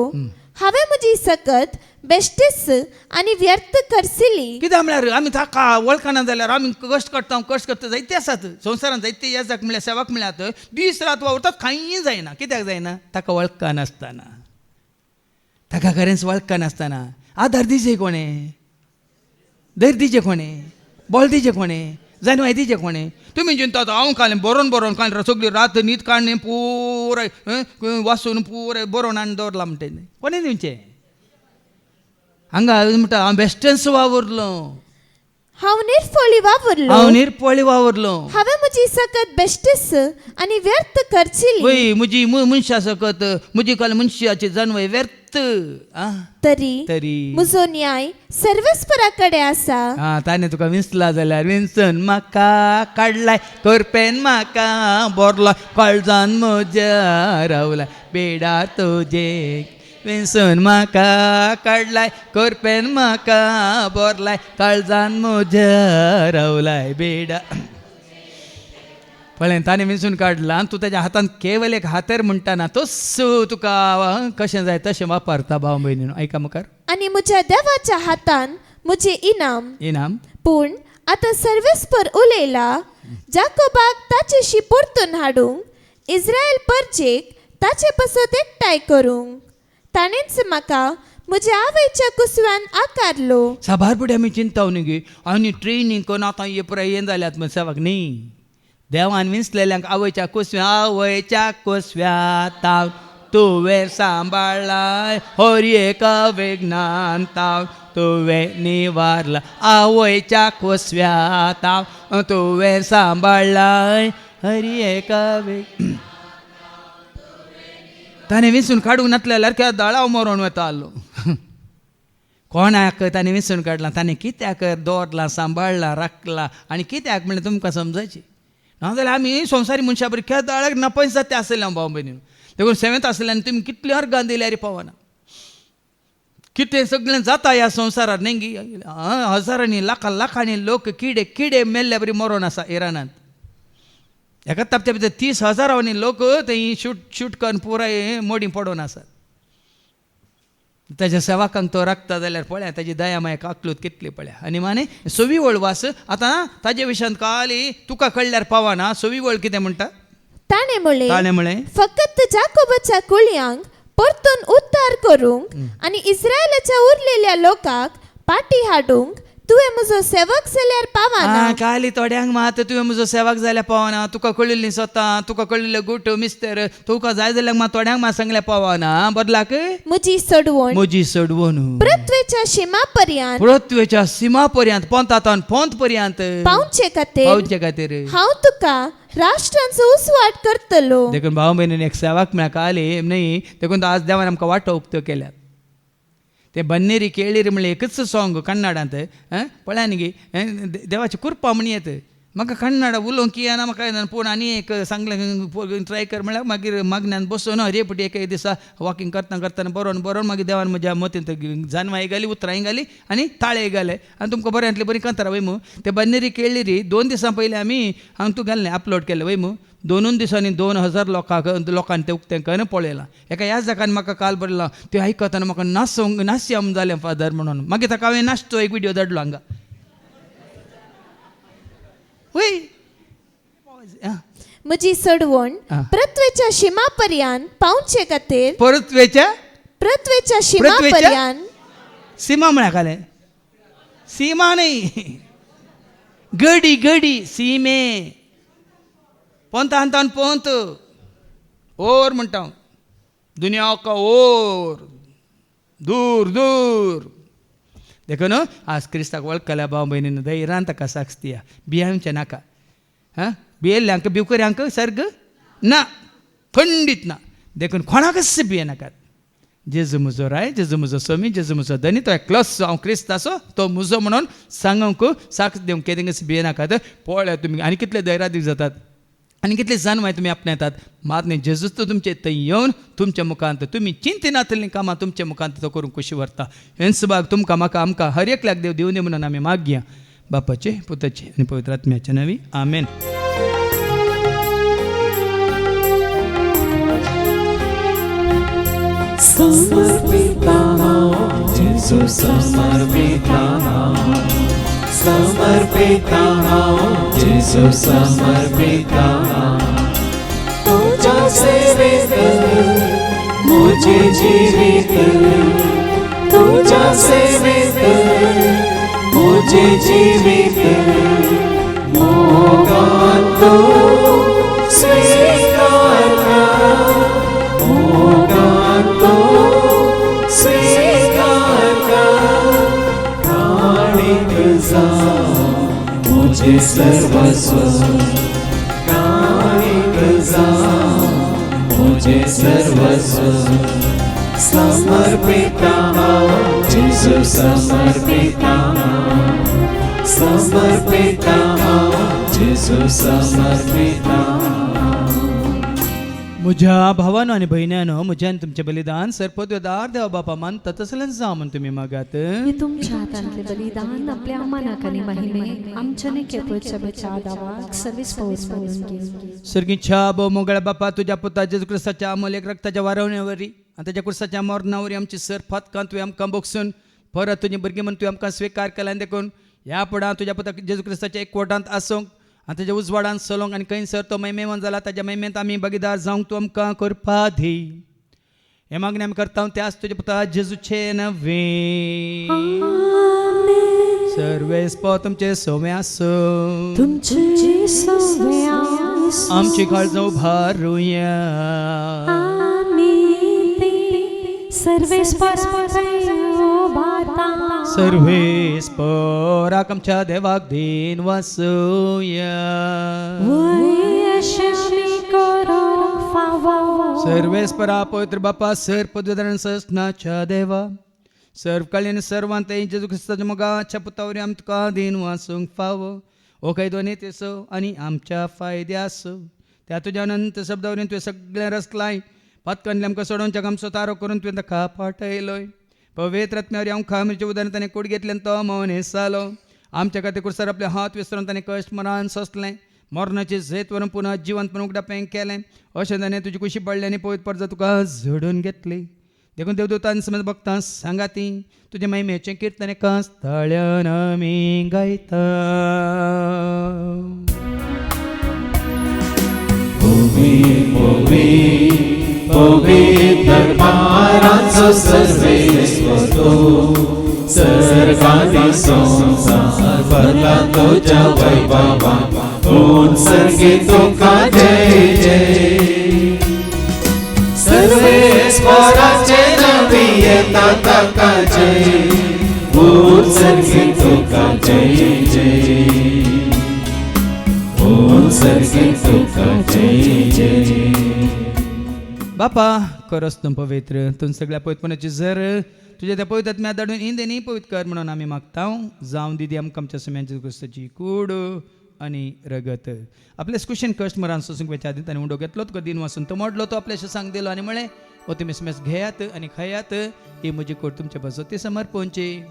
हांवें म्हजी सकत बेश्टीस आनी व्यर्थ करसिली. कित्याक म्हळ्यार आमी ताका वळखना जाल्यार आमी कश्ट करता जायते आसात संवसारांत जायते येजाक म्हळ्यार सेवाक म्हळ्यार दीस रात वावरतात कांय जायना कित्याक जायना ताका वळखा नासतना ताका खरेंच वळखा नासतना आदार दिजे कोणें धैर्य दिजे कोणें बळ दिजे कोणें जाणवाय दिजे कोणें तुमी चिंतात हांव कालें बरोवन कालें सगळी रात न्हीद काडलें पुराय वाचून पुराय बरोवन आनी दवरला म्हणटा कोणें दिवचें हांगा म्हणटा हांव बेश्टेंच वावरलो हांव निर्फळी वावरलो. हांवें म्हजी सकत बेश्टीस आनी व्यर्थ करचिली. वय म्हजी मनशा सकत म्हजी काल मनशाची जन्मय व्यर्थ तरी म्हजो न्याय सर्वेस्परा कडेन आसा. ताणें तुका विंचला जाल्यार विंचून म्हाका काडलाय करपेन म्हाका बोरला काळजान म्हज्या रावलाय बेडार तुजे विंचून म्हाका काडलाय करपेन म्हाका बोरलाय काळजान म्हज्या रावलाय बेडा पळय ताणें विंचून काडला तूं ताच्या हातान केवल एक हातेर म्हणटाना तोच तुका कशें जाय तशें वापरता भाव भयणीनो आयका मुखार. आनी म्हज्या देवाच्या हातान म्हजें इनाम पूण आतां सर्वेस्पर उलयला जाकोबाक ताचेशी परतून हाडूंक इस्रायल परजेक ताचे पासत एकठांय करूंक. ताणेंच म्हाका म्हज्या आवयच्या कुसव्यान आकारलो. साबार फुडें आमी चिंताव न्ही गे आनी ट्रेनींग करून आतां हे पुराय हें जाल्यात म्हण सेवाक न्ही देवान विंचलेल्यांक आवयच्या कुसव्यात तुवें सांबाळलाय हरएका विघ्नान तुवें निवारला आवयच्या कुसव्यात तुवें सांबाळलाय हरएका ताणें विंचून काडूंक नासलेल्यार केदाळ मरोन वता आसलो कोणाक ताणें विंचून काडलां ताणें कित्याक दवरलां सांबाळलां राखलां आनी कित्याक म्हणलें तुमकां समजायचें नाजाल्यार आमी संवसारी मनशा बरी केदाळाक नपयस जाते आसलें भाव भयणीनो देखून सेवेंत आसलेल्यान तुमी कितले अर्गां दिल्यार पावना कितें सगळें जाता ह्या संवसारांत न्ही हजारांनी लाखांनी लोक किडे मेल्ले बरी मरोन आसा इराणांत एका तापच्या भितर 30,000 लोक थंय शूट करून पुराय मोडी पडून आसात ताच्या सेवाकांक तो राखता जाल्यार पळया ताजी दया माया काकलूत कितली पळया. आनी माने सोवी वळ वास आतां ताजे विशयान काली तुका कळल्यार पावना. सोवी वळ कितें म्हणटा ताणे म्हळें फकत जाकोबाच्या कुळयांक परतून उद्धार करूंक आनी इस्रायलाच्या उरलेल्या लोकांक पाटी हाडूंक तुवें म्हजो सेवक जाल्यार पावना. काली थोड्यांक मात तुवें म्हजो सेवक जाल्यार पावना. तुका कळिल्लीं स्वता तुका कळिल्ले गोट मिस्तर तुका जाय जाल्यार मात थोड्यांक मात सांगल्यार पावना. बदलाक म्हजी सडवण पृथ्वेच्या शिमापर्यंत पृथ्वेच्या सीमा पर्यंत पोंतान पोंत पर्यंत पावचे खातीर हांव तुका राष्ट्रांचो उसवाट करतलो. देखून भाव भयणीन एक सेवाक मेळा काली न्ही. देखून आज देवान आमकां वाटो उक्त्यो केल्यात. ते बन्नेरी केळीर म्हणलें एकच सॉंग कन्नडांत पळया न्ही देवाची कृपा म्हणयेत. म्हाका कन्नड उलोवंक येना म्हाका येना पूण आनी एक सांगलें ट्राय कर म्हळ्यार मागीर मागण्यान बसून हरेपटी एक दिसा वॉकिंग करतना करतना बरोवन मागीर देवान म्हज्या मतीन जानवाय घाली उतरांय घाली आनी ताळे घाले आनी तुमकां बऱ्यांतली बरी कंतरा वयमू. ते बन्नेरी केळीरी 2 दिसां पयलीं आमी हांव तूं घाललें अपलोड केलें वयमू. 2 दिसांनी 2000 लोकांनी तें उक्तें पळयलां. एका ह्या जागान म्हाका काल बरयलां तें आयकतना म्हाका नास्यम जालें फादर म्हणून. मागीर ताका हांवें नाचतो एक विडियो धाडलो हांगा. वय म्हजी सडवण पृथ्वेच्या शिमापर्यंत पावचे खातीर पृथ्वेच्या शिमापर्यंत सीमा म्हळ्या काले सीमा न्ही गडी सीमे पोंतान पोंत ओर म्हणटा दुनिया का ओर दूर देखून आज क्रिस्ताक वळखल्या भाव भयणीन धैर्यान ताका साक्ष दिया. भियांचे नाका. भियेल्ल्यांक भिवकऱ्यांक सर्ग ना खंडीत ना. देखून कोणाकच भियेनाकात. जेजू म्हजो राय जेजू म्हजो स्वामी जेजू म्हजो धनी तो एकलोच हांव क्रिस्ताचो तो म्हजो म्हणून सांगूंक साक्ष दिवंक केदेंच भियेनाकात. पळया तुमी आनी कितले धैर्या दिवं जातात आनी कितले जानवाय तुमी आपणायतात. मात न्ही जेजूच तो तुमचे थंय येवन तुमच्या मुखांत तुमी चिंतिनातलीं कामां तुमच्या मुखांत तो करूंक कशी व्हरता. हें सुभाग तुमकां म्हाका आमकां हर एकल्याक देव दिवं दी म्हणून आमी मागया. बापाचे पुताचे आनी पवित्र आत्म्याच्या नांवी आमेन. समर्पिता जेजू समर्पिता जेजू समर्पिता तुझ्या सेवेत मुझे जीवित तुझ्या सेवेत मुझे जीवित मोगान तो स्वीकार मोगान तो स्वीकार काणिक जा मुझे सर्वस्व काणिक जा मुझे सर्वस्व समर्पिता जेजू समर्पिता जेजू समर्पिता. म्हज्या भावानो आनी भयण्यानो म्हज्यान तुमचें बलिदान सरपदवेदार देवा बापा मानता तसलें जा म्हूण तुमी मागात. हे तुमच्या हातांतले बलिदान आपल्या अमानाक आनी महिमे आमच्या नेकेपच्या बचादावाक सर्वीस पावस करून घे. सर्गीच्या भोव मोगळ्या बापा तुज्या पुता जेजू क्रिस्ताच्या अमोलेक रक्ताच्या वारवण्यावरी आनी ताच्या क्रिस्ताच्या मरणावरी आमची सरफातकां तुवें आमकां बोगसून परत तुजी भुरगीं म्हणून तुवें आमकां स्विकार केल्यान देखून ह्या फुडां तुज्या पुता जेजू क्रिस्ताच्या एकवटांत आसूंक आनी ताच्या उजवाडांत चलोंक आनी खंयसर तो महिमेवन जाला ताच्या महिमेंत आमी भागीदार जावंक तूं आमकां करपा दी. हे मागणी आमी करता त्याच तुज्या पुता जेजूचे नवे. सर्वेस्प तुमचे सोमे आसूं तुमचे सोमे आमची काळजां उबारुया सर्वेस्पराक आमच्या देवाक दिन वासूया. सर्वेस्परा पवित्र बापा सर पदवीधरण सस्नाच्या देवा सर्व कळीन सर्वांत जेजू क्रिस्ताच्या मोगाच्या पुतावरी आमकां दिन वासूंक फावो. ओ खंय दोनी तेसो आनी आमच्या फायद्यासो त्या तुज्या अनंत शब्दावरीन तुवें सगळें रचलाय. पातकांतले आमकां सोडोवच्या आमचो तारो करून तुवें ताका पाठयलोय. पवित्र आत्म्यावरी आमकां आमच्या उदारण ताणें कूड घेतल्यान तो मौन हेसालो. आमच्या खातीर कुर्सार आपले हात विसरून ताणें कश्ट मरान सोंसलें. मरणाचें झेत व्हरून पुन्हा जिवंत पण उगडापें केलें. अशें ताणें तुजी कुशी पडली आनी पवित्र परजा तुका झडून घेतली. देखून देवदूतान समज बघता सांगा ती तुझे महिमेचे कीर्तन एका स्थळ्यान आमी गायता. पवित्र दरबाराचो सर्वेश्वर तो, सर्गादी संसार भरला तुझ्या वैभवान, कोण सर्गी तुका जय जय. सर्वेश्वराचे नवी येता ताका जय, कोण सर्गी तुका जय जय, कोण सर्गी तुका जय जय. बापा करस तूं पवित्र, तूं सगळ्या पवित्रपणाची जर तुझ्या त्या पवित्र आत्म्या धाडून इंदेनी पवित्र कर म्हणून आमी मागता. जावं दिदी आमकां आमच्या समेची क्रिस्ताची कूड आनी रगत. आपल्या कुशीन कस्टमरान सोसूंक वेच्या आदी ताणें उंडो घेतलो तुका दिन वाचून तो मोडलो तो आपल्याशी सांग दिलो आनी म्हळें हो तुमी समेस घेयात आनी खायात, ही म्हजी कूड तुमच्या पासत ती समर्पणची.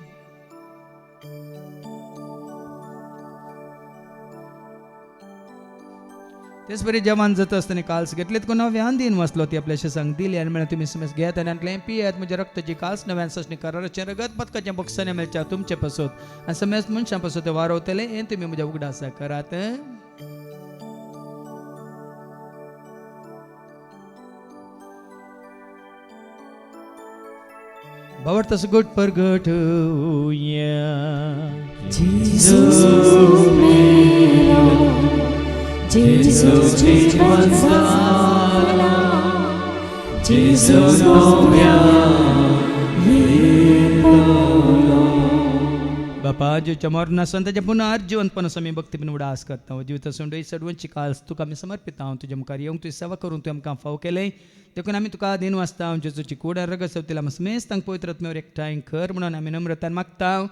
तेच बरे जेवण जाता आसतना काल्स घेतलेत कोण नव्यान दिन वाचलो ती आपल्याशी सांग दिली आनी म्हळ्यार तुमी समेस घेयात आनी आतलें पियात म्हज्या रक्ताची काल्स नव्यान ससणी कराराचें रगत पदकाचें बक्षांनी मेळच्या तुमचे पासत आनी समेस मनशां पासत वारवतले हें तुमी म्हज्या उगडासा करात. बावर तसं गोट परगट Jesus जीवन झाला, Jesus नव्या बापा जीवच्या मरणासन ताच्या पुन्हा जिवंतपणास आमी भक्तीपण उडास करता. जिविता सोंडई सडवंची काल्स तुका आमी समर्पित हांव तुज्या मुखार येवंक तुजी सेवा करून तुवें आमकां फाव केलें देखून आमी तुका दिन वाचता. जेजूची कूड आनी रगत सवतीला आमी समेस्त तांकां पवित्र आत्म्यावर एकठांय कर म्हणून आमी नम्रतान मागता.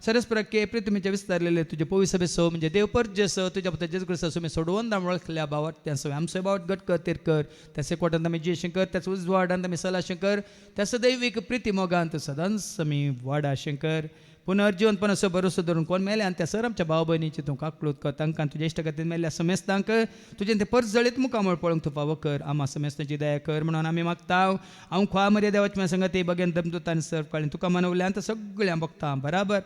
सरस्पराके प्रितुमेचे विस्तारलेले तुजे पवी सभे सो म्हणजे देव परजे सो तुज्या पुता जेजू क्रिस्ता सुमे सोडवून दामळखल्या बावट त्या सो आमचो बावट गट कर तेर कर त्या सेकोटांत आमी जेशें कर त्याच उजवाडांत आमी सलाशें कर त्या सदैवीक प्रिती मोगांत सदांच आमी वाडाशें कर. पुनर्जीवनपण असो भरोसो धरून कोण मेले आनी त्या सर आमच्या भाव भयणीचे तूं काकळूत कर तांकां तुज्या इश्ट खातीर मेल्ल्या समेस्तांक तुजें ते परत जळीत मुखामळ पळोवंक तूं फावो कर. आमा समेस्तांची दया कर म्हणून आमी मागता. हांव ख्वा मर्या देवाच्या संगती बगेन दमदूतान सर्व काळी तुका मनवल्यान सगळ्यां बघता बराबर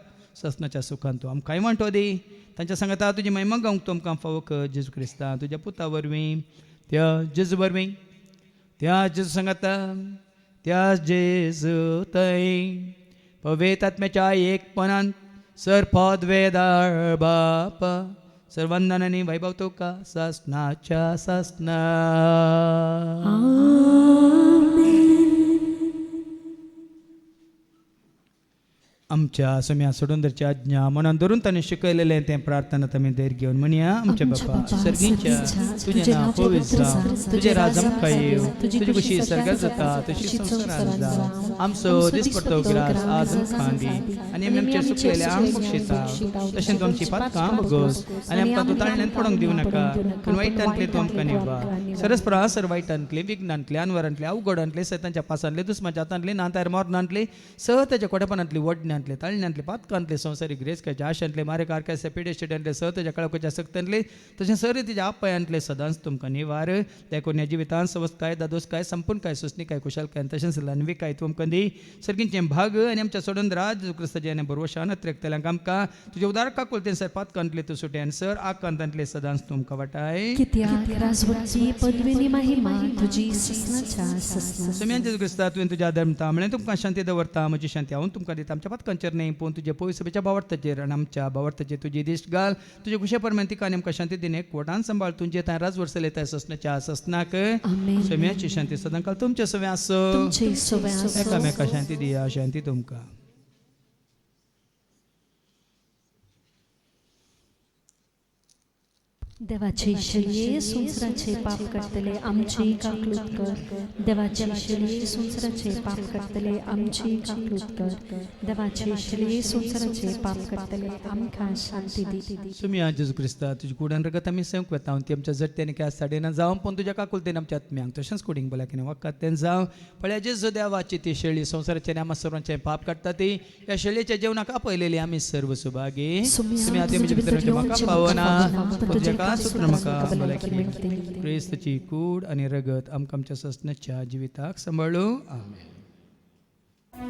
ससनाच्या सुखान तूं आमकां वांटो दी. तांच्या सांगता तुजी महिमा गावंक तूं आमकां फावो कर. जेजू क्रिस्ता तुज्या पुता वरवीं त्या जेजू वरवीं त्या जेजू सांगता त्या जेजू थंय पवित्र आत्म्याच्या एकपणान सर पद वेदाळ बापा सर्वंदनांनी वैभव तुका ससनाच्या ससना. आमच्या सम्या सोडूंदरच्या आज्ञा मनान धरून ताणें शिकयलेलें तें प्रार्थना आमी देर घेवन म्हणया. आमच्या बापा सर्गीच्या तुजें नांव पवित्र जावं, तुजें राज आमकां येवं, तुजी कुशी सर्गार जाता तशी संवसारांत जावं. आमचो दिसपडटो ग्रास आज आमकां दी आनी आमी आमचे सुकलेले आंग बक्षिता तशें तूं आमची पातकां बगोस आनी आमकां तूं ताळण्यांत पडोवंक दिवं नाका पूण वायटांतले तूं आमकां निवार. सरस्परा सर वायटांतले विघ्नांतले अनवरांतले अवघडांतले सैतांच्या पासांतले दुस्माच्या हातांतले नातार मोरणांतले स ताच्या कोडेपणांतले वडण्यांतले ताळण्यांतले पातकांतले संवसारीक ग्रेसकाच्या आशांतले मारे कारकाच्या पिडेस्टेडांतले स ताच्या कळकोच्या सक्तांतले तशें सर तिच्या आपयांतले सदांच तुमकां निवार. देखून ह्या जिवितांत सवस्त काय दादोस काय संपूर्ण काय सुस्नी काय कुशाल काय तशेंच लानवी काय तूं आमकां दी. सर्गींचे भाग आनी आमच्या सोडून राज क्रिस्ताचे आनी बरोवशान त्रेकतल्यांक आमकां तुजे उदार काकूल ते सर पातकांतले तूं सुट्यान सर आकांतांतले सदांच तुमकां वाटाय. कित्याक राजवटी पदवीनी महिमा तुजी ससनाच्या ससना. समेन जेजू क्रिस्ता तुवें तुज्या धर्मता म्हळें तुमकां शांती दवरता. म्हजी शांती हांव तुमकां दिता. आमच्या पातकांचेर न्ही पूण तुजे पवित्र सभेच्या भावार्थाचेर आनी आमच्या भावार्थाचेर तुजी दिश्ट घाल. तुजे कुशे परमेन तिका आनी आमकां शांती दिने एकवटान सांबाळ तुजे थंय राज वर्सले ससनाच्या ससनाक. समेची शांती सदां काल तुमचे सवे आसो. तुमचे सवे आसो. एकामेका शांती दिया. शांती तुमकां. देवाचे शरीर संसाराचे पाप करतले आमची काकलूत कर. देवाचे शरीर संसाराचे पाप करतले आमची काकलूत कर. देवाचे शरीर संसाराचे पाप करतले आमकां शांती दी. सुमिया जेजू क्रिस्ता तुजी कुडान रगत आमी सेवक वेता ती आमच्या जट्ट्याने काय साडेना जावं पण तुज्या काकुलतेन आमच्या आत्म्यांक तशेंच कुडींग भलायकेन वखद तें जावं. पळया जेजू देवाची ती शेळी संवसाराचे आनी आमा सर्वांचे पाप काडटा ती ह्या शेळयेच्या जेवणाक आपयलेली आमी सर्व सुभागी. सुमिया ती म्हज्या भितर म्हाका पावना तुज्या सुत्र म्हाका भलायकी क्रिस्ताची कूड आनी रगत आमकां आमच्या ससनाच्या जिविताक सांबाळू. आमेन.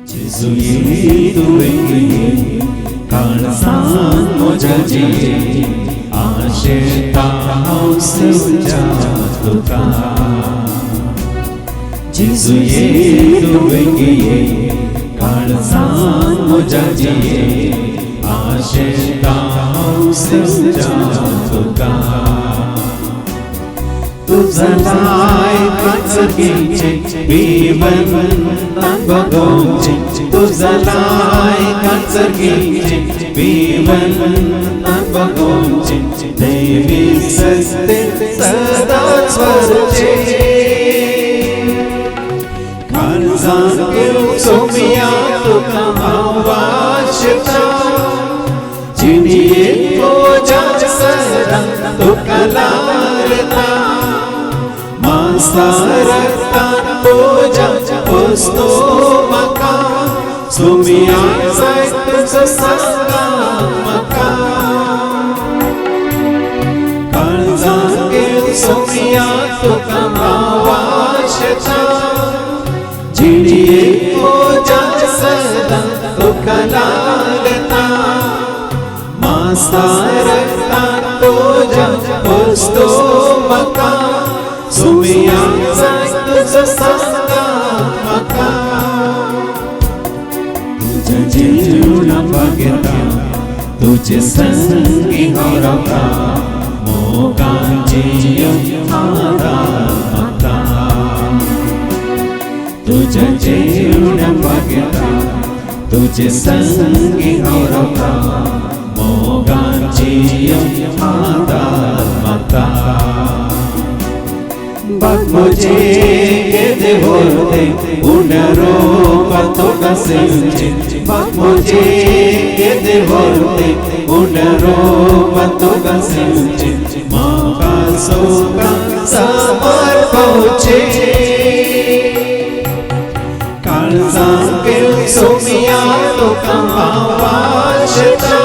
जेजू ये तुवेंगे काळजान म्हज्या जी आशेता हांव सवच्या तुका जेजू ये तुवेंगे काळजान म्हज्या जी आशेता हांव सवच्या तुका तुझा लाय कांचगेचे विवरण बघोचे तुझा लाय कांचगेचे विवरण बघोचे देवी सत्य सदाच वरचे काळजान घेऊन सोमिया तुका आवाशता जिणिये तुझ्या सदा तुका लालता सारक्ता तुझ्या वस्तू म्हाका सोमिया जाय तुजो सांगा म्हाका काळजान घेवन सोमिया तुका आवाशता जिणिये तुझ्या सदा तुका लालता सारक्ता तुझ्या वस्तू म्हाका सोमिया जाय तुजो सांगा म्हाका तुझ्या जिवना बागेता तुजे संगी हांव रावता मोगाची आदार मागता तुझ्या जिवना बागेता तुजे संगी हांव रावता मोगाची आदार मागता मुझे के देवोते उनरो बातों का सेंचे मुझे के देवोते उनरो बातों का सेंचे माँ का सोका समर पहुँचे काळजान घेवन सोमिया तुका आवाशता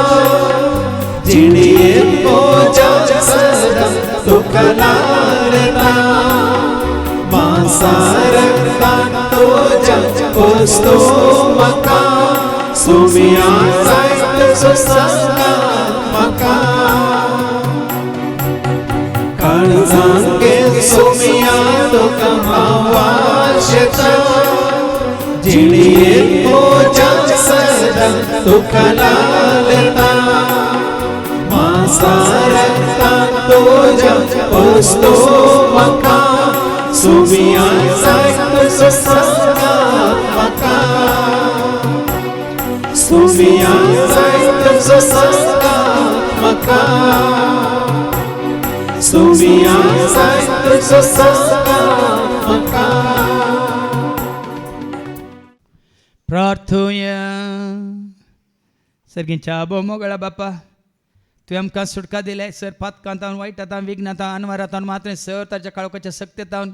जिणिये तुझ्या सदा तुका लालता सारक्ता तुझ्या वस्तू म्हाका सोमिया जाय तुजो सांगा म्हाका काळजान घेवन सोमिया तुका आवाशता जिणिये तुझ्या सदा तुका लालता सारक्ता तुझ्या वस्तू म्हाका सोमिया जाय तुजो सांगा म्हाका सोमिया जाय तुजो सांगा म्हाका सोमिया जाय तुजो सांगा म्हाका प्रार्थोया सर्गींच्या आबो मोगळा बापा तुवें आमकां सुटका दिल्या सर पातकांतावन वायटांतावन विघ्नांतावन अनवरांतावन मात्र सर ताच्या काळोखाच्या सक्तेतावन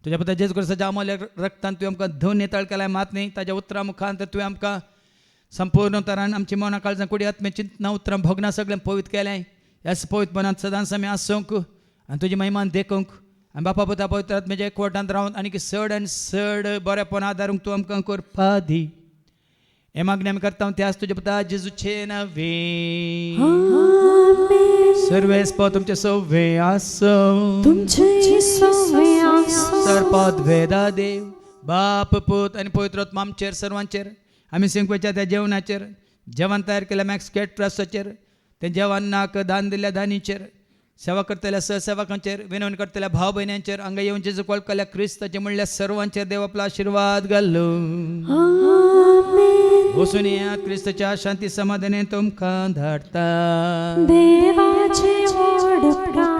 तुज्या पुता जेजू क्रिस्ताच्या अमूल्य रक्तान तुवें आमकां धन नितळ केल्या मात न्ही ताच्या उतरां मुखांत तुवें आमकां संपूर्ण तरान आमची मना काळजां कुडी आत्मे चिंतना उतरां भोगना सगळें पवित्र केलें ह्या पवित्र मनांत सदांच आमी आसूंक आनी तुजी महिमान देखूंक आनी बापा पुता पवित्र आत्म्याच्या एकवटांत रावन आनी चड आनी चड बरेपण आदारूंक तूं आमकां करपा दी हे मागणी आमी करता त्याच तुजे पुता जेजूचे नवे सर्वेस्प तुमचे सव्वे आसो सर्पाद वेदा देव बाप पूत आनी पवित्र आत्मा आमचेर सर्वांचेर आमी सिंकवेच्या त्या जेवणाचेर जेवण तयार केल्या मॅक्स केट ट्रस्टाचेर ते जेवणाक दान दिल्ल्या दानीचेर सेवा करतल्या सहसेवकांचेर विनवणी करतल्या भाव भयण्यांचेर हांगा येवन जेजू कळकल्या क्रिस्ताचे म्हणल्या सर्वांचेर देव आपलो आशिर्वाद घालो वचून येयात क्रिस्ताच्या शांती समाधाने तुमकां धाडटा देवाचे व्हड